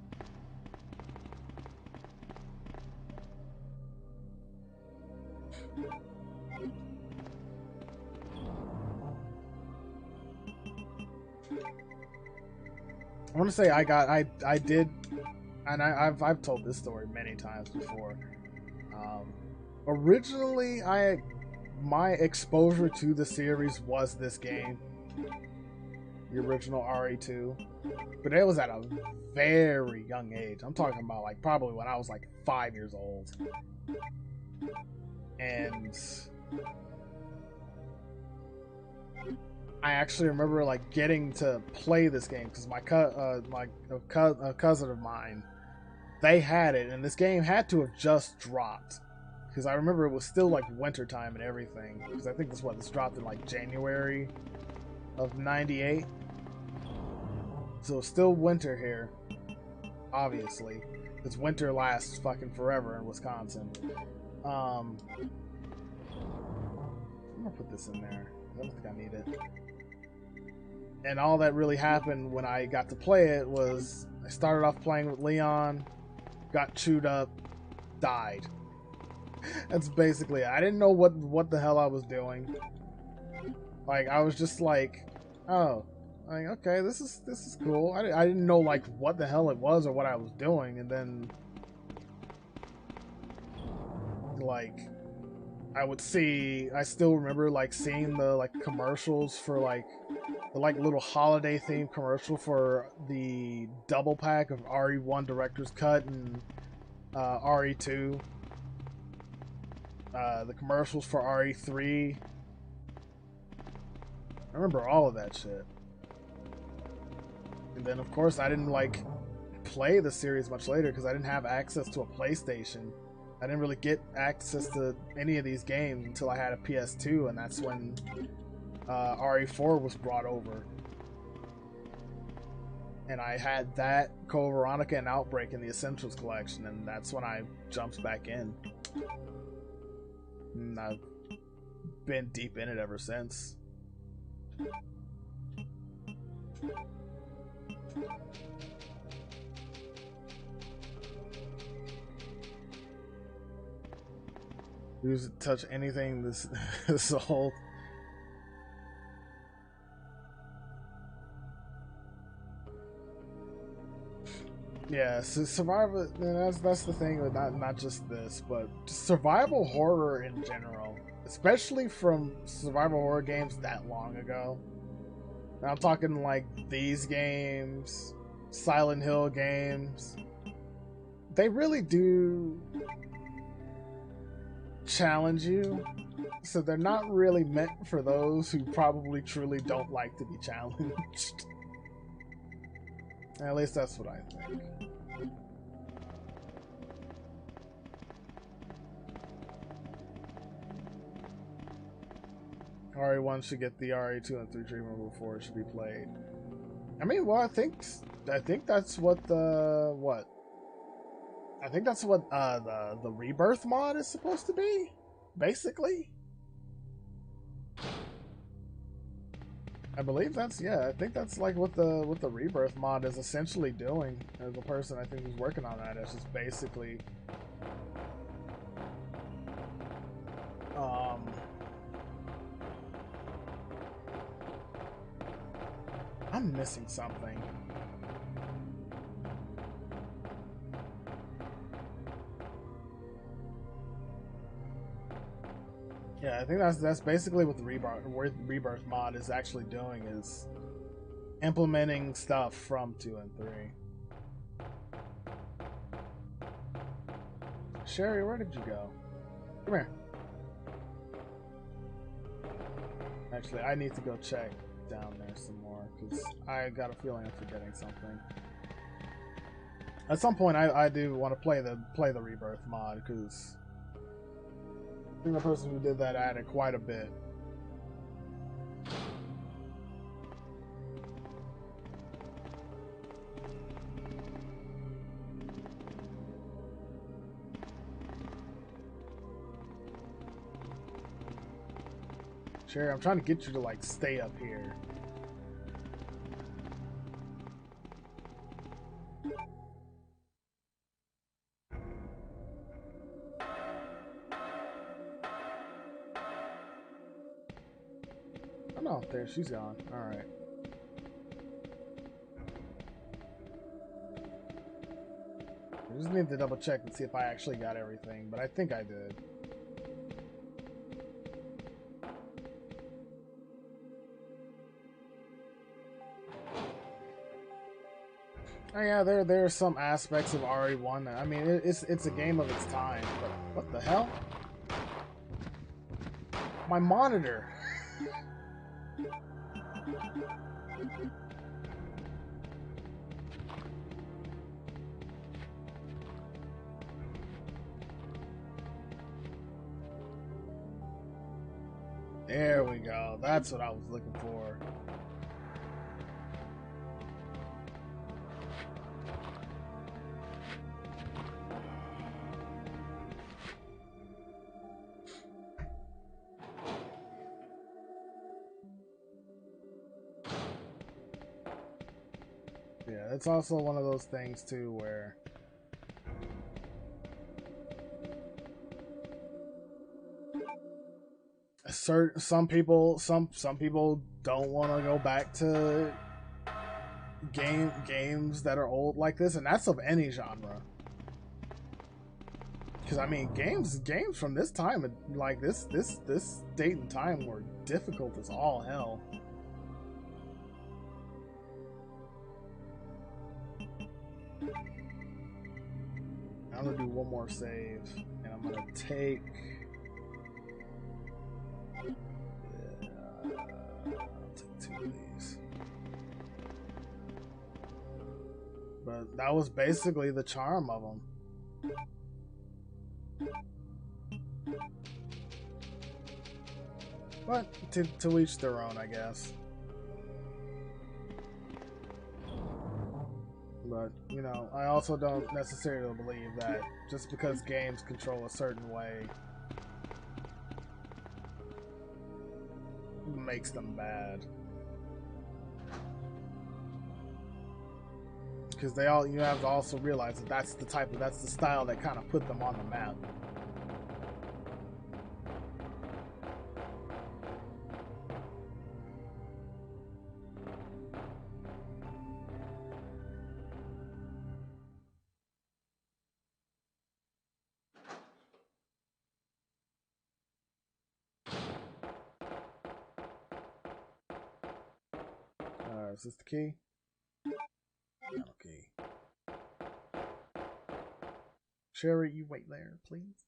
I want to say I did, and I've told this story many times before. Originally, my exposure to the series was this game, the original RE2, but it was at a very young age. I'm talking about like probably when I was like 5 years old, and I actually remember like getting to play this game because my cousin of mine, they had it, and this game had to have just dropped because I remember it was still like winter time and everything. Because I think this dropped in like January of '98, so it's still winter here, obviously, because winter lasts fucking forever in Wisconsin. I'm gonna put this in there. I don't think I need it. And all that really happened when I got to play it was I started off playing with Leon, got chewed up, died. That's basically it. I didn't know what the hell I was doing. Like, I was just like, oh, like, okay, this is cool. I didn't know like what the hell it was or what I was doing, and then like I still remember like seeing the like commercials for like the like little holiday themed commercial for the double pack of RE1 Director's Cut and RE2. The commercials for RE3. I remember all of that shit. And then of course I didn't like play the series much later because I didn't have access to a PlayStation. I didn't really get access to any of these games until I had a PS2, and that's when RE4 was brought over. And I had that, Code Veronica, and Outbreak in the Essentials collection, and that's when I jumped back in. And I've been deep in it ever since. Use it, touch anything this old. Yeah, so survival. That's the thing with not just this, but survival horror in general, especially from survival horror games that long ago. And I'm talking like these games, Silent Hill games. They really do challenge you, so they're not really meant for those who probably truly don't like to be challenged. At least that's what I think. RE1 should get the RE2 and 3 treatment before it should be played. I mean, well, I think that's what the I think that's what the Rebirth mod is supposed to be, basically. I believe that's, yeah, I think that's like what the Rebirth mod is essentially doing. As a person I think who's working on that, it's just basically I'm missing something. Yeah, I think that's basically what the Rebirth mod is actually doing, is implementing stuff from 2 and 3. Sherry, where did you go? Come here. Actually, I need to go check down there some more, because I got a feeling I'm forgetting something. At some point, I do want to play the Rebirth mod, because I think the person who did that added quite a bit. Sherry, I'm trying to get you to like stay up here. no, there, she's gone. Alright. I just need to double check and see if I actually got everything, but I think I did. Oh yeah, there are some aspects of RE1 that, I mean, it's a game of its time, but what the hell? My monitor! There we go. That's what I was looking for. Yeah, it's also one of those things too where some people don't want to go back to games that are old like this, and that's of any genre. Because I mean, games from this time, like this date and time, were difficult as all hell. I'm gonna do one more save, and I'm gonna take. I'll take 2 of these. But that was basically the charm of them. But to each their own, I guess. But, you know, I also don't necessarily believe that just because games control a certain way makes them bad. Because you have to also realize that that's the style that kind of put them on the map. Is this the key? Okay. Sherry, you wait there, please.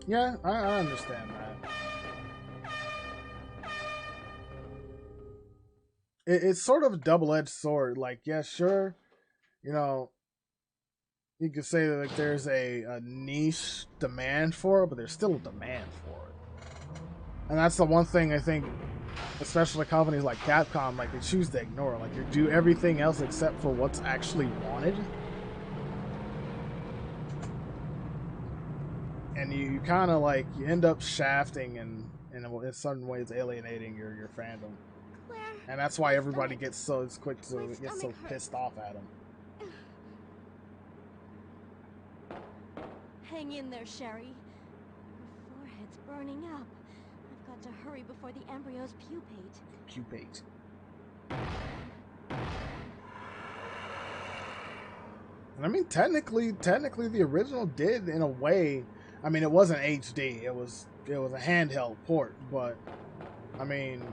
Yeah, I understand that. It's sort of a double-edged sword. Like, yeah, sure, you know, you could say that like, there's a niche demand for it, but there's still a demand for it. And that's the one thing I think, especially companies like Capcom, like, they choose to ignore. Like, you do everything else except for what's actually wanted. And you kind of like, you end up shafting and in certain ways alienating your fandom. Claire, and that's why everybody stomach. gets so Stomach pissed off at him. Hang in there, Sherry. Your forehead's burning up. I've got to hurry before the embryos pupate. Pupate. I mean, technically, the original did in a way. I mean, it wasn't HD. It was a handheld port, but I mean,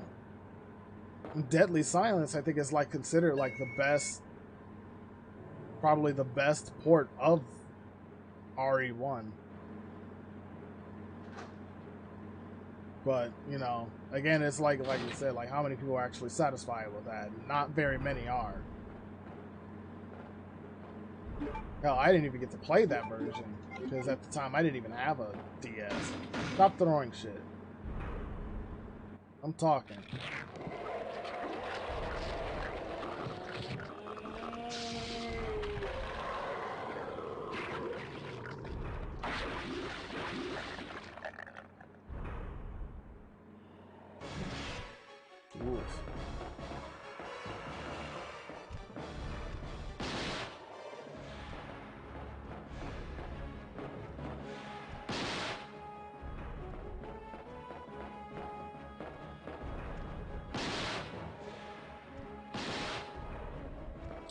Deadly Silence, I think, is like considered like the best, probably the best port of RE1. But you know, again, it's like you said, like how many people are actually satisfied with that? Not very many are. Hell, I didn't even get to play that version because at the time I didn't even have a DS. Stop throwing shit. I'm talking. Oof.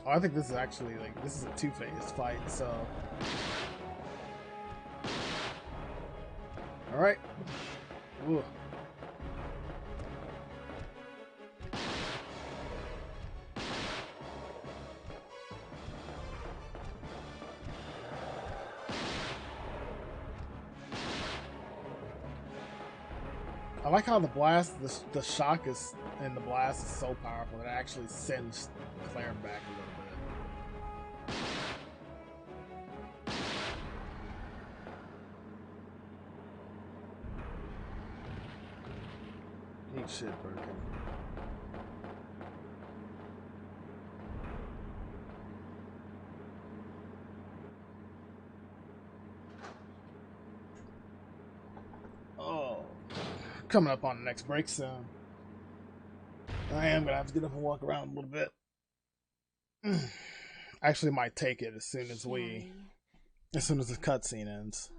Oh, I think this is actually like this is a two-phase fight, so all right. Ooh. I like how the blast, the shock is in the blast is so powerful that it actually sends Claire back a little bit. Eat shit, Birkin. Oh, coming up on the next break soon. I am gonna have to get up and walk around a little bit. Actually, might take it as soon as the cutscene ends.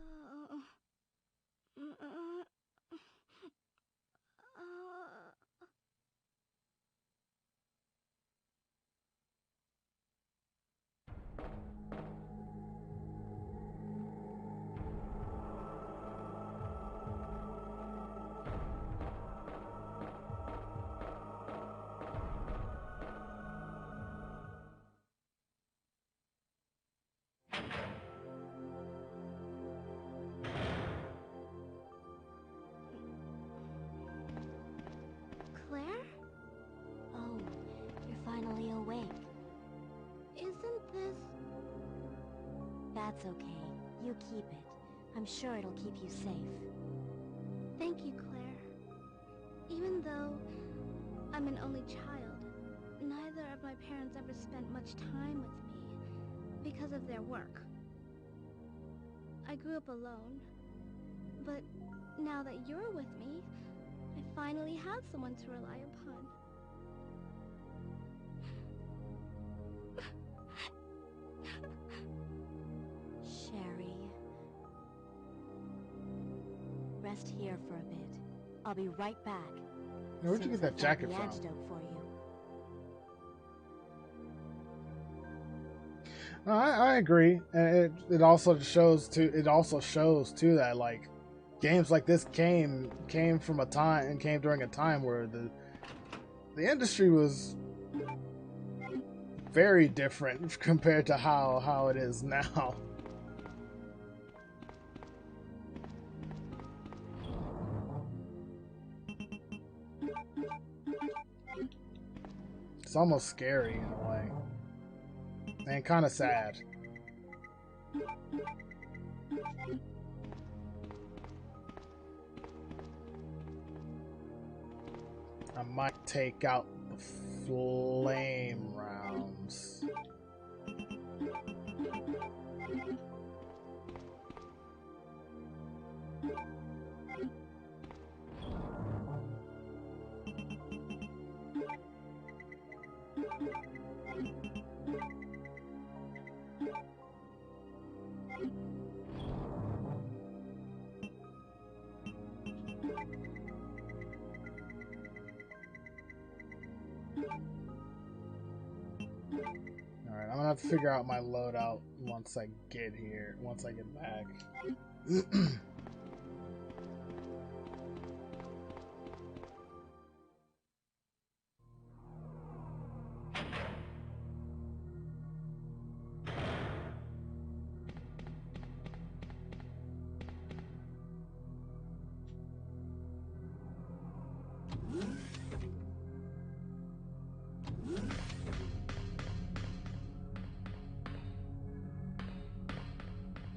Claire? Oh, you're finally awake. Isn't this... That's okay. You keep it. I'm sure it'll keep you safe. Thank you, Claire. Even though I'm an only child, neither of my parents ever spent much time with me because of their work. I grew up alone, but now that you're with me, I finally have someone to rely upon. Sherry. Rest here for a bit. I'll be right back. Where'd you get that jacket the from? antidote for you. No, I agree, and it also shows too. It also shows too that like games like this came from a time and came during a time where the industry was very different compared to how it is now. It's almost scary in a way. And kind of sad. I might take out the flame rounds. Alright, I'm gonna have to figure out my loadout once I get here, once I get back.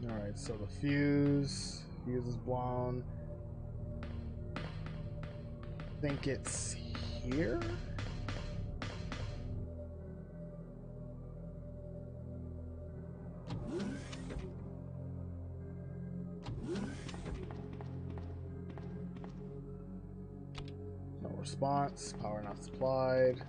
Alright, so the fuse is blown. think it's here. No response. Power not supplied.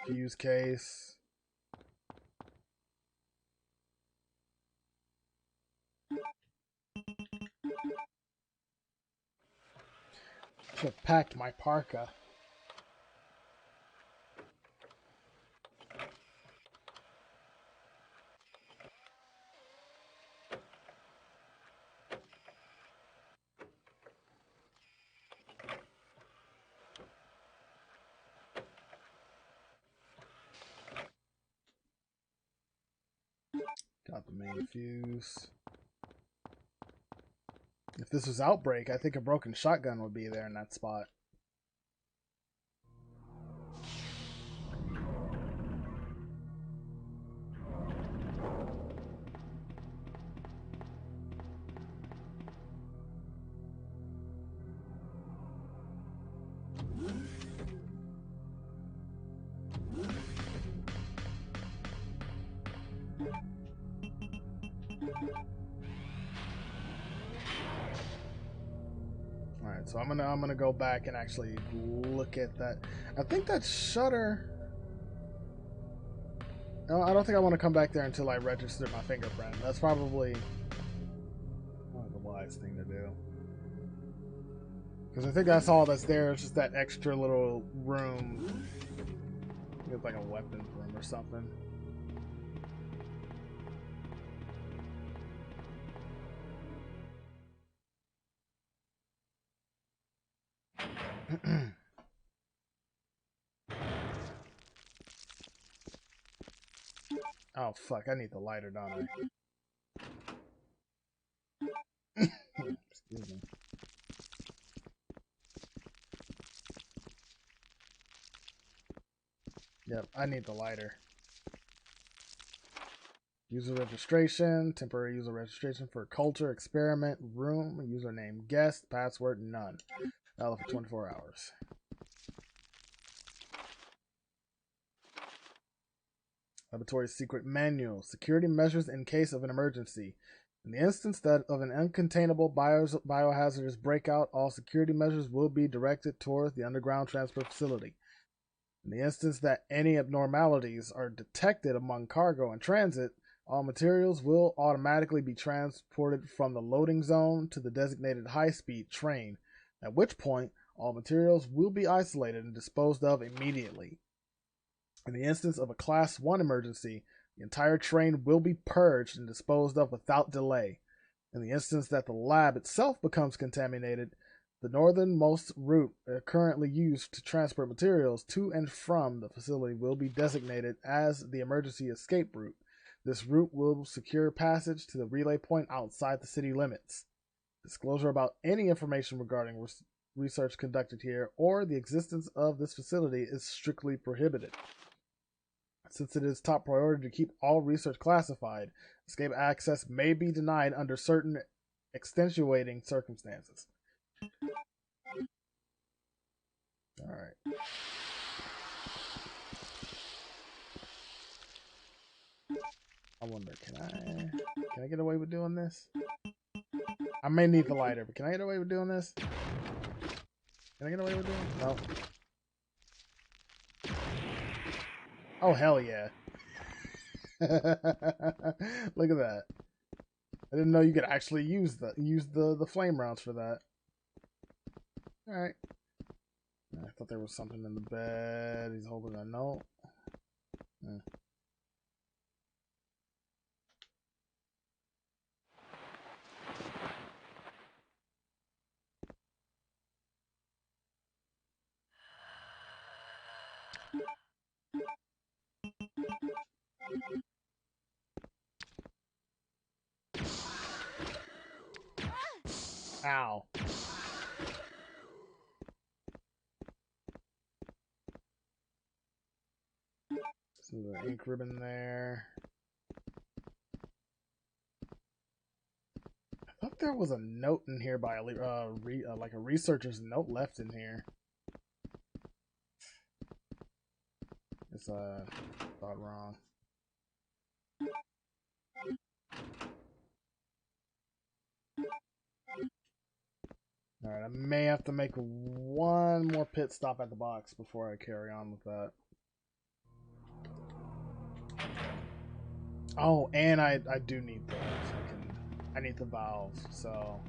Fuse case. Should have packed my parka. Got the main fuse. If this was Outbreak, I think a broken shotgun would be there in that spot. Alright, so I'm gonna go back and actually look at that. I think that shutter. No, I don't think I want to come back there until I register my fingerprint. That's probably not the wise thing to do. Because I think that's all that's there. It's just that extra little room. It's like a weapons room or something. Oh fuck, I need the lighter, don't I? Excuse me. Yep, I need the lighter. User registration, temporary user registration for culture, experiment, room, username, guest, password, none. Valid for 24 hours. Laboratory secret manual. Security measures in case of an emergency. In the instance that of an uncontainable biohazardous breakout, all security measures will be directed towards the underground transfer facility. In the instance that any abnormalities are detected among cargo in transit, all materials will automatically be transported from the loading zone to the designated high-speed train, at which point all materials will be isolated and disposed of immediately. In the instance of a Class 1 emergency, the entire train will be purged and disposed of without delay. In the instance that the lab itself becomes contaminated, the northernmost route currently used to transport materials to and from the facility will be designated as the emergency escape route. This route will secure passage to the relay point outside the city limits. Disclosure about any information regarding research conducted here or the existence of this facility is strictly prohibited. Since it is top priority to keep all research classified, escape access may be denied under certain extenuating circumstances. Alright. I wonder, can I get away with doing this? I may need the lighter, but can I get away with doing this? Can I get away with doing it? No. Oh, hell yeah. Look at that. I didn't know you could actually use the flame rounds for that. Alright. I thought there was something in the bed. He's holding a note. There's an ink ribbon there. I thought there was a note in here by like a researcher's note left in here. It's thought wrong. Alright, I may have to make one more pit stop at the box before I carry on with that. Oh, and I do need those. I need the valve, so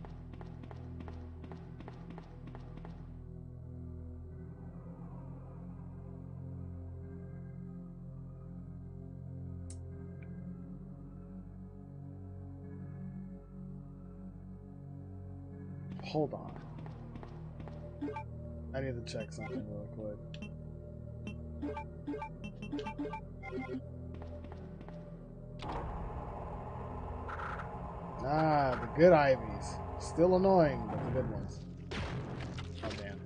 hold on. I need to check something real quick. Ah, the good Ivies. Still annoying, but the good ones. Oh, damn.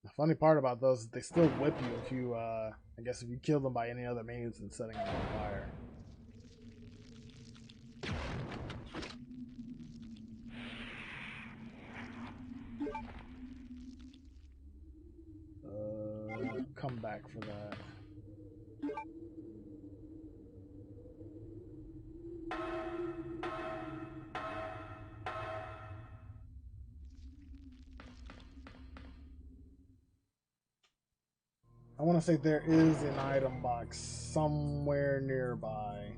The funny part about those is they still whip you if you, I guess if you kill them by any other means than setting them on fire. Come back for that. I want to say there is an item box somewhere nearby.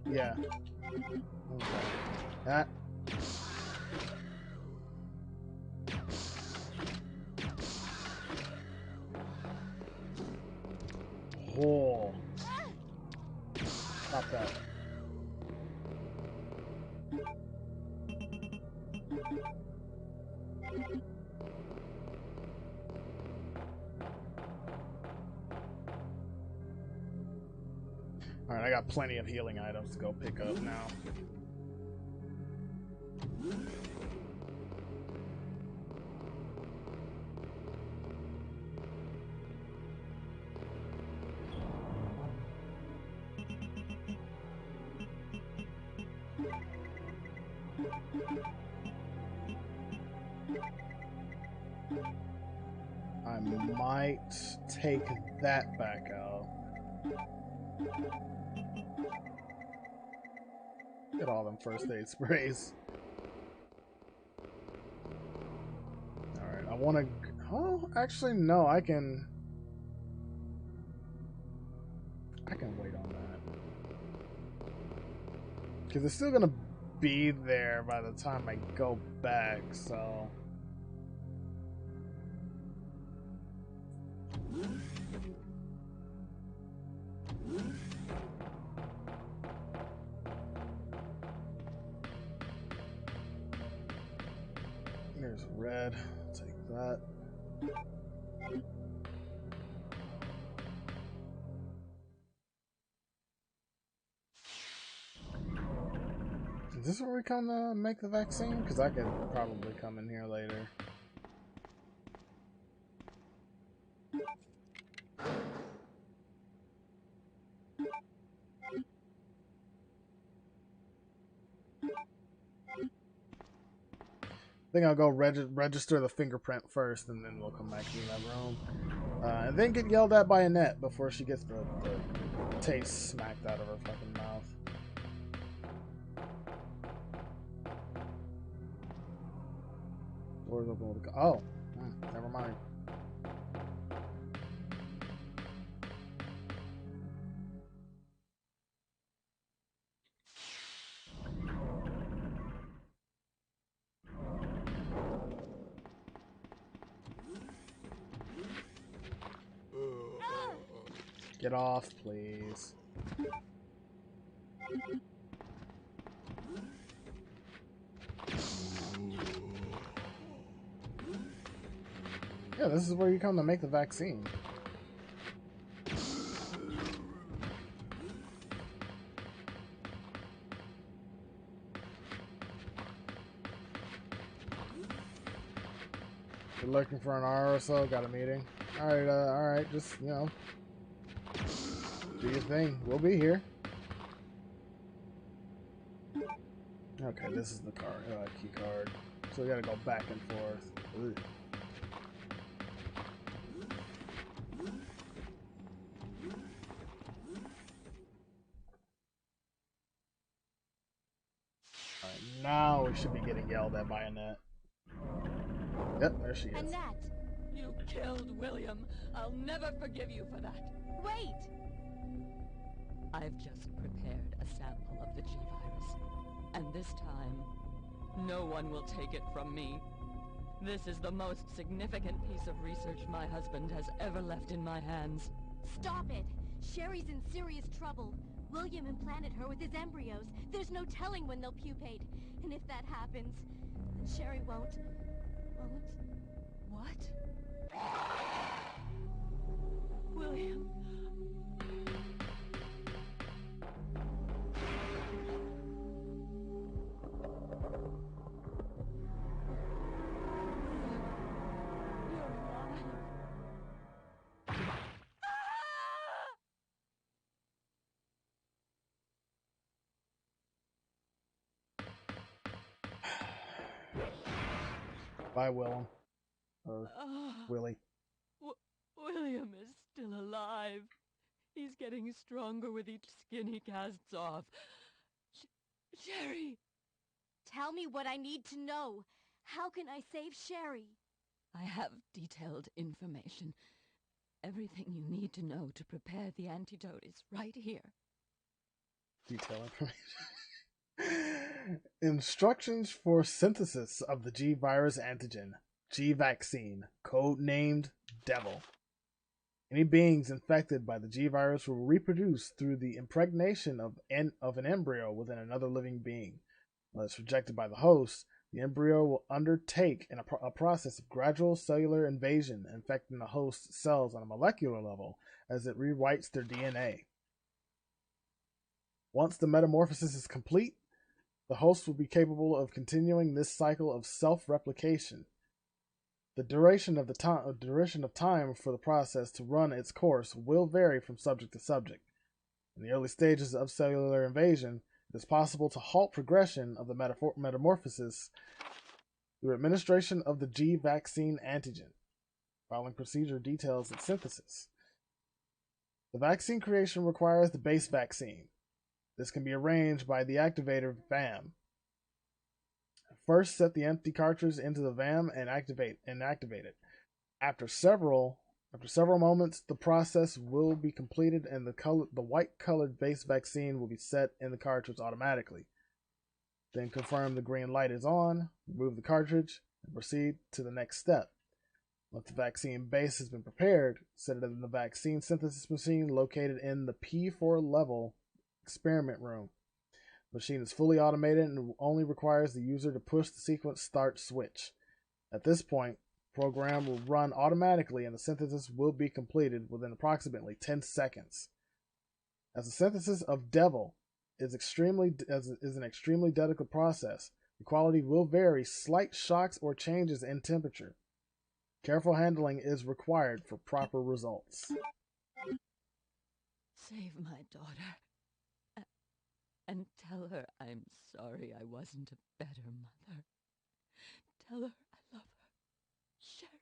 Yeah. Okay. That. Oh. Stop that. Alright, I got plenty of healing items to go pick up now. I might take that back out. Get all them first aid sprays. Alright, I want to... Oh, actually, no, I can wait on that. Because it's still going to be there by the time I go back, so... There's red. I'll take that. Is this where we come to make the vaccine? Because I could probably come in here later. I think I'll go register the fingerprint first, and then we'll come back to that room. And then get yelled at by Annette before she gets the taste smacked out of her fucking mouth. Doors open with a... Oh, never mind. Get off, please. Yeah, this is where you come to make the vaccine. looking for an hour or so. Got a meeting. All right. Just, you know, do your thing. We'll be here. Okay, this is the card, key card. So we gotta go back and forth. Ugh. Alright, now we should be getting yelled at by Annette. Yep, there she is. Annette! You killed William. I'll never forgive you for that. Wait! I've just prepared a sample of the G-Virus. And this time, no one will take it from me. This is the most significant piece of research my husband has ever left in my hands. Stop it! Sherry's in serious trouble. William implanted her with his embryos. There's no telling when they'll pupate. And if that happens, then Sherry won't... What? William... Bye, Willem. Or Willie. William is still alive. He's getting stronger with each skin he casts off. Sherry! Tell me what I need to know. How can I save Sherry? I have detailed information. Everything you need to know to prepare the antidote is right here. Detailed information. Instructions for synthesis of the G-Virus antigen. G-Vaccine, codenamed Devil. Any beings infected by the G-Virus will reproduce through the impregnation of an embryo within another living being. When it's rejected by the host, the embryo will undertake a process of gradual cellular invasion, infecting the host cells on a molecular level as it rewrites their DNA. Once the metamorphosis is complete, the host will be capable of continuing this cycle of self-replication. The duration of time for the process to run its course will vary from subject to subject. In the early stages of cellular invasion, it is possible to halt progression of the metamorphosis through administration of the G-Vaccine antigen. Following procedure details its synthesis. The vaccine creation requires the base vaccine. This can be arranged by the activator VAM. First, set the empty cartridge into the VAM and activate it. After several moments, the process will be completed and the white-colored base vaccine will be set in the cartridge automatically. Then confirm the green light is on, remove the cartridge, and proceed to the next step. Once the vaccine base has been prepared, set it in the vaccine synthesis machine located in the P4 level experiment room. The machine is fully automated and only requires the user to push the sequence start switch. At this point, the program will run automatically and the synthesis will be completed within approximately 10 seconds. As the synthesis of Devil is an extremely delicate process, the quality will vary slight shocks or changes in temperature. Careful handling is required for proper results. Save my daughter. And tell her I'm sorry I wasn't a better mother. Tell her I love her. Sherry.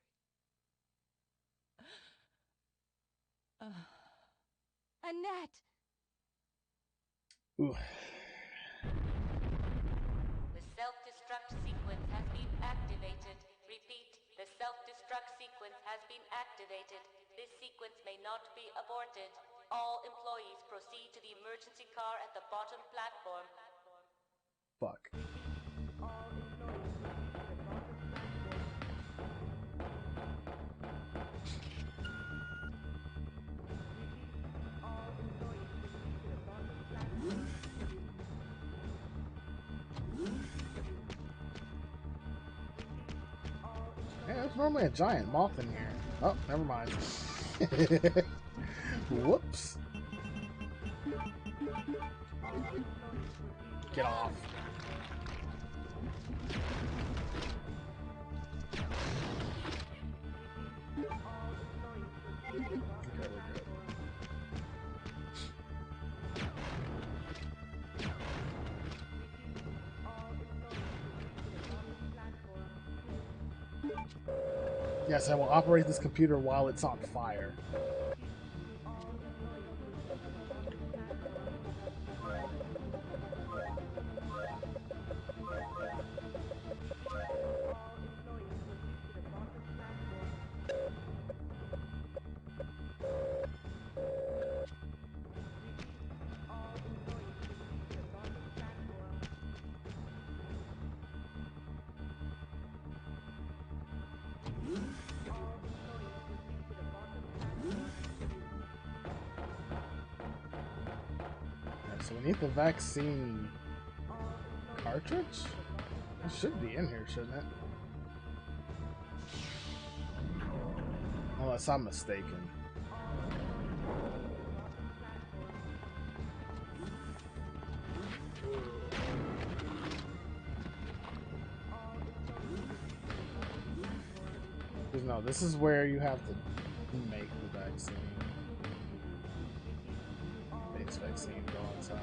Annette! Ooh. The self-destruct sequence has been activated. Repeat, the self-destruct sequence has been activated. This sequence may not be aborted. All employees proceed to the emergency car at the bottom platform. Fuck. Yeah, there's normally a giant moth in here. Oh, never mind. Whoops. Get off. Okay, we're good. Yes, I will operate this computer while it's on fire. So we need the vaccine cartridge? It should be in here, shouldn't it? Unless I'm mistaken. No, this is where you have to make the vaccine. Base vaccine, go inside.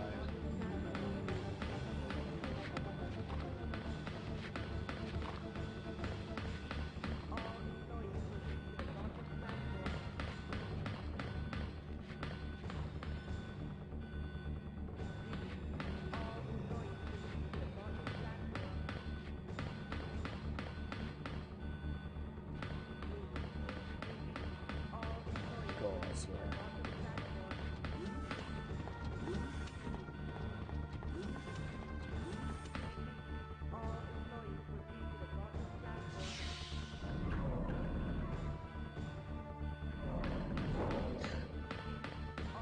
Go elsewhere.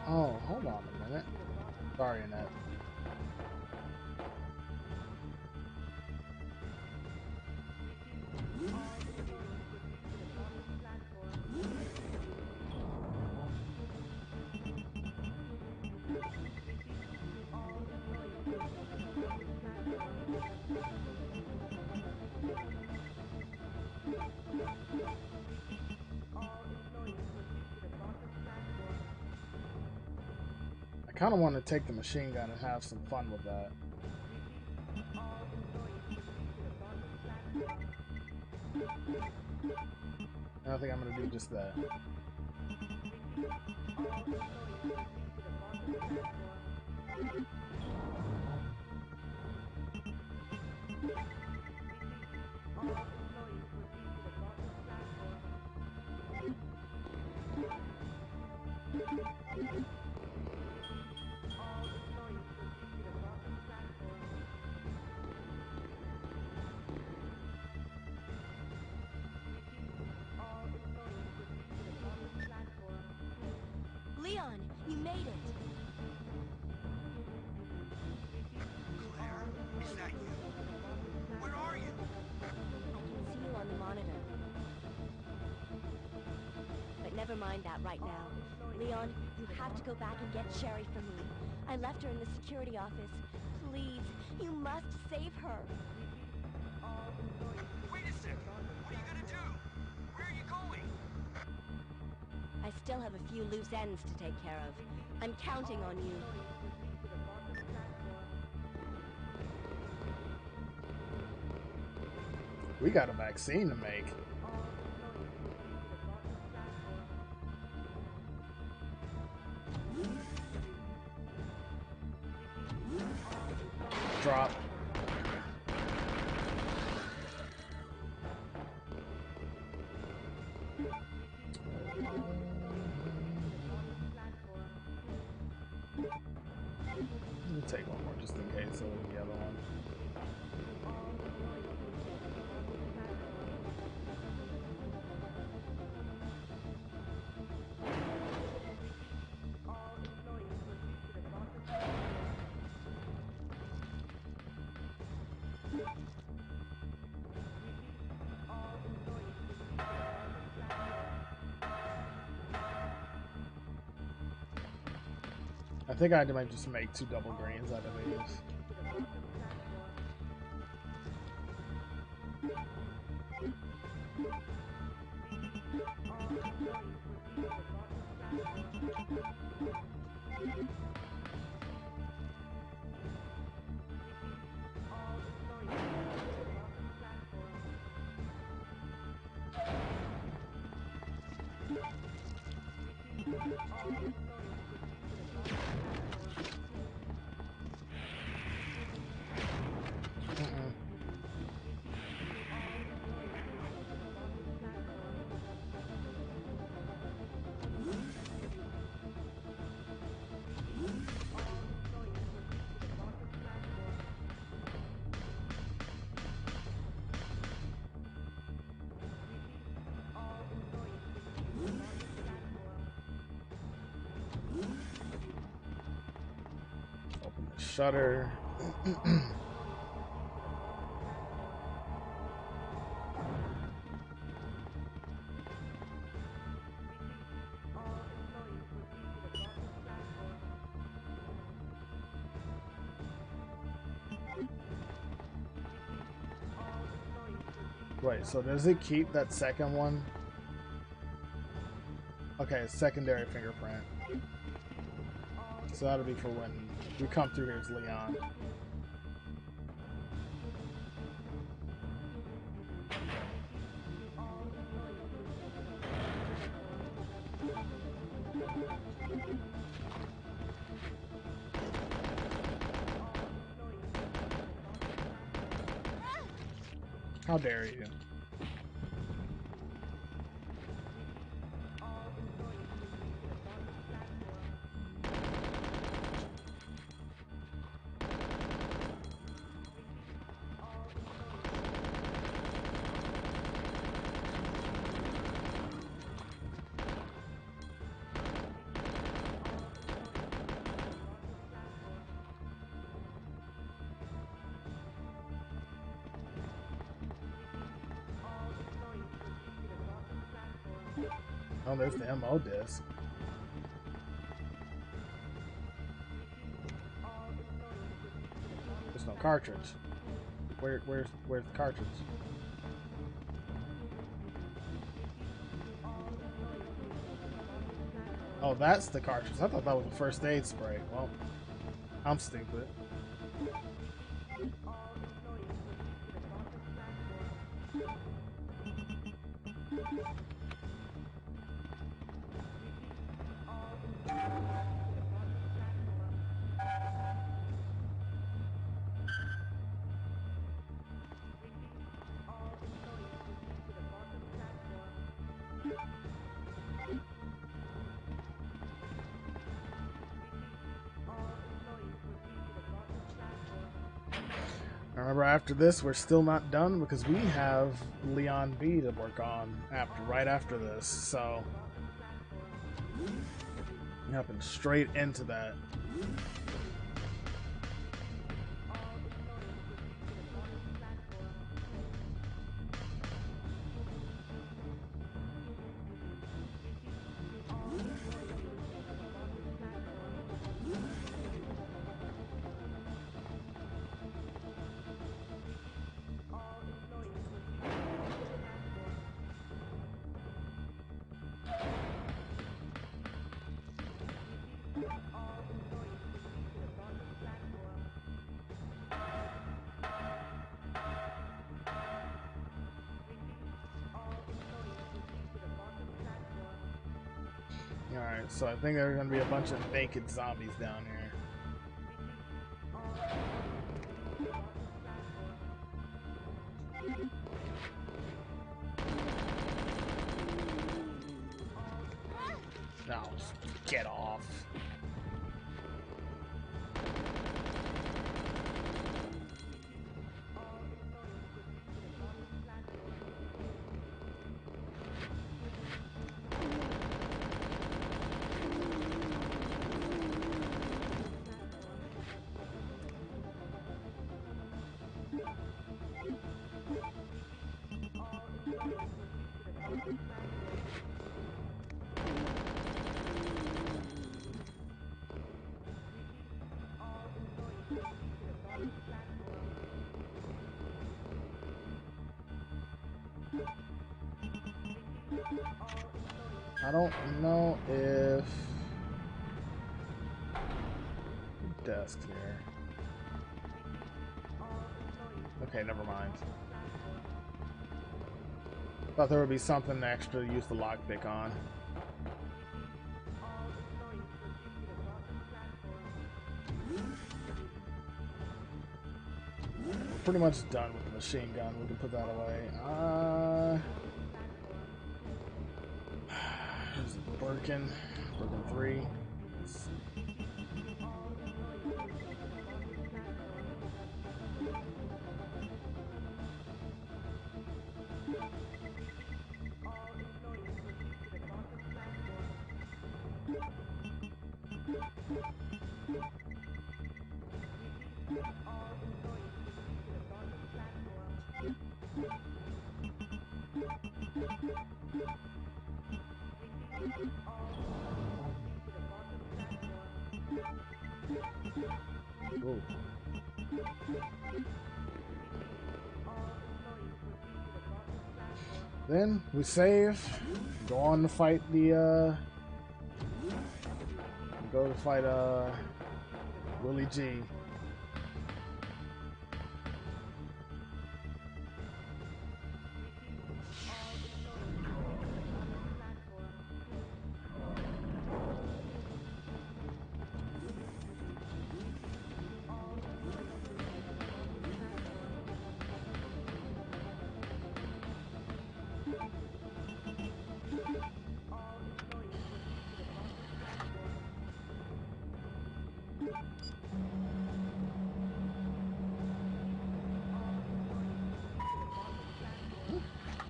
Oh, hold on a minute. Sorry, Annette. I kind of want to take the machine gun and have some fun with that. And I think I'm going to do just that. Leon, you made it! Claire, is that you? Where are you? I can see you on the monitor. But never mind that right now. Leon, you have to go back and get Sherry for me. I left her in the security office. Please, you must save her. Wait a second. What are you gonna do? Where are you going? I still have a few loose ends to take care of. I'm counting on you. We got a vaccine to make. Drop. We'll take one more just in case, so the other one. I think I might just make 2 double greens out of these. Open the shutter. Right, so does it keep that second one? Okay, secondary fingerprint. So that'll be for when we come through here as Leon. How dare you? Oh, there's the MO disc. There's no cartridge. Where's the cartridge? Oh, that's the cartridge. I thought that was a first aid spray. Well, I'm stupid. Remember, after this, we're still not done because we have Leon B to work on right after this. So, hopping straight into that. Alright, so I think there are going to be a bunch of naked zombies down here. No, get off. I don't know if... desk here. Okay, never mind. Thought there would be something extra to use the lockpick on. We're pretty much done with the machine gun. We can put that away. There's Birkin 3. Ooh. Then we save, go on to fight the go to fight Willie G.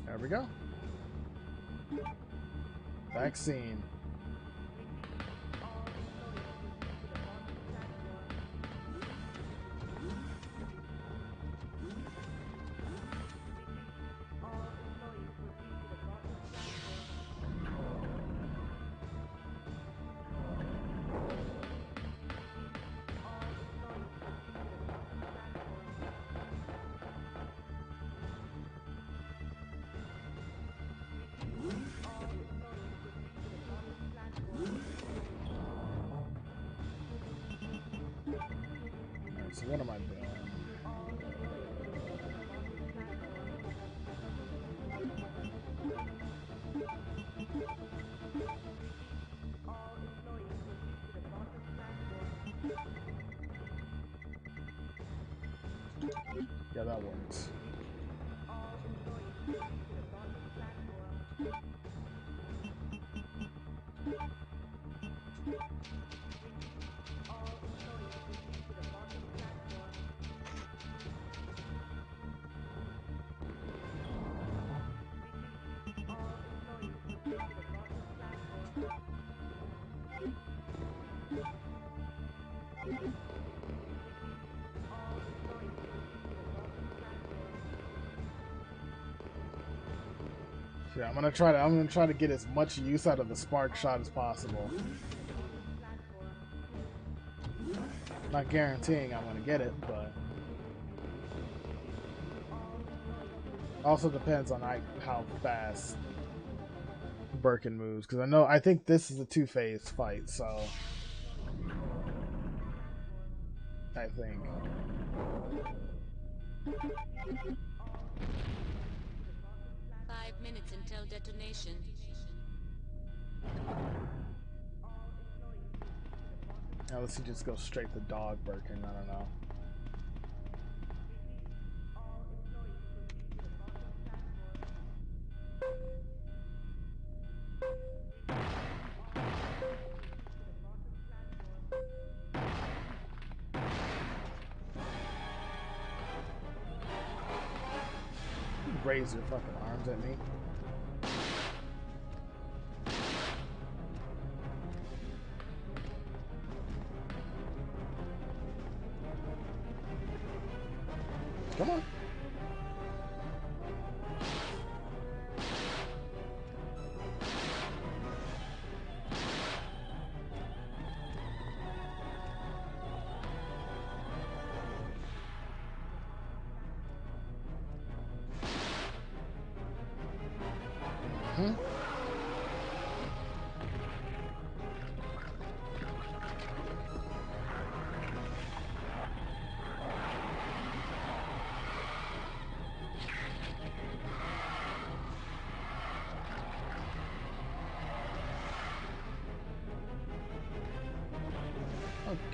There we go. Vaccine. So what am I doing? Yeah, that works. Yeah, I'm gonna try to get as much use out of the spark shot as possible. Not guaranteeing I'm gonna get it, but also depends on how fast Birkin moves, because I think this is a 2-phase fight, so I think. Minutes until detonation. Unless he just goes straight to dog Birkin, I don't know. Raise your fucking arms at me. Come on.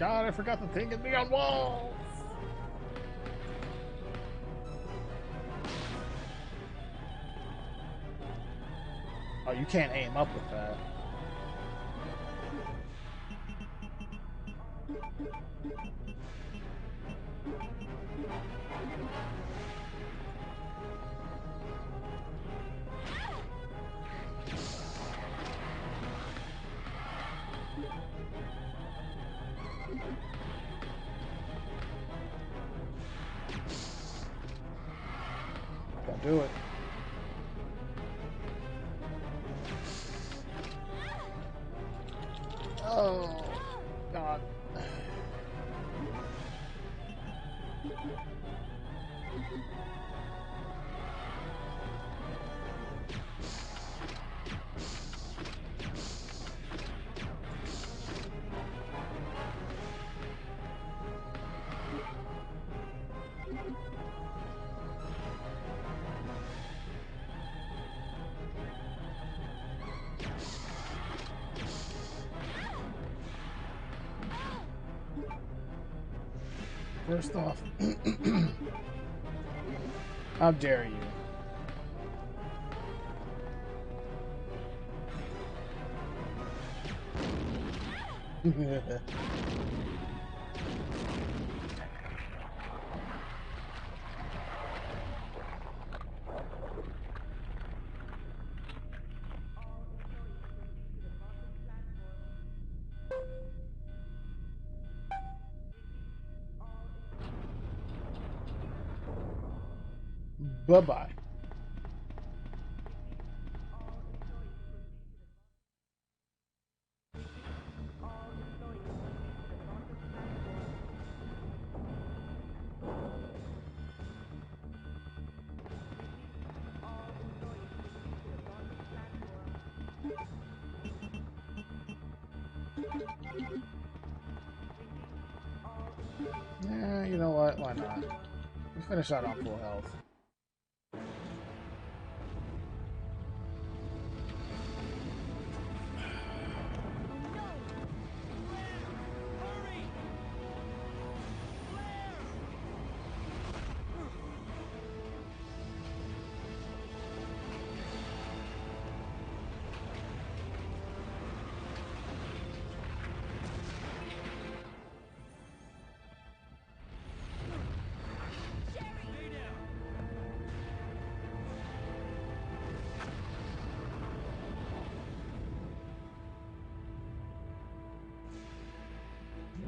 God, I forgot the thing can be on walls. Oh, you can't aim up with that. Don't do it. Oh, God. First off, how dare you? Bye-bye. Yeah, you know what? Why not? We finish out on full health.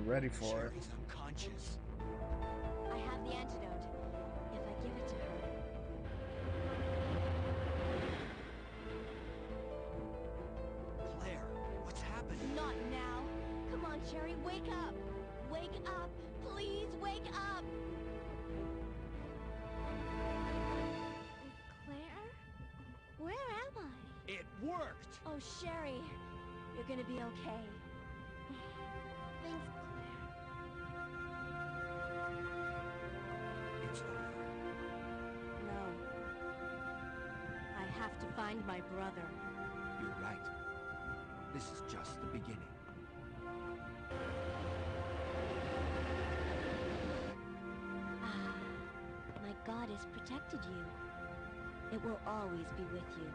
Ready for it. Sherry's unconscious. I have the antidote. If I give it to her. Claire, what's happening? Not now. Come on, Sherry, wake up. Wake up. Please wake up. Claire? Where am I? It worked! Oh, Sherry, you're gonna be okay. Thanks, Claire. It's over. No. I have to find my brother. You're right. This is just the beginning. Ah, my goddess protected you. It will always be with you.